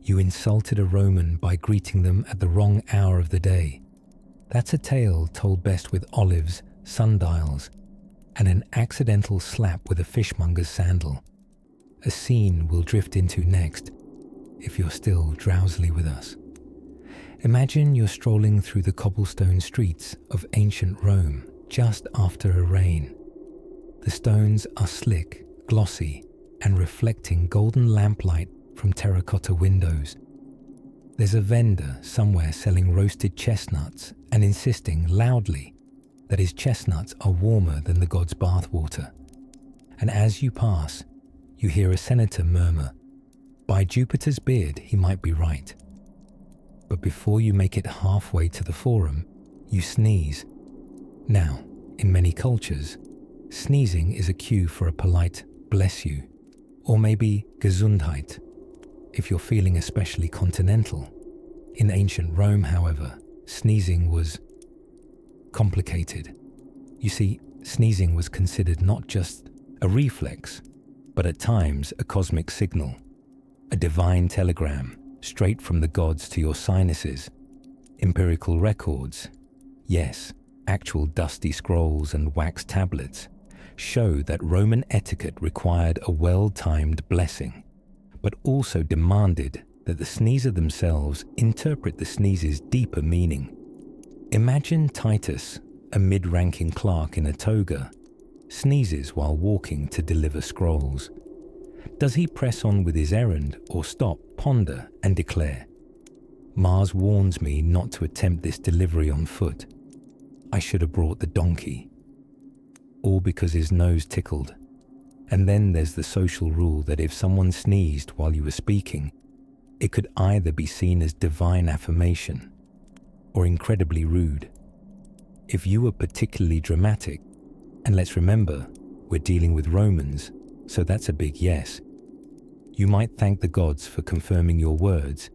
[SPEAKER 1] you insulted a Roman by greeting them at the wrong hour of the day? That's a tale told best with olives, sundials, and an accidental slap with a fishmonger's sandal. A scene we'll drift into next, if you're still drowsily with us. Imagine you're strolling through the cobblestone streets of ancient Rome just after a rain. The stones are slick, glossy, and reflecting golden lamplight from terracotta windows. There's a vendor somewhere selling roasted chestnuts and insisting loudly that his chestnuts are warmer than the god's bathwater. And as you pass, you hear a senator murmur, "By Jupiter's beard, he might be right." But before you make it halfway to the forum, you sneeze. Now, in many cultures, sneezing is a cue for a polite "bless you," or maybe Gesundheit, if you're feeling especially continental. In ancient Rome, however, sneezing was complicated. You see, sneezing was considered not just a reflex, but at times a cosmic signal, a divine telegram, straight from the gods to your sinuses. Empirical records, yes, actual dusty scrolls and wax tablets, show that Roman etiquette required a well-timed blessing, but also demanded that the sneezer themselves interpret the sneeze's deeper meaning. Imagine Titus, a mid-ranking clerk in a toga, sneezes while walking to deliver scrolls. Does he press on with his errand or stop, ponder, and declare, "Mars warns me not to attempt this delivery on foot. I should have brought the donkey." All because his nose tickled. And then there's the social rule that if someone sneezed while you were speaking, it could either be seen as divine affirmation or incredibly rude. If you were particularly dramatic, and let's remember, we're dealing with Romans, so that's a big yes, you might thank the gods for confirming your words,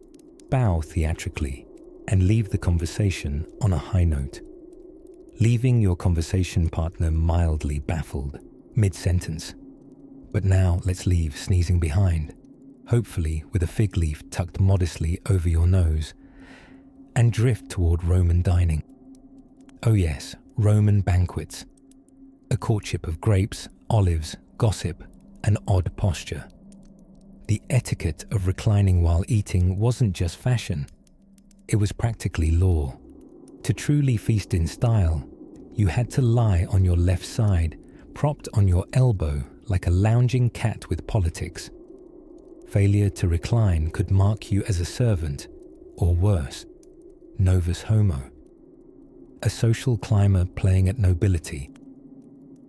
[SPEAKER 1] bow theatrically, and leave the conversation on a high note, leaving your conversation partner mildly baffled, mid-sentence. But now let's leave sneezing behind, hopefully with a fig leaf tucked modestly over your nose, and drift toward Roman dining. Oh yes, Roman banquets. A courtship of grapes, olives, gossip, and odd posture. The etiquette of reclining while eating wasn't just fashion, it was practically law. To truly feast in style, you had to lie on your left side, propped on your elbow like a lounging cat with politics. Failure to recline could mark you as a servant, or worse, novus homo. a social climber playing at nobility.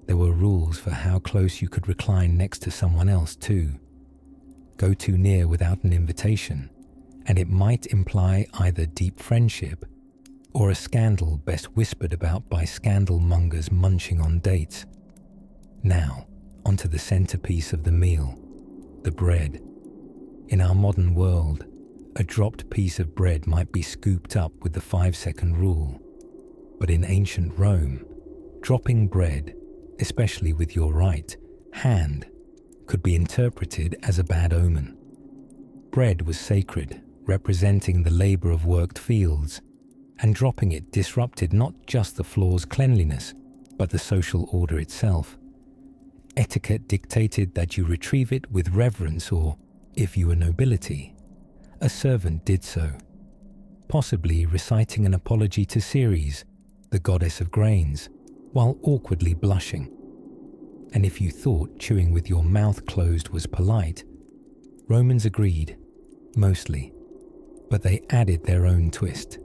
[SPEAKER 1] There were rules for how close you could recline next to someone else too. Go too near without an invitation, and it might imply either deep friendship or a scandal best whispered about by scandal mongers munching on dates. Now, onto the centerpiece of the meal, the bread. In our modern world, a dropped piece of bread might be scooped up with the 5-second rule. But in ancient Rome, dropping bread, especially with your right hand, could be interpreted as a bad omen. Bread was sacred, representing the labor of worked fields, and dropping it disrupted not just the floor's cleanliness, but the social order itself. Etiquette dictated that you retrieve it with reverence, or, if you were nobility, a servant did so, possibly reciting an apology to Ceres, the goddess of grains, while awkwardly blushing. And if you thought chewing with your mouth closed was polite, Romans agreed, mostly, but they added their own twist.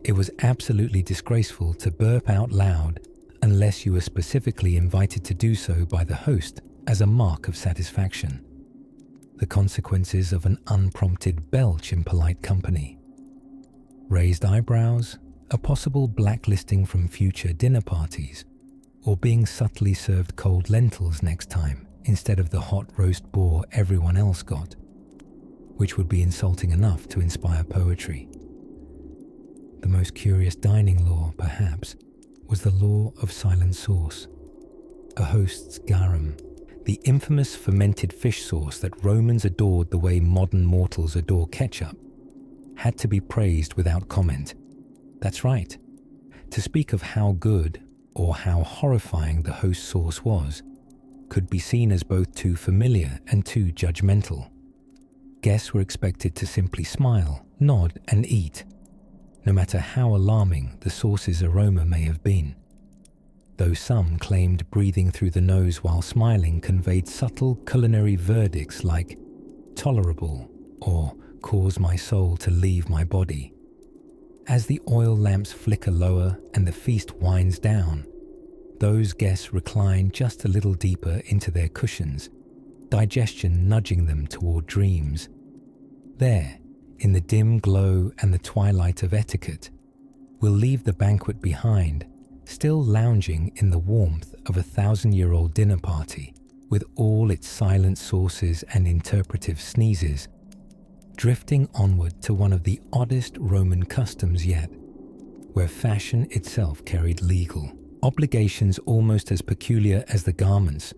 [SPEAKER 1] It was absolutely disgraceful to burp out loud unless you were specifically invited to do so by the host as a mark of satisfaction. The consequences of an unprompted belch in polite company. Raised eyebrows, a possible blacklisting from future dinner parties, or being subtly served cold lentils next time instead of the hot roast boar everyone else got, which would be insulting enough to inspire poetry. The most curious dining law, perhaps, was the law of silent sauce, a host's garum, the infamous fermented fish sauce that Romans adored the way modern mortals adore ketchup, had to be praised without comment. That's right. To speak of how good or how horrifying the host's sauce was could be seen as both too familiar and too judgmental. Guests were expected to simply smile, nod, and eat, no matter how alarming the sauce's aroma may have been. Though some claimed breathing through the nose while smiling conveyed subtle culinary verdicts like tolerable or cause my soul to leave my body. As the oil lamps flicker lower and the feast winds down, those guests recline just a little deeper into their cushions, digestion nudging them toward dreams. There, in the dim glow and the twilight of etiquette, we'll leave the banquet behind, still lounging in the warmth of a 1,000-year-old dinner party, with all its silent sauces and interpretive sneezes, drifting onward to one of the oddest Roman customs yet, where fashion itself carried legal obligations almost as peculiar as the garments,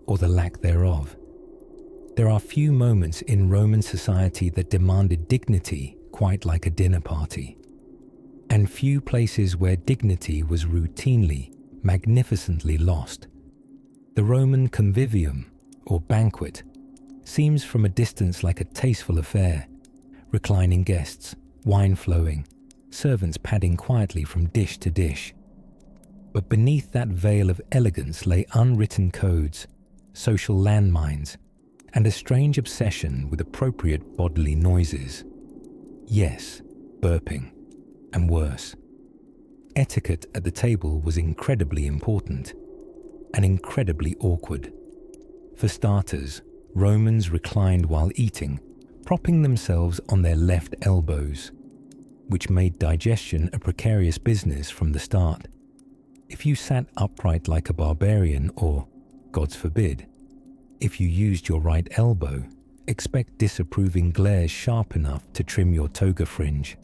[SPEAKER 1] or the lack thereof. There are few moments in Roman society that demanded dignity quite like a dinner party, and few places where dignity was routinely, magnificently lost. The Roman convivium, or banquet, seems from a distance like a tasteful affair, reclining guests, wine flowing, servants padding quietly from dish to dish. But beneath that veil of elegance lay unwritten codes, social landmines, and a strange obsession with appropriate bodily noises. Yes, burping, and worse. Etiquette at the table was incredibly important, and incredibly awkward. For starters, Romans reclined while eating, propping themselves on their left elbows, which made digestion a precarious business from the start. If you sat upright like a barbarian, or, God forbid, if you used your right elbow, expect disapproving glares sharp enough to trim your toga fringe.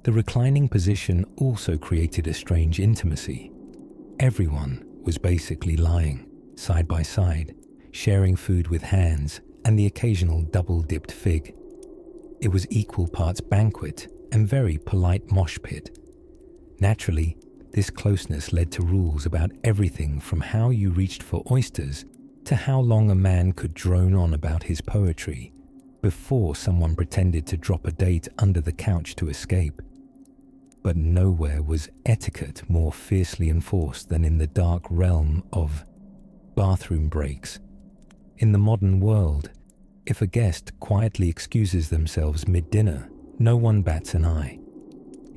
[SPEAKER 1] The reclining position also created a strange intimacy. Everyone was basically lying, side by side, sharing food with hands and the occasional double-dipped fig. It was equal parts banquet and very polite mosh pit. Naturally, this closeness led to rules about everything from how you reached for oysters to how long a man could drone on about his poetry before someone pretended to drop a date under the couch to escape. But nowhere was etiquette more fiercely enforced than in the dark realm of bathroom breaks. In the modern world, if a guest quietly excuses themselves mid-dinner, no one bats an eye.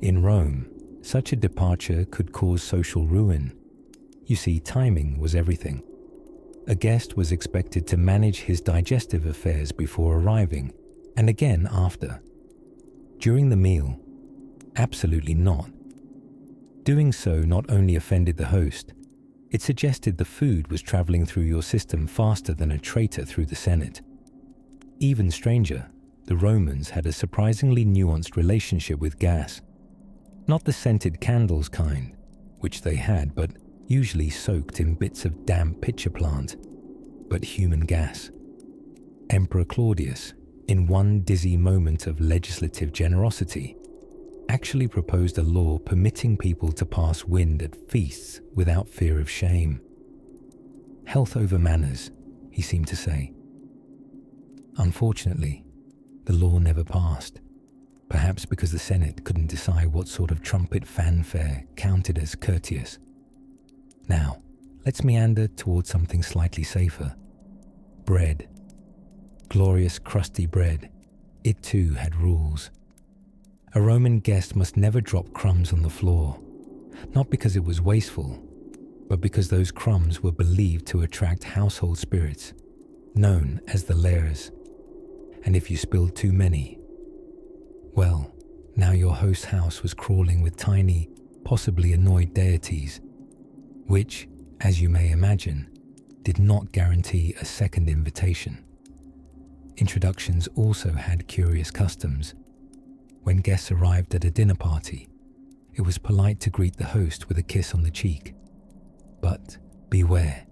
[SPEAKER 1] In Rome, such a departure could cause social ruin. You see, timing was everything. A guest was expected to manage his digestive affairs before arriving, and again after. During the meal, absolutely not. Doing so not only offended the host, it suggested the food was traveling through your system faster than a traitor through the Senate. Even stranger, the Romans had a surprisingly nuanced relationship with gas. Not the scented candles kind, which they had, but usually soaked in bits of damp pitcher plant, but human gas. Emperor Claudius, in one dizzy moment of legislative generosity, actually proposed a law permitting people to pass wind at feasts without fear of shame. Health over manners, he seemed to say. Unfortunately, the law never passed, perhaps because the Senate couldn't decide what sort of trumpet fanfare counted as courteous. Now, let's meander towards something slightly safer. Bread. Glorious crusty bread. It too had rules. A Roman guest must never drop crumbs on the floor, not because it was wasteful, but because those crumbs were believed to attract household spirits, known as the lares. And if you spilled too many, well, now your host's house was crawling with tiny, possibly annoyed deities, which, as you may imagine, did not guarantee a second invitation. Introductions also had curious customs. When guests arrived at a dinner party, it was polite to greet the host with a kiss on the cheek. But beware,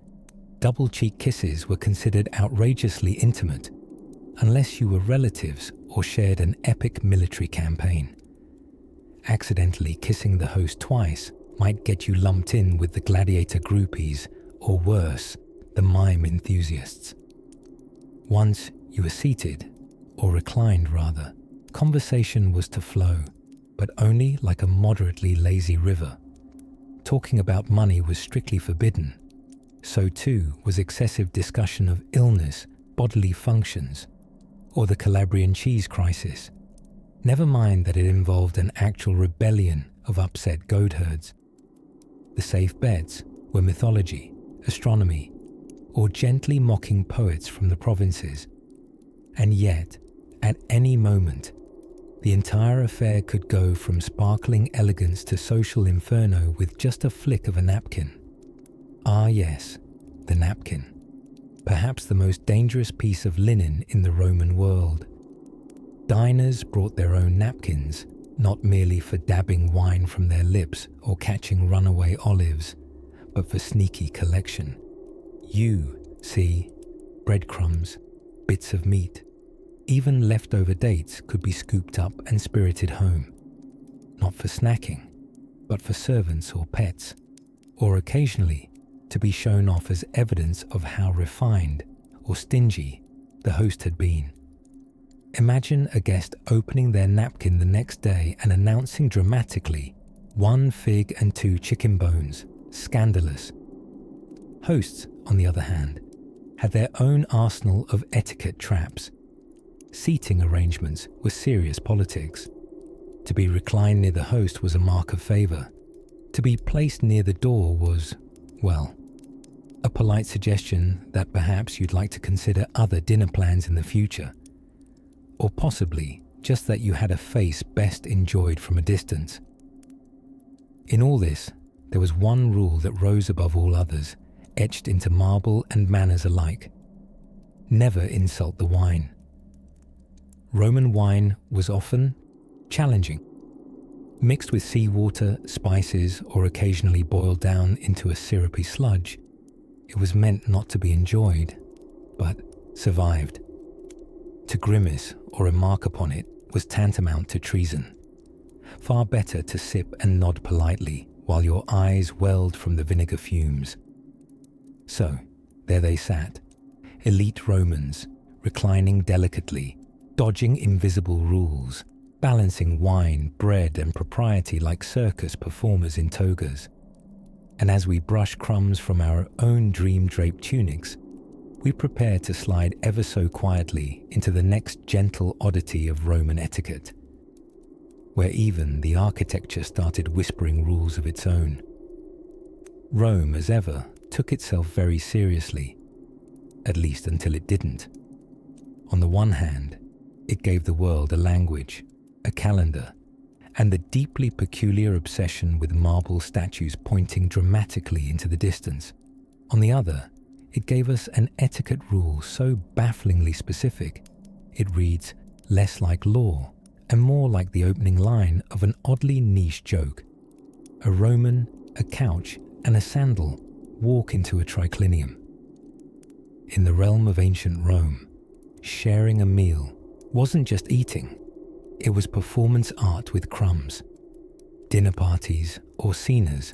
[SPEAKER 1] double cheek kisses were considered outrageously intimate, unless you were relatives or shared an epic military campaign. Accidentally kissing the host twice might get you lumped in with the gladiator groupies, or worse, the mime enthusiasts. Once you were seated, or reclined rather, conversation was to flow, but only like a moderately lazy river. Talking about money was strictly forbidden. So too was excessive discussion of illness, bodily functions, or the Calabrian cheese crisis. Never mind that it involved an actual rebellion of upset goat herds. The safe bets were mythology, astronomy, or gently mocking poets from the provinces. And yet, at any moment, the entire affair could go from sparkling elegance to social inferno with just a flick of a napkin. Ah yes, the napkin. Perhaps the most dangerous piece of linen in the Roman world. Diners brought their own napkins, not merely for dabbing wine from their lips or catching runaway olives, but for sneaky collection. You see, breadcrumbs, bits of meat, even leftover dates could be scooped up and spirited home. Not for snacking, but for servants or pets, or occasionally to be shown off as evidence of how refined or stingy the host had been. Imagine a guest opening their napkin the next day and announcing dramatically, 1 fig and 2 chicken bones, scandalous. Hosts, on the other hand, had their own arsenal of etiquette traps. Seating arrangements were serious politics. To be reclined near the host was a mark of favour. To be placed near the door was, well, a polite suggestion that perhaps you'd like to consider other dinner plans in the future. Or possibly just that you had a face best enjoyed from a distance. In all this, there was one rule that rose above all others, etched into marble and manners alike. Never insult the wine. Roman wine was often challenging. Mixed with seawater, spices, or occasionally boiled down into a syrupy sludge, it was meant not to be enjoyed, but survived. To grimace or remark upon it was tantamount to treason. Far better to sip and nod politely while your eyes welled from the vinegar fumes. So, there they sat, elite Romans, reclining delicately, dodging invisible rules, balancing wine, bread, and propriety like circus performers in togas. And as we brush crumbs from our own dream-draped tunics, we prepare to slide ever so quietly into the next gentle oddity of Roman etiquette. where even the architecture started whispering rules of its own. Rome, as ever, took itself very seriously, at least until it didn't. On the one hand, it gave the world a language, a calendar, and the deeply peculiar obsession with marble statues pointing dramatically into the distance. On the other, it gave us an etiquette rule so bafflingly specific, it reads less like law and more like the opening line of an oddly niche joke. A Roman, a couch, and a sandal walk into a triclinium. In the realm of ancient Rome, sharing a meal wasn't just eating, it was performance art with crumbs. Dinner parties, or cenas,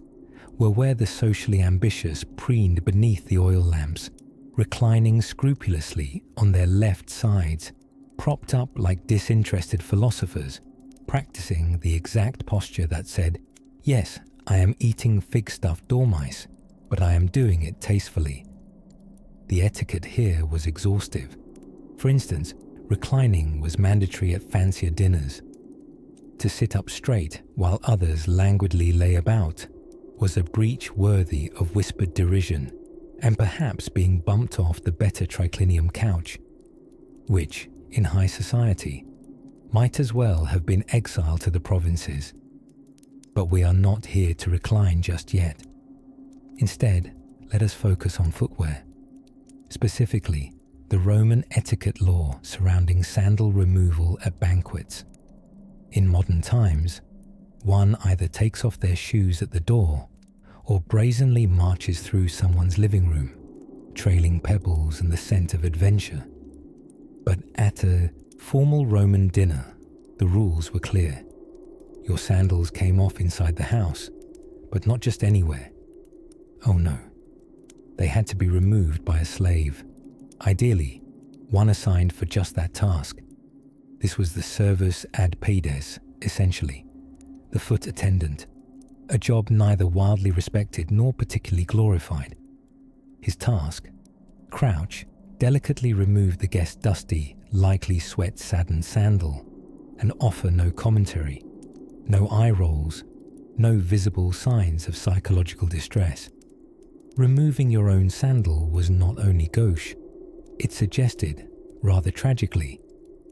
[SPEAKER 1] were where the socially ambitious preened beneath the oil lamps, reclining scrupulously on their left sides, propped up like disinterested philosophers, practicing the exact posture that said, "Yes, I am eating fig-stuffed dormice, but I am doing it tastefully." The etiquette here was exhaustive. For instance, reclining was mandatory at fancier dinners. To sit up straight while others languidly lay about was a breach worthy of whispered derision and perhaps being bumped off the better triclinium couch, which, in high society, might as well have been exiled to the provinces. But we are not here to recline just yet. Instead, let us focus on footwear. Specifically, the Roman etiquette law surrounding sandal removal at banquets. In modern times, one either takes off their shoes at the door or brazenly marches through someone's living room, trailing pebbles and the scent of adventure. But at a formal Roman dinner, the rules were clear. Your sandals came off inside the house, but not just anywhere. Oh no, they had to be removed by a slave, ideally one assigned for just that task. This was the servus ad paides, essentially, the foot attendant, a job neither wildly respected nor particularly glorified. His task, crouch, delicately remove the guest's dusty, likely sweat-saddened sandal, and offer no commentary, no eye rolls, no visible signs of psychological distress. Removing your own sandal was not only gauche, it suggested, rather tragically,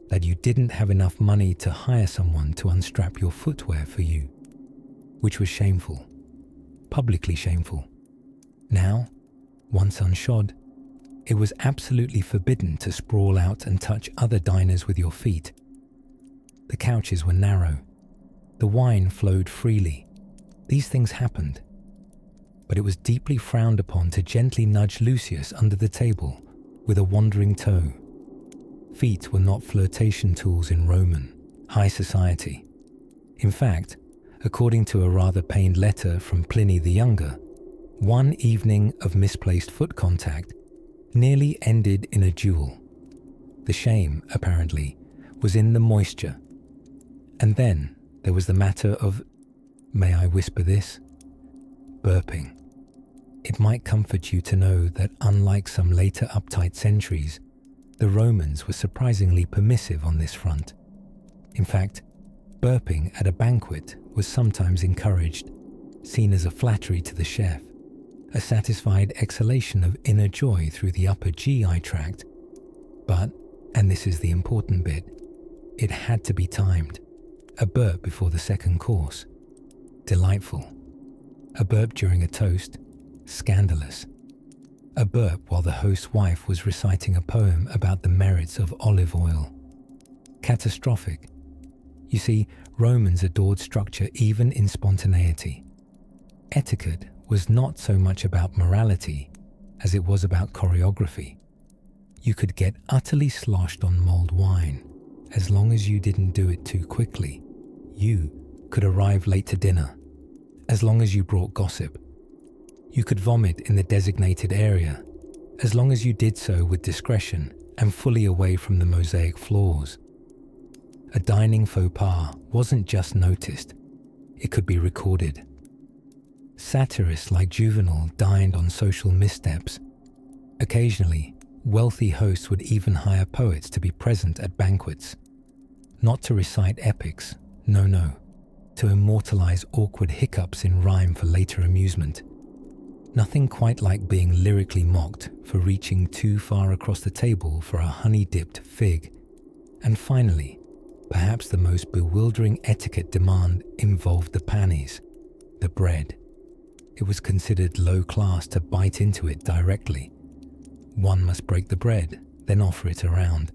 [SPEAKER 1] that you didn't have enough money to hire someone to unstrap your footwear for you, which was shameful, publicly shameful. Now, once unshod, it was absolutely forbidden to sprawl out and touch other diners with your feet. The couches were narrow. The wine flowed freely. These things happened. But it was deeply frowned upon to gently nudge Lucius under the table with a wandering toe. Feet were not flirtation tools in Roman, high society. In fact, according to a rather pained letter from Pliny the Younger, one evening of misplaced foot contact nearly ended in a duel. The shame, apparently, was in the moisture. And then there was the matter of, may I whisper this? Burping. It might comfort you to know that unlike some later uptight centuries, the Romans were surprisingly permissive on this front. In fact, burping at a banquet was sometimes encouraged, seen as a flattery to the chef, a satisfied exhalation of inner joy through the upper GI tract. But, and this is the important bit, it had to be timed. A burp before the second course. Delightful. A burp during a toast. Scandalous. A burp while the host's wife was reciting a poem about the merits of olive oil. Catastrophic. You see, Romans adored structure even in spontaneity. Etiquette was not so much about morality as it was about choreography. You could get utterly sloshed on mulled wine as long as you didn't do it too quickly. You could arrive late to dinner as long as you brought gossip. You could vomit in the designated area as long as you did so with discretion and fully away from the mosaic floors. A dining faux pas wasn't just noticed, it could be recorded. Satirists like Juvenal dined on social missteps. Occasionally, wealthy hosts would even hire poets to be present at banquets, not to recite epics, No, to immortalize awkward hiccups in rhyme for later amusement. Nothing quite like being lyrically mocked for reaching too far across the table for a honey-dipped fig. And finally, perhaps the most bewildering etiquette demand involved the pannies, the bread. It was considered low class to bite into it directly. One must break the bread, then offer it around.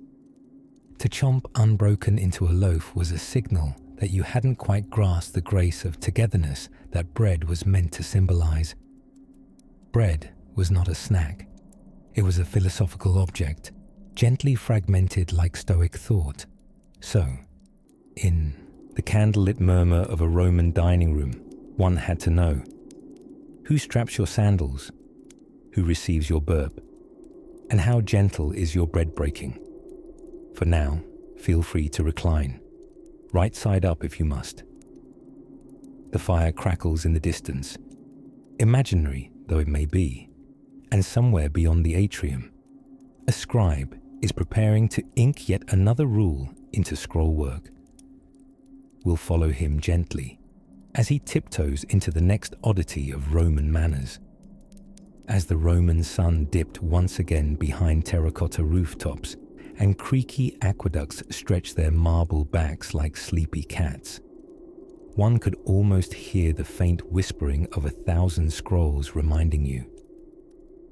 [SPEAKER 1] To chomp unbroken into a loaf was a signal that you hadn't quite grasped the grace of togetherness that bread was meant to symbolize. Bread was not a snack. It was a philosophical object, gently fragmented like Stoic thought. So, in the candlelit murmur of a Roman dining room, one had to know: who straps your sandals? Who receives your burp? And how gentle is your bread breaking? For now, feel free to recline, right side up if you must. The fire crackles in the distance, imaginary though it may be, and somewhere beyond the atrium, a scribe is preparing to ink yet another rule into scroll work. We'll follow him gently as he tiptoes into the next oddity of Roman manners. As the Roman sun dipped once again behind terracotta rooftops and creaky aqueducts stretched their marble backs like sleepy cats, one could almost hear the faint whispering of 1,000 scrolls reminding you.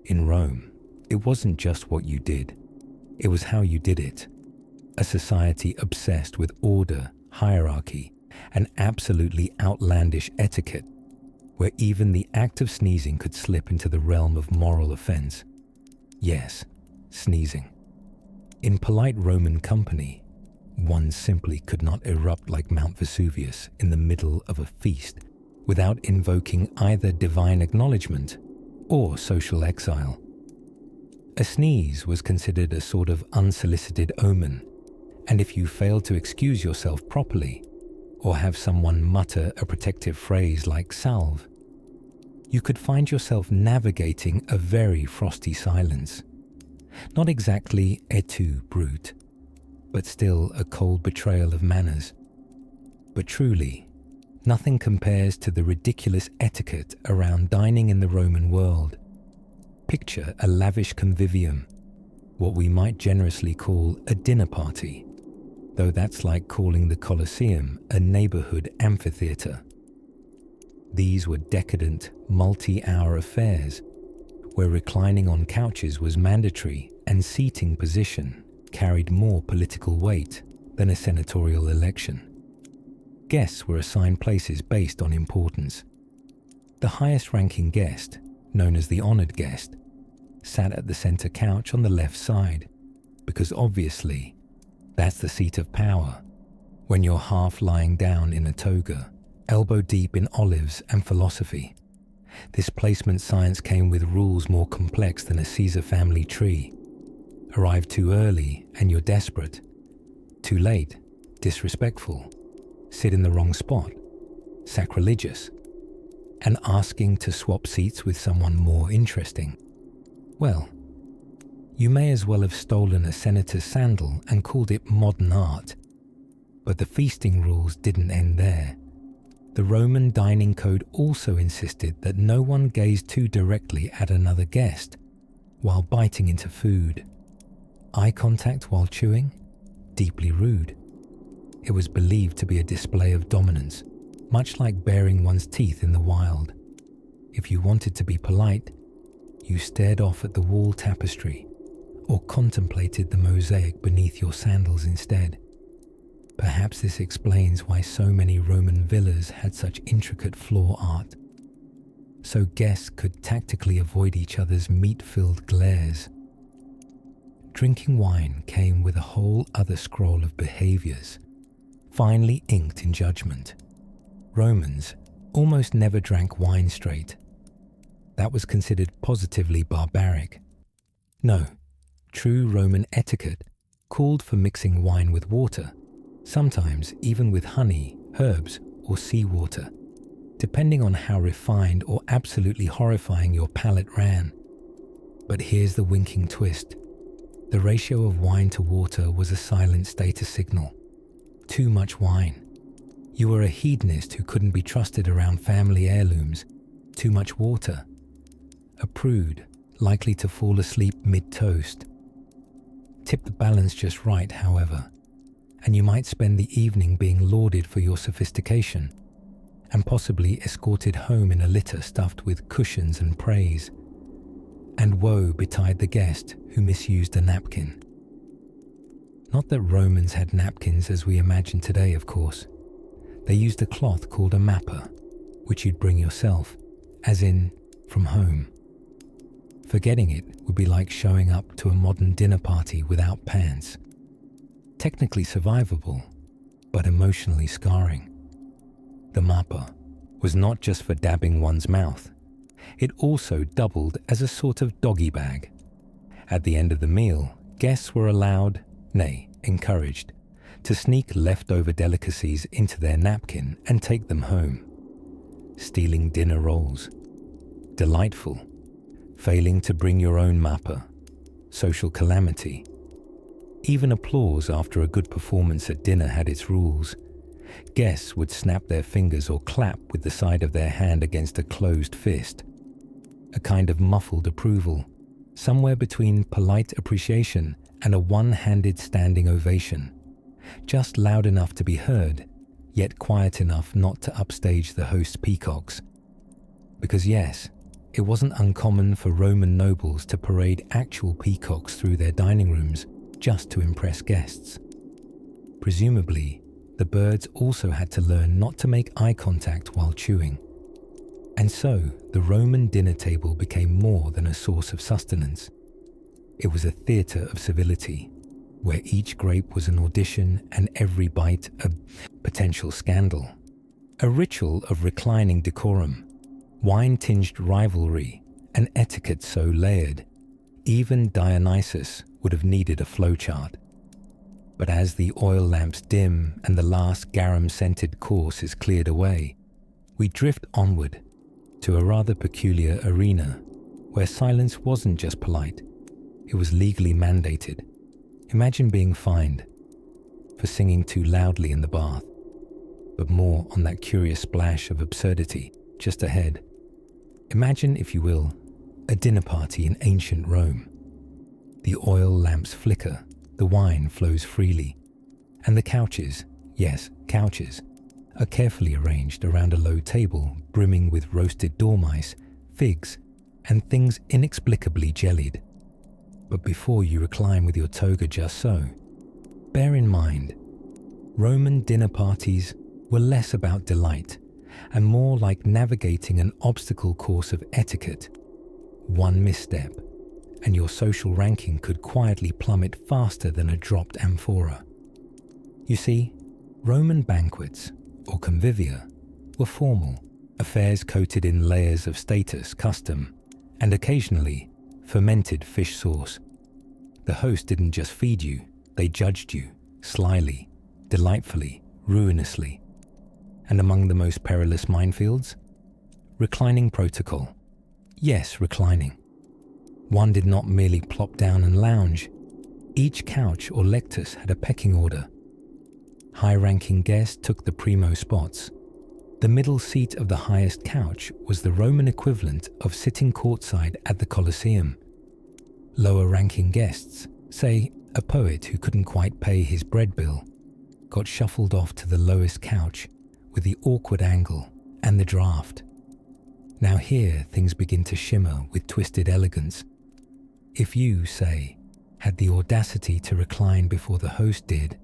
[SPEAKER 1] In Rome, it wasn't just what you did, it was how you did it. A society obsessed with order, hierarchy, and absolutely outlandish etiquette, where even the act of sneezing could slip into the realm of moral offense. Yes, sneezing. In polite Roman company, one simply could not erupt like Mount Vesuvius in the middle of a feast without invoking either divine acknowledgement or social exile. A sneeze was considered a sort of unsolicited omen, and if you failed to excuse yourself properly, or have someone mutter a protective phrase like salve, you could find yourself navigating a very frosty silence. Not exactly et tu, brute, but still a cold betrayal of manners. But truly, nothing compares to the ridiculous etiquette around dining in the Roman world. Picture a lavish convivium, what we might generously call a dinner party, though that's like calling the Colosseum a neighborhood amphitheater. These were decadent, multi-hour affairs, where reclining on couches was mandatory and seating position carried more political weight than a senatorial election. Guests were assigned places based on importance. The highest-ranking guest, known as the honored guest, sat at the center couch on the left side, because obviously, that's the seat of power, when you're half lying down in a toga, elbow deep in olives and philosophy. This placement science came with rules more complex than a Caesar family tree. Arrive too early and you're desperate. Too late, disrespectful. Sit in the wrong spot, sacrilegious. And asking to swap seats with someone more interesting. Well, you may as well have stolen a senator's sandal and called it modern art. But the feasting rules didn't end there. The Roman dining code also insisted that no one gaze too directly at another guest while biting into food. Eye contact while chewing? Deeply rude. It was believed to be a display of dominance, much like baring one's teeth in the wild. If you wanted to be polite, you stared off at the wall tapestry or contemplated the mosaic beneath your sandals instead. Perhaps this explains why so many Roman villas had such intricate floor art, so guests could tactically avoid each other's meat-filled glares. Drinking wine came with a whole other scroll of behaviors, finely inked in judgment. Romans almost never drank wine straight. That was considered positively barbaric. No, true Roman etiquette called for mixing wine with water, sometimes even with honey, herbs, or seawater, depending on how refined or absolutely horrifying your palate ran. But here's the winking twist. The ratio of wine to water was a silent status signal. Too much wine. You were a hedonist who couldn't be trusted around family heirlooms, too much water. A prude, likely to fall asleep mid-toast. Tip the balance just right, however, and you might spend the evening being lauded for your sophistication, and possibly escorted home in a litter stuffed with cushions and praise. And woe betide the guest who misused a napkin. Not that Romans had napkins as we imagine today, of course. They used a cloth called a mappa, which you'd bring yourself, as in from home. Forgetting it would be like showing up to a modern dinner party without pants. Technically survivable, but emotionally scarring. The mappa was not just for dabbing one's mouth. It also doubled as a sort of doggy bag. At the end of the meal, guests were allowed, nay, encouraged, to sneak leftover delicacies into their napkin and take them home. Stealing dinner rolls. Delightful. Failing to bring your own mappa. Social calamity. Even applause after a good performance at dinner had its rules. Guests would snap their fingers or clap with the side of their hand against a closed fist. A kind of muffled approval, somewhere between polite appreciation and a one-handed standing ovation. Just loud enough to be heard, yet quiet enough not to upstage the host's peacocks. Because yes, it wasn't uncommon for Roman nobles to parade actual peacocks through their dining rooms just to impress guests. Presumably, the birds also had to learn not to make eye contact while chewing. And so, the Roman dinner table became more than a source of sustenance. It was a theatre of civility, where each grape was an audition and every bite a potential scandal. A ritual of reclining decorum, wine-tinged rivalry, and etiquette so layered, even Dionysus would have needed a flowchart. But as the oil lamps dim and the last garum-scented course is cleared away, we drift onward to a rather peculiar arena where silence wasn't just polite, it was legally mandated. Imagine being fined for singing too loudly in the bath, but more on that curious splash of absurdity just ahead. Imagine, if you will, a dinner party in ancient Rome. The oil lamps flicker, the wine flows freely, and the couches, yes, couches, are carefully arranged around a low table brimming with roasted dormice, figs, and things inexplicably jellied. But before you recline with your toga just so, bear in mind, Roman dinner parties were less about delight and more like navigating an obstacle course of etiquette. One misstep, and your social ranking could quietly plummet faster than a dropped amphora. You see, Roman banquets, or convivia, were formal, affairs coated in layers of status, custom, and occasionally fermented fish sauce. The host didn't just feed you, they judged you, slyly, delightfully, ruinously. And among the most perilous minefields? Reclining protocol. Yes, reclining. One did not merely plop down and lounge. Each couch or lectus had a pecking order. High-ranking guests took the primo spots. The middle seat of the highest couch was the Roman equivalent of sitting courtside at the Colosseum. Lower-ranking guests, say a poet who couldn't quite pay his bread bill, got shuffled off to the lowest couch with the awkward angle and the draft. Now here things begin to shimmer with twisted elegance. If you, say, had the audacity to recline before the host did,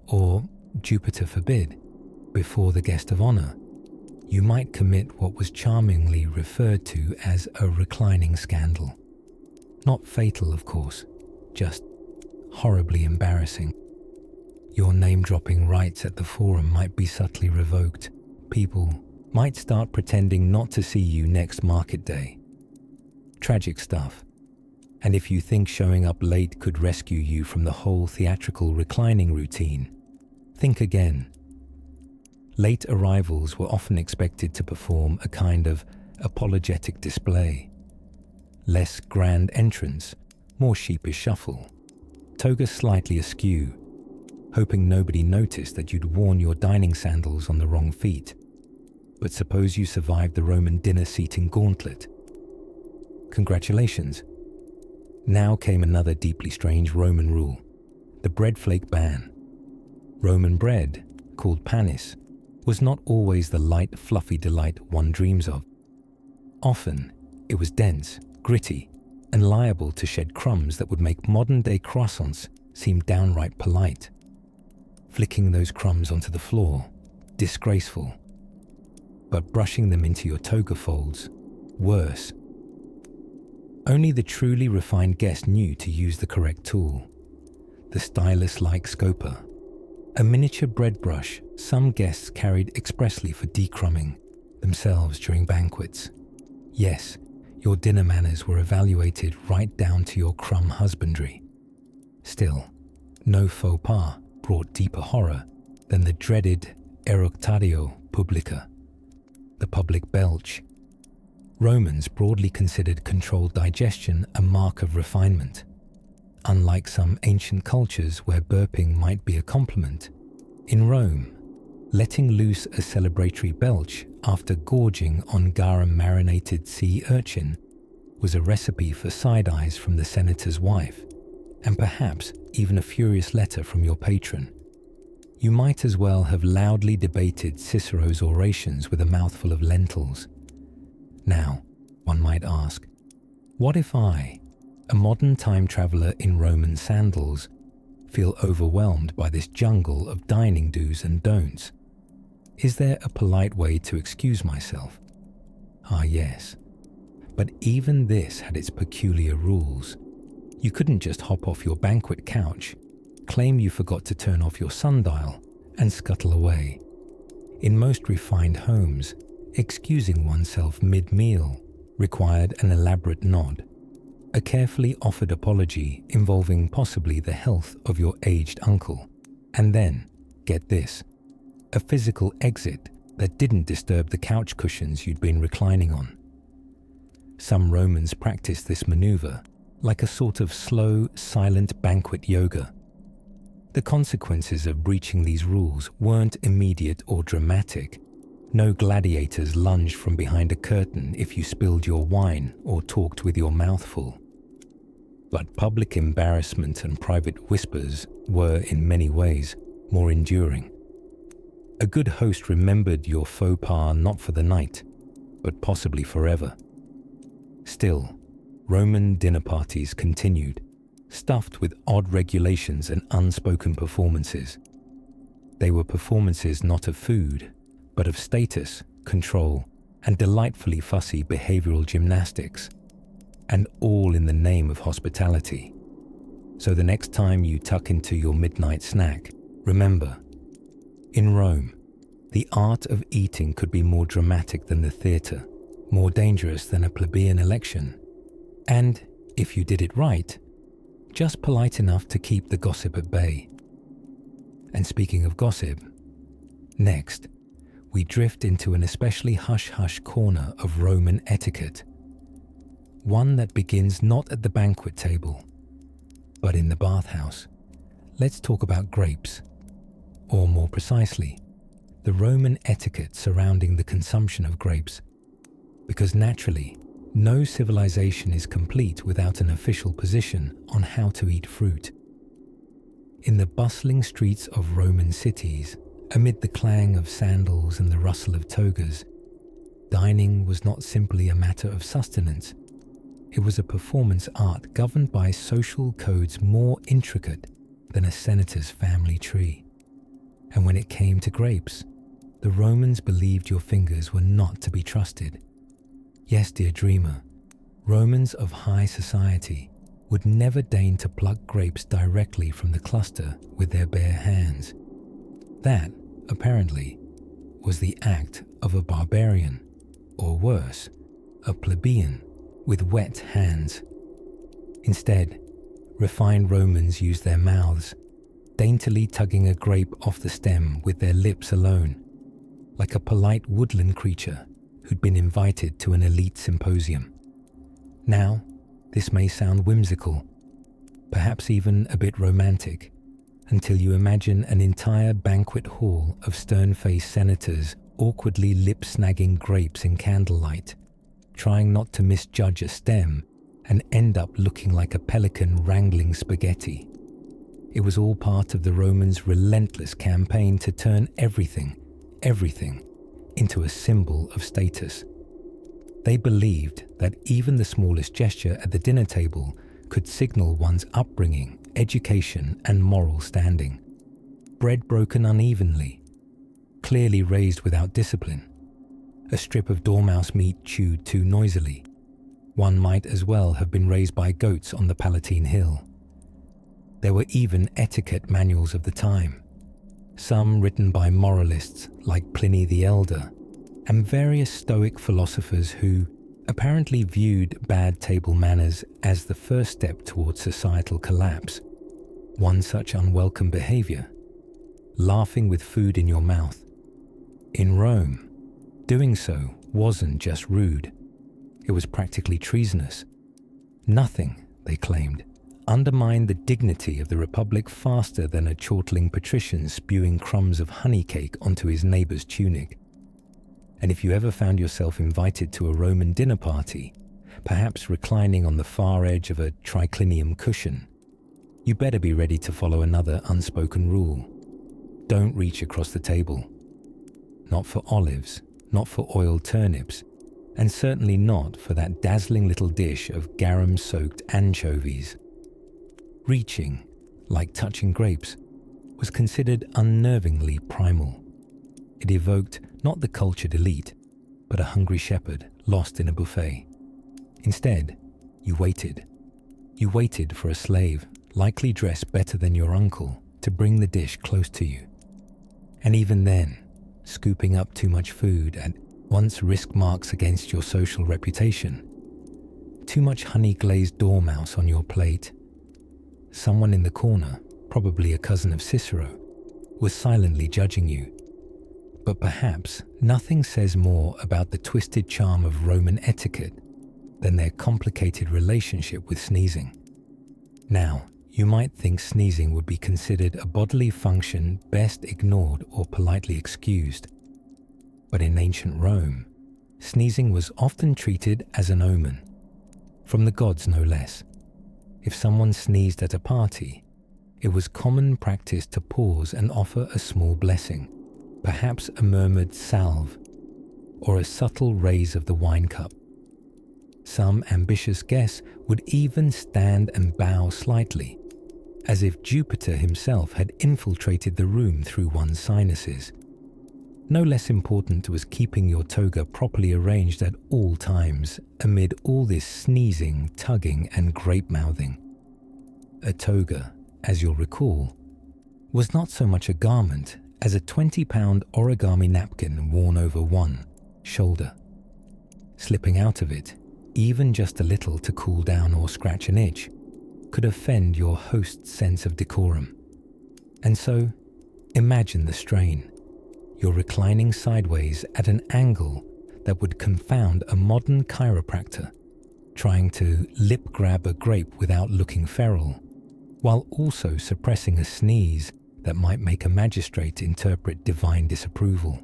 [SPEAKER 1] or, Jupiter forbid, before the guest of honor, you might commit what was charmingly referred to as a reclining scandal. Not fatal, of course, just horribly embarrassing. Your name-dropping rights at the forum might be subtly revoked. People might start pretending not to see you next market day. Tragic stuff. And if you think showing up late could rescue you from the whole theatrical reclining routine, think again. Late arrivals were often expected to perform a kind of apologetic display. Less grand entrance, more sheepish shuffle, toga slightly askew, hoping nobody noticed that you'd worn your dining sandals on the wrong feet. But suppose you survived the Roman dinner seating gauntlet. Congratulations. Now came another deeply strange Roman rule, the bread flake ban. Roman bread, called panis, was not always the light, fluffy delight one dreams of. Often, it was dense, gritty, and liable to shed crumbs that would make modern-day croissants seem downright polite. Flicking those crumbs onto the floor, disgraceful. But brushing them into your toga folds, worse. Only the truly refined guest knew to use the correct tool. The stylus-like scoper, a miniature bread brush some guests carried expressly for decrumbing themselves during banquets. Yes, your dinner manners were evaluated right down to your crumb husbandry. Still, no faux pas brought deeper horror than the dreaded eructatio publica, the public belch. Romans broadly considered controlled digestion a mark of refinement. Unlike some ancient cultures where burping might be a compliment, in Rome, letting loose a celebratory belch after gorging on garum-marinated sea urchin was a recipe for side eyes from the senator's wife, and perhaps even a furious letter from your patron. You might as well have loudly debated Cicero's orations with a mouthful of lentils. Now, one might ask, what if I, a modern time traveller in Roman sandals, feel overwhelmed by this jungle of dining do's and don'ts? Is there a polite way to excuse myself? Ah, yes. But even this had its peculiar rules. You couldn't just hop off your banquet couch, claim you forgot to turn off your sundial, and scuttle away. In most refined homes, excusing oneself mid-meal required an elaborate nod, a carefully offered apology involving possibly the health of your aged uncle, and then, get this, a physical exit that didn't disturb the couch cushions you'd been reclining on. Some Romans practiced this maneuver like a sort of slow, silent banquet yoga. The consequences of breaching these rules weren't immediate or dramatic. No gladiators lunged from behind a curtain if you spilled your wine or talked with your mouth full. But public embarrassment and private whispers were, in many ways, more enduring. A good host remembered your faux pas not for the night, but possibly forever. Still, Roman dinner parties continued, stuffed with odd regulations and unspoken performances. They were performances not of food, but of status, control, and delightfully fussy behavioral gymnastics, and all in the name of hospitality. So the next time you tuck into your midnight snack, remember, in Rome, the art of eating could be more dramatic than the theatre, more dangerous than a plebeian election, and, if you did it right, just polite enough to keep the gossip at bay. And speaking of gossip, next, we drift into an especially hush-hush corner of Roman etiquette, one that begins not at the banquet table, but in the bathhouse. Let's talk about grapes, or more precisely, the Roman etiquette surrounding the consumption of grapes, because naturally, no civilization is complete without an official position on how to eat fruit. In the bustling streets of Roman cities, amid the clang of sandals and the rustle of togas, dining was not simply a matter of sustenance. It was a performance art governed by social codes more intricate than a senator's family tree. And when it came to grapes, the Romans believed your fingers were not to be trusted. Yes, dear dreamer, Romans of high society would never deign to pluck grapes directly from the cluster with their bare hands. That, apparently, was the act of a barbarian, or worse, a plebeian with wet hands. Instead, refined Romans used their mouths, daintily tugging a grape off the stem with their lips alone, like a polite woodland creature who'd been invited to an elite symposium. Now, this may sound whimsical, perhaps even a bit romantic, until you imagine an entire banquet hall of stern-faced senators awkwardly lip-snagging grapes in candlelight, trying not to misjudge a stem and end up looking like a pelican wrangling spaghetti. It was all part of the Romans' relentless campaign to turn everything, into a symbol of status. They believed that even the smallest gesture at the dinner table could signal one's upbringing, education, and moral standing. Bread broken unevenly, clearly raised without discipline, a strip of dormouse meat chewed too noisily. One might as well have been raised by goats on the Palatine Hill. There were even etiquette manuals of the time, some written by moralists like Pliny the Elder, and various Stoic philosophers who apparently viewed bad table manners as the first step towards societal collapse. One such unwelcome behavior: laughing with food in your mouth. In Rome, doing so wasn't just rude, it was practically treasonous. Nothing, they claimed, undermined the dignity of the Republic faster than a chortling patrician spewing crumbs of honey cake onto his neighbor's tunic. And if you ever found yourself invited to a Roman dinner party, perhaps reclining on the far edge of a triclinium cushion, you better be ready to follow another unspoken rule. Don't reach across the table. Not for olives, not for oiled turnips, and certainly not for that dazzling little dish of garum-soaked anchovies. Reaching, like touching grapes, was considered unnervingly primal. It evoked not the cultured elite, but a hungry shepherd lost in a buffet. Instead, you waited. You waited for a slave, likely dressed better than your uncle, to bring the dish close to you. And even then, scooping up too much food at once risk marks against your social reputation. Too much honey-glazed dormouse on your plate. Someone in the corner, probably a cousin of Cicero, was silently judging you. But perhaps nothing says more about the twisted charm of Roman etiquette than their complicated relationship with sneezing. Now, you might think sneezing would be considered a bodily function best ignored or politely excused. But in ancient Rome, sneezing was often treated as an omen, from the gods no less. If someone sneezed at a party, it was common practice to pause and offer a small blessing, perhaps a murmured salve, or a subtle raise of the wine cup. Some ambitious guests would even stand and bow slightly, as if Jupiter himself had infiltrated the room through one's sinuses. No less important was keeping your toga properly arranged at all times amid all this sneezing, tugging, and grape-mouthing. A toga, as you'll recall, was not so much a garment as a 20-pound origami napkin worn over one shoulder. Slipping out of it, even just a little to cool down or scratch an itch, could offend your host's sense of decorum. And so, imagine the strain. You're reclining sideways at an angle that would confound a modern chiropractor, trying to lip-grab a grape without looking feral, while also suppressing a sneeze that might make a magistrate interpret divine disapproval.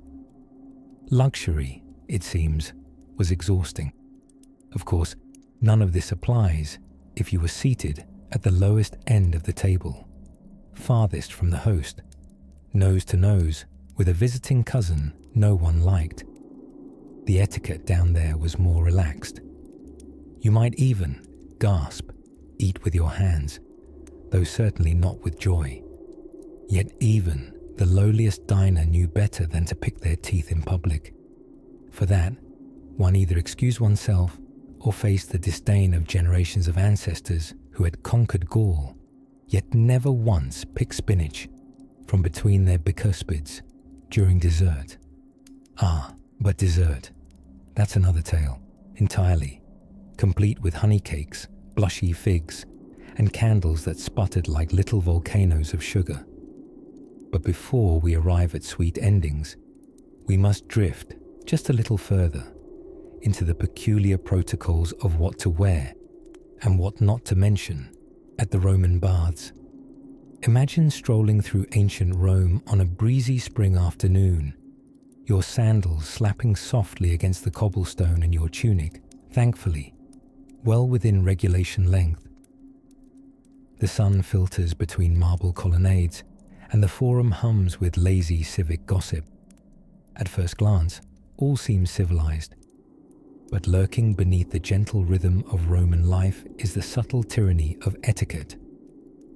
[SPEAKER 1] Luxury, it seems, was exhausting. Of course, none of this applies if you were seated at the lowest end of the table, farthest from the host, nose to nose, with a visiting cousin no one liked. The etiquette down there was more relaxed. You might even, gasp, eat with your hands, though certainly not with joy. Yet even the lowliest diner knew better than to pick their teeth in public. For that, one either excused oneself or faced the disdain of generations of ancestors who had conquered Gaul, yet never once picked spinach from between their bicuspids during dessert. Ah, but dessert, that's another tale, entirely, complete with honey cakes, blushy figs, and candles that sputtered like little volcanoes of sugar. But before we arrive at sweet endings, we must drift just a little further into the peculiar protocols of what to wear and what not to mention at the Roman baths. Imagine strolling through ancient Rome on a breezy spring afternoon, your sandals slapping softly against the cobblestone and your tunic, thankfully, well within regulation length. The sun filters between marble colonnades, and the forum hums with lazy civic gossip. At first glance, all seems civilized, but lurking beneath the gentle rhythm of Roman life is the subtle tyranny of etiquette.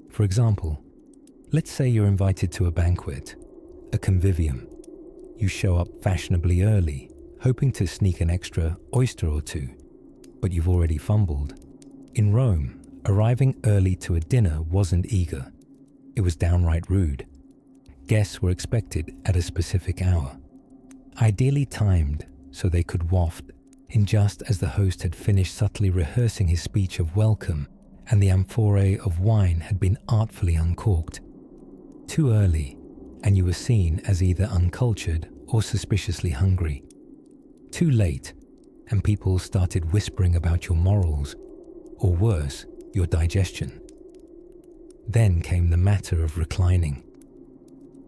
[SPEAKER 1] For example, let's say you're invited to a banquet, a convivium. You show up fashionably early, hoping to sneak an extra oyster or two, but you've already fumbled. In Rome, arriving early to a dinner wasn't eager. It was downright rude. Guests were expected at a specific hour, ideally timed so they could waft in just as the host had finished subtly rehearsing his speech of welcome and the amphorae of wine had been artfully uncorked. Too early, and you were seen as either uncultured or suspiciously hungry. Too late, and people started whispering about your morals, or worse, your digestion. Then came the matter of reclining.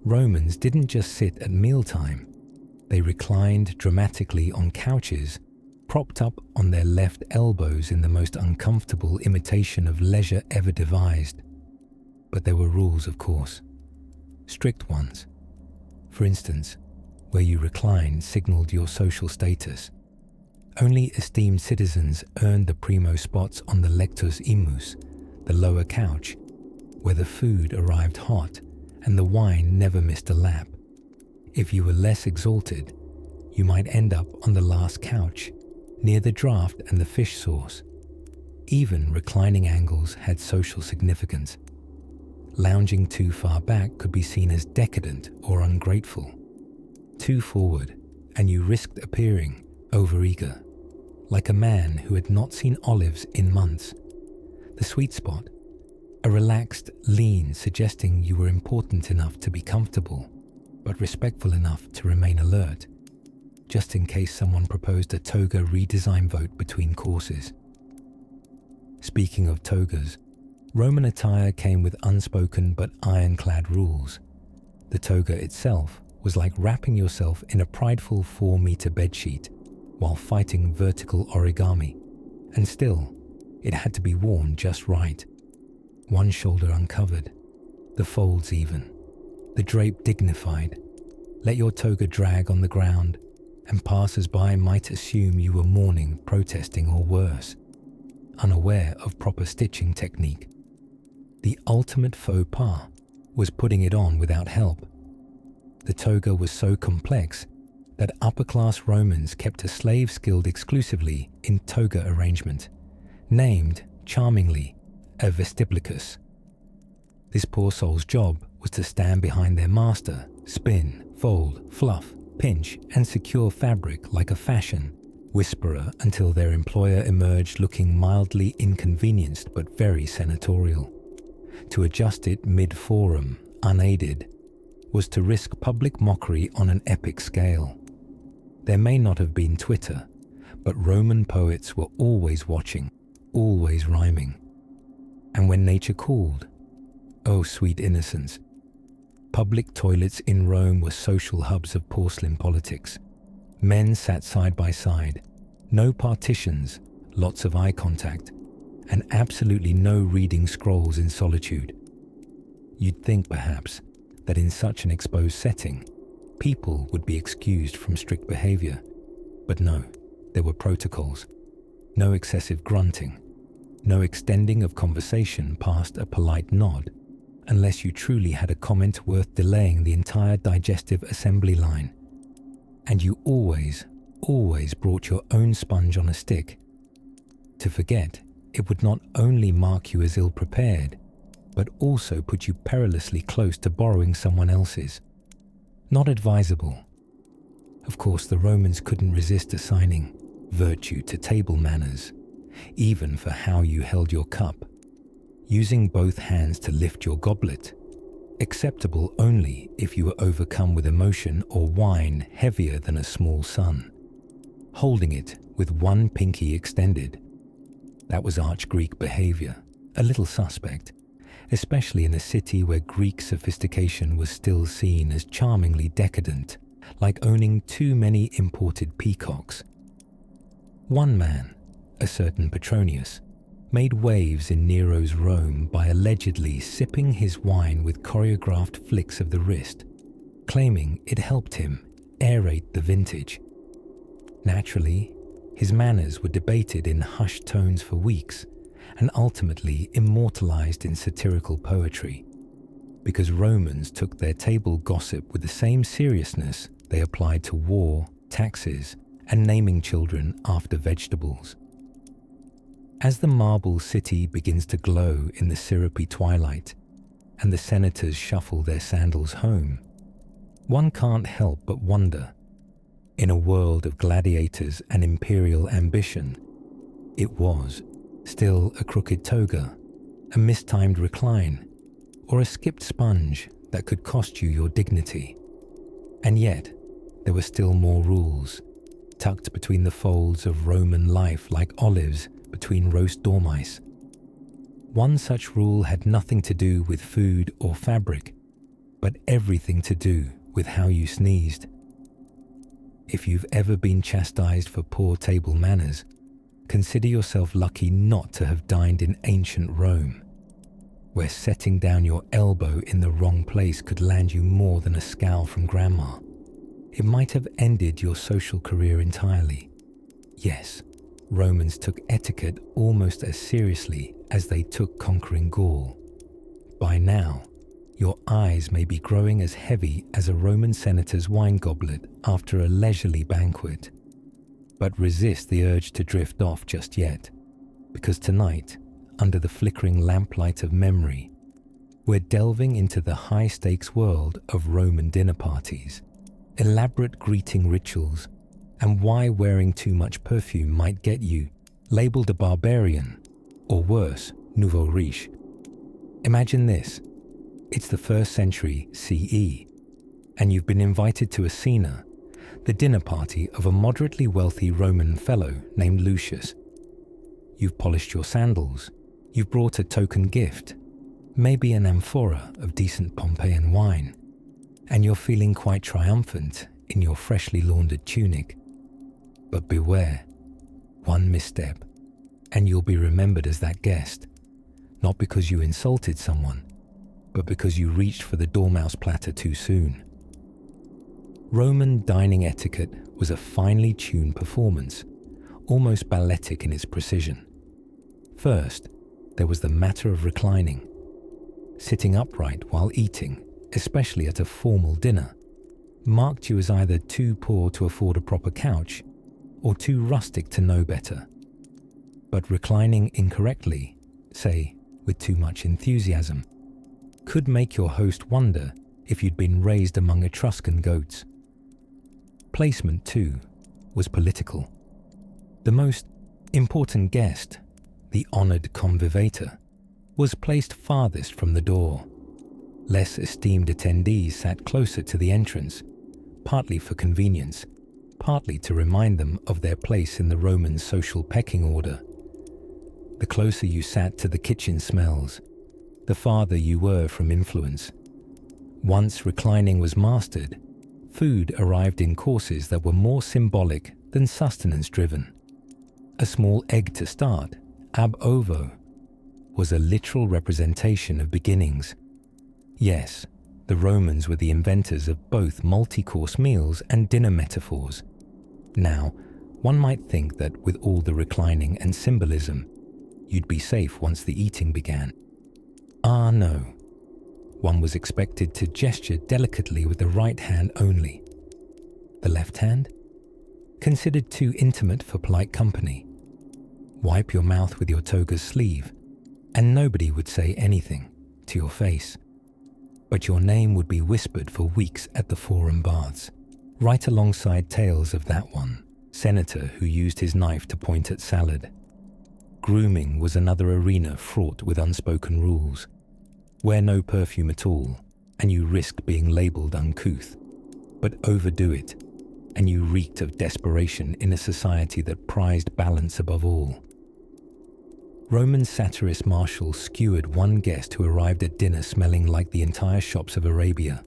[SPEAKER 1] Romans didn't just sit at mealtime. They reclined dramatically on couches, propped up on their left elbows in the most uncomfortable imitation of leisure ever devised. But there were rules, of course. Strict ones. For instance, where you reclined signaled your social status. Only esteemed citizens earned the primo spots on the lectus immus, the lower couch, where the food arrived hot and the wine never missed a lap. If you were less exalted, you might end up on the last couch, near the draught and the fish sauce. Even reclining angles had social significance. Lounging too far back could be seen as decadent or ungrateful. Too forward, and you risked appearing overeager, like a man who had not seen olives in months. The sweet spot, a relaxed lean suggesting you were important enough to be comfortable, but respectful enough to remain alert, just in case someone proposed a toga redesign vote between courses. Speaking of togas, Roman attire came with unspoken but ironclad rules. The toga itself was like wrapping yourself in a prideful 4-meter bedsheet while fighting vertical origami, and still, it had to be worn just right. One shoulder uncovered, the folds even, the drape dignified. Let your toga drag on the ground, and passers-by might assume you were mourning, protesting, or worse, unaware of proper stitching technique. The ultimate faux pas was putting it on without help. The toga was so complex that upper-class Romans kept a slave skilled exclusively in toga arrangement, named, charmingly, a vestiblicus. This poor soul's job was to stand behind their master, spin, fold, fluff, pinch, and secure fabric like a fashion whisperer until their employer emerged looking mildly inconvenienced but very senatorial. To adjust it mid-forum, unaided, was to risk public mockery on an epic scale. There may not have been Twitter, but Roman poets were always watching, always rhyming. And when nature called, oh sweet innocence, public toilets in Rome were social hubs of porcelain politics. Men sat side by side, no partitions, lots of eye contact, and absolutely no reading scrolls in solitude. You'd think, perhaps, that in such an exposed setting, people would be excused from strict behavior. But no, there were protocols. No excessive grunting, no extending of conversation past a polite nod, unless you truly had a comment worth delaying the entire digestive assembly line. And you always brought your own sponge on a stick. To forget, it would not only mark you as ill-prepared, but also put you perilously close to borrowing someone else's. Not advisable. Of course, the Romans couldn't resist assigning virtue to table manners, even for how you held your cup. Using both hands to lift your goblet, acceptable only if you were overcome with emotion or wine heavier than a small sun. Holding it with one pinky extended. That was arch-Greek behavior, a little suspect, especially in a city where Greek sophistication was still seen as charmingly decadent, like owning too many imported peacocks. One man, a certain Petronius, made waves in Nero's Rome by allegedly sipping his wine with choreographed flicks of the wrist, claiming it helped him aerate the vintage. Naturally, his manners were debated in hushed tones for weeks and ultimately immortalized in satirical poetry, because Romans took their table gossip with the same seriousness they applied to war, taxes, and naming children after vegetables. As the marble city begins to glow in the syrupy twilight and the senators shuffle their sandals home, one can't help but wonder, in a world of gladiators and imperial ambition, it was still a crooked toga, a mistimed recline, or a skipped sponge that could cost you your dignity. And yet, there were still more rules, tucked between the folds of Roman life like olives between roast dormice. One such rule had nothing to do with food or fabric, but everything to do with how you sneezed. If you've ever been chastised for poor table manners, consider yourself lucky not to have dined in ancient Rome, where setting down your elbow in the wrong place could land you more than a scowl from grandma. It might have ended your social career entirely. Yes, Romans took etiquette almost as seriously as they took conquering Gaul. By now, your eyes may be growing as heavy as a Roman senator's wine goblet after a leisurely banquet. But resist the urge to drift off just yet, because tonight, under the flickering lamplight of memory, we're delving into the high-stakes world of Roman dinner parties, elaborate greeting rituals, and why wearing too much perfume might get you labeled a barbarian, or worse, nouveau riche. Imagine this. It's the 1st century CE, and you've been invited to a cena, the dinner party of a moderately wealthy Roman fellow named Lucius. You've polished your sandals, you've brought a token gift, maybe an amphora of decent Pompeian wine, and you're feeling quite triumphant in your freshly laundered tunic. But beware, one misstep, and you'll be remembered as that guest, not because you insulted someone, but because you reached for the dormouse platter too soon. Roman dining etiquette was a finely tuned performance, almost balletic in its precision. First, there was the matter of reclining. Sitting upright while eating, especially at a formal dinner, marked you as either too poor to afford a proper couch or too rustic to know better. But reclining incorrectly, say with too much enthusiasm, could make your host wonder if you'd been raised among Etruscan goats. Placement, too, was political. The most important guest, the honoured convivator, was placed farthest from the door. Less esteemed attendees sat closer to the entrance, partly for convenience, partly to remind them of their place in the Roman social pecking order. The closer you sat to the kitchen smells, the farther you were from influence. Once reclining was mastered, food arrived in courses that were more symbolic than sustenance-driven. A small egg to start, ab ovo, was a literal representation of beginnings. Yes, the Romans were the inventors of both multi-course meals and dinner metaphors. Now, one might think that with all the reclining and symbolism, you'd be safe once the eating began. Ah, no. One was expected to gesture delicately with the right hand only. The left hand? Considered too intimate for polite company. Wipe your mouth with your toga's sleeve, and nobody would say anything to your face. But your name would be whispered for weeks at the forum baths, right alongside tales of that one senator who used his knife to point at salad. Grooming was another arena fraught with unspoken rules. Wear no perfume at all, and you risked being labelled uncouth. But overdo it, and you reeked of desperation in a society that prized balance above all. Roman satirist marshals skewered one guest who arrived at dinner smelling like the entire shops of Arabia.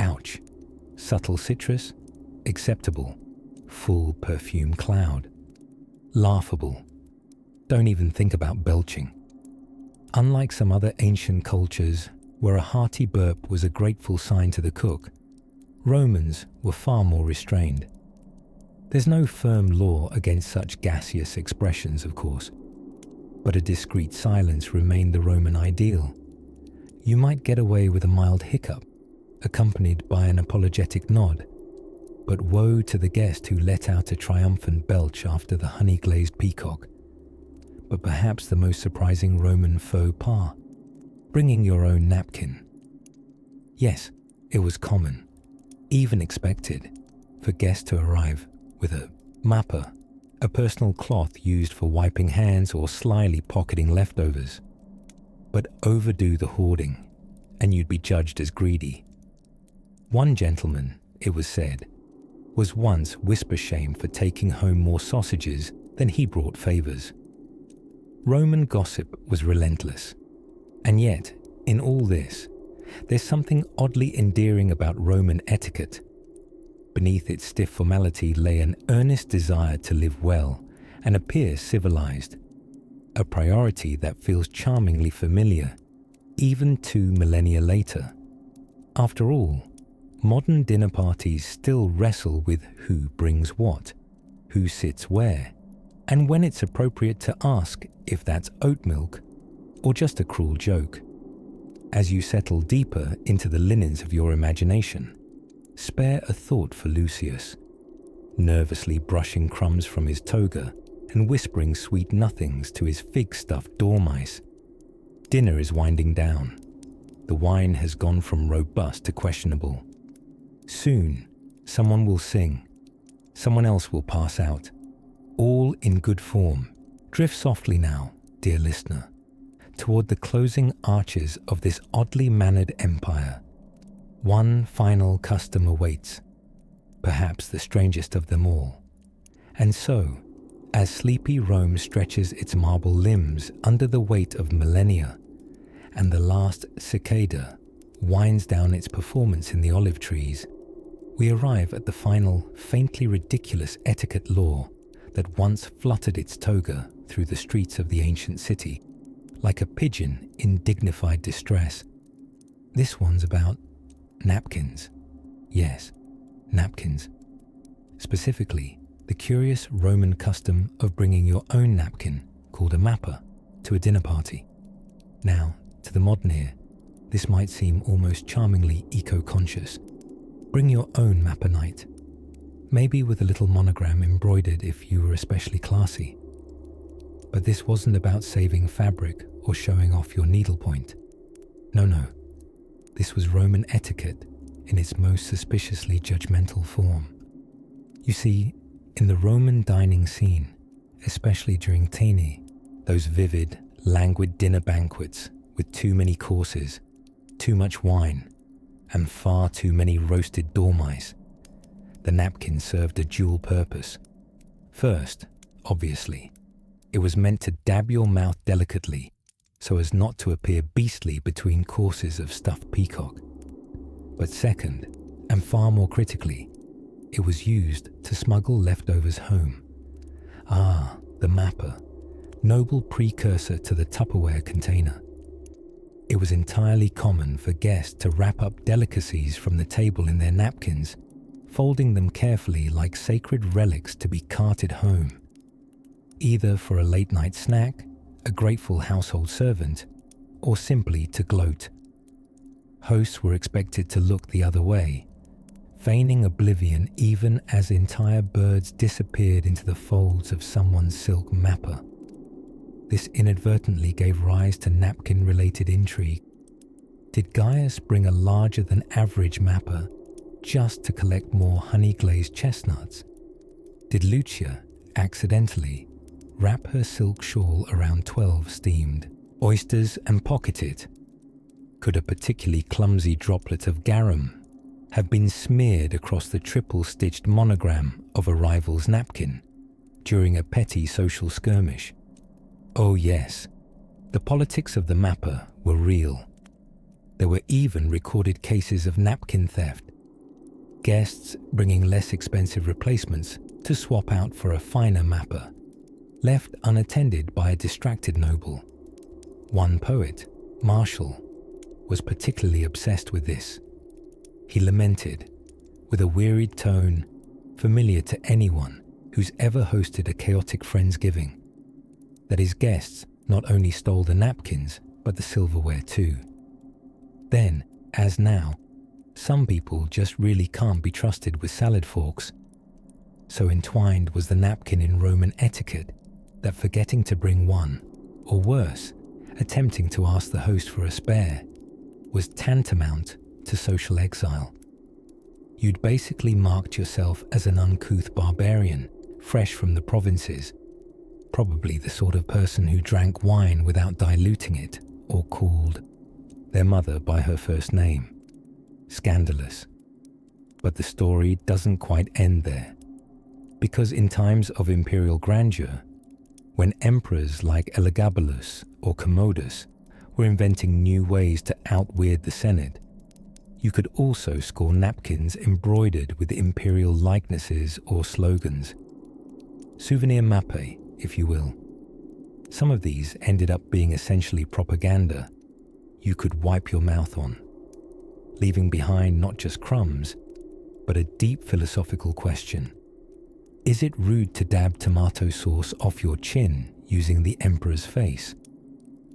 [SPEAKER 1] Ouch. Subtle citrus? Acceptable. Full perfume cloud? Laughable. Don't even think about belching. Unlike some other ancient cultures where a hearty burp was a grateful sign to the cook, Romans were far more restrained. There's no firm law against such gaseous expressions, of course, but a discreet silence remained the Roman ideal. You might get away with a mild hiccup, accompanied by an apologetic nod, but woe to the guest who let out a triumphant belch after the honey-glazed peacock. But perhaps the most surprising Roman faux pas, bringing your own napkin. Yes, it was common, even expected, for guests to arrive with a mappa, a personal cloth used for wiping hands or slyly pocketing leftovers. But overdo the hoarding, and you'd be judged as greedy. One gentleman, it was said, was once whisper-shamed for taking home more sausages than he brought favours. Roman gossip was relentless. And yet, in all this, there's something oddly endearing about Roman etiquette. Beneath its stiff formality lay an earnest desire to live well and appear civilized, a priority that feels charmingly familiar, even 2 millennia later. After all, modern dinner parties still wrestle with who brings what, who sits where, and when it's appropriate to ask if that's oat milk or just a cruel joke. As you settle deeper into the linens of your imagination, spare a thought for Lucius, nervously brushing crumbs from his toga and whispering sweet nothings to his fig-stuffed dormice. Dinner is winding down. The wine has gone from robust to questionable. Soon, someone will sing. Someone else will pass out. All in good form. Drift softly now, dear listener, toward the closing arches of this oddly mannered empire. One final custom awaits, perhaps the strangest of them all. And so, as sleepy Rome stretches its marble limbs under the weight of millennia, and the last cicada winds down its performance in the olive trees, we arrive at the final, faintly ridiculous etiquette law that once fluttered its toga through the streets of the ancient city, like a pigeon in dignified distress. This one's about napkins. Yes, napkins. Specifically, the curious Roman custom of bringing your own napkin, called a mappa, to a dinner party. Now, to the modern ear, this might seem almost charmingly eco-conscious. Bring your own mappa night, maybe with a little monogram embroidered if you were especially classy. But this wasn't about saving fabric or showing off your needlepoint. No. This was Roman etiquette in its most suspiciously judgmental form. You see, in the Roman dining scene, especially during Teni, those vivid, languid dinner banquets with too many courses, too much wine, and far too many roasted dormice, the napkin served a dual purpose. First, obviously, it was meant to dab your mouth delicately so as not to appear beastly between courses of stuffed peacock. But second, and far more critically, it was used to smuggle leftovers home. Ah, the mappa, noble precursor to the Tupperware container. It was entirely common for guests to wrap up delicacies from the table in their napkins, folding them carefully like sacred relics to be carted home, either for a late-night snack, a grateful household servant, or simply to gloat. Hosts were expected to look the other way, feigning oblivion even as entire birds disappeared into the folds of someone's silk mappa. This inadvertently gave rise to napkin-related intrigue. Did Gaius bring a larger-than-average mappa just to collect more honey-glazed chestnuts? Did Lucia, accidentally, wrap her silk shawl around 12 steamed oysters and pocket it? Could a particularly clumsy droplet of garum have been smeared across the triple-stitched monogram of a rival's napkin during a petty social skirmish? Oh yes, the politics of the mapper were real. There were even recorded cases of napkin theft, guests bringing less expensive replacements to swap out for a finer mapper, left unattended by a distracted noble. One poet, Marshall, was particularly obsessed with this. He lamented, with a wearied tone familiar to anyone who's ever hosted a chaotic Friendsgiving, that his guests not only stole the napkins, but the silverware too. Then, as now, some people just really can't be trusted with salad forks. So entwined was the napkin in Roman etiquette that forgetting to bring one, or worse, attempting to ask the host for a spare, was tantamount to social exile. You'd basically marked yourself as an uncouth barbarian, fresh from the provinces, probably the sort of person who drank wine without diluting it, or called their mother by her first name. Scandalous. But the story doesn't quite end there, because in times of imperial grandeur, when emperors like Elagabalus or Commodus were inventing new ways to outweird the Senate, you could also score napkins embroidered with imperial likenesses or slogans. Souvenir mappe, if you will. Some of these ended up being essentially propaganda you could wipe your mouth on, leaving behind not just crumbs, but a deep philosophical question. Is it rude to dab tomato sauce off your chin using the emperor's face?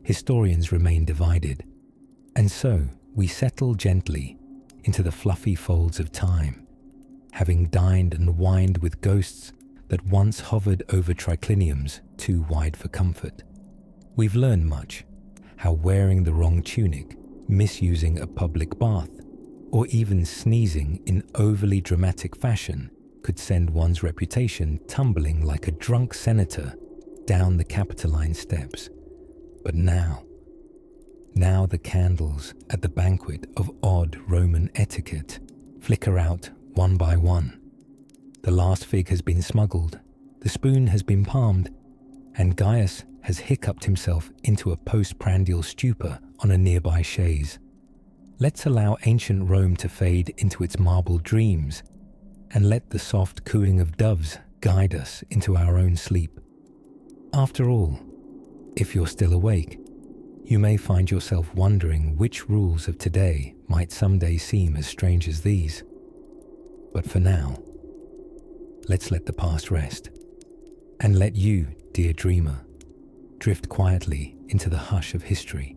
[SPEAKER 1] Historians remain divided, and so we settle gently into the fluffy folds of time, having dined and wined with ghosts that once hovered over tricliniums too wide for comfort. We've learned much, how wearing the wrong tunic, misusing a public bath, or even sneezing in overly dramatic fashion could send one's reputation tumbling like a drunk senator down the Capitoline steps. But now the candles at the banquet of odd Roman etiquette flicker out one by one. The last fig has been smuggled, the spoon has been palmed, and Gaius has hiccuped himself into a postprandial stupor on a nearby chaise. Let's allow ancient Rome to fade into its marble dreams, and let the soft cooing of doves guide us into our own sleep. After all, if you're still awake, you may find yourself wondering which rules of today might someday seem as strange as these. But for now, let's let the past rest, and let you, dear dreamer, drift quietly into the hush of history.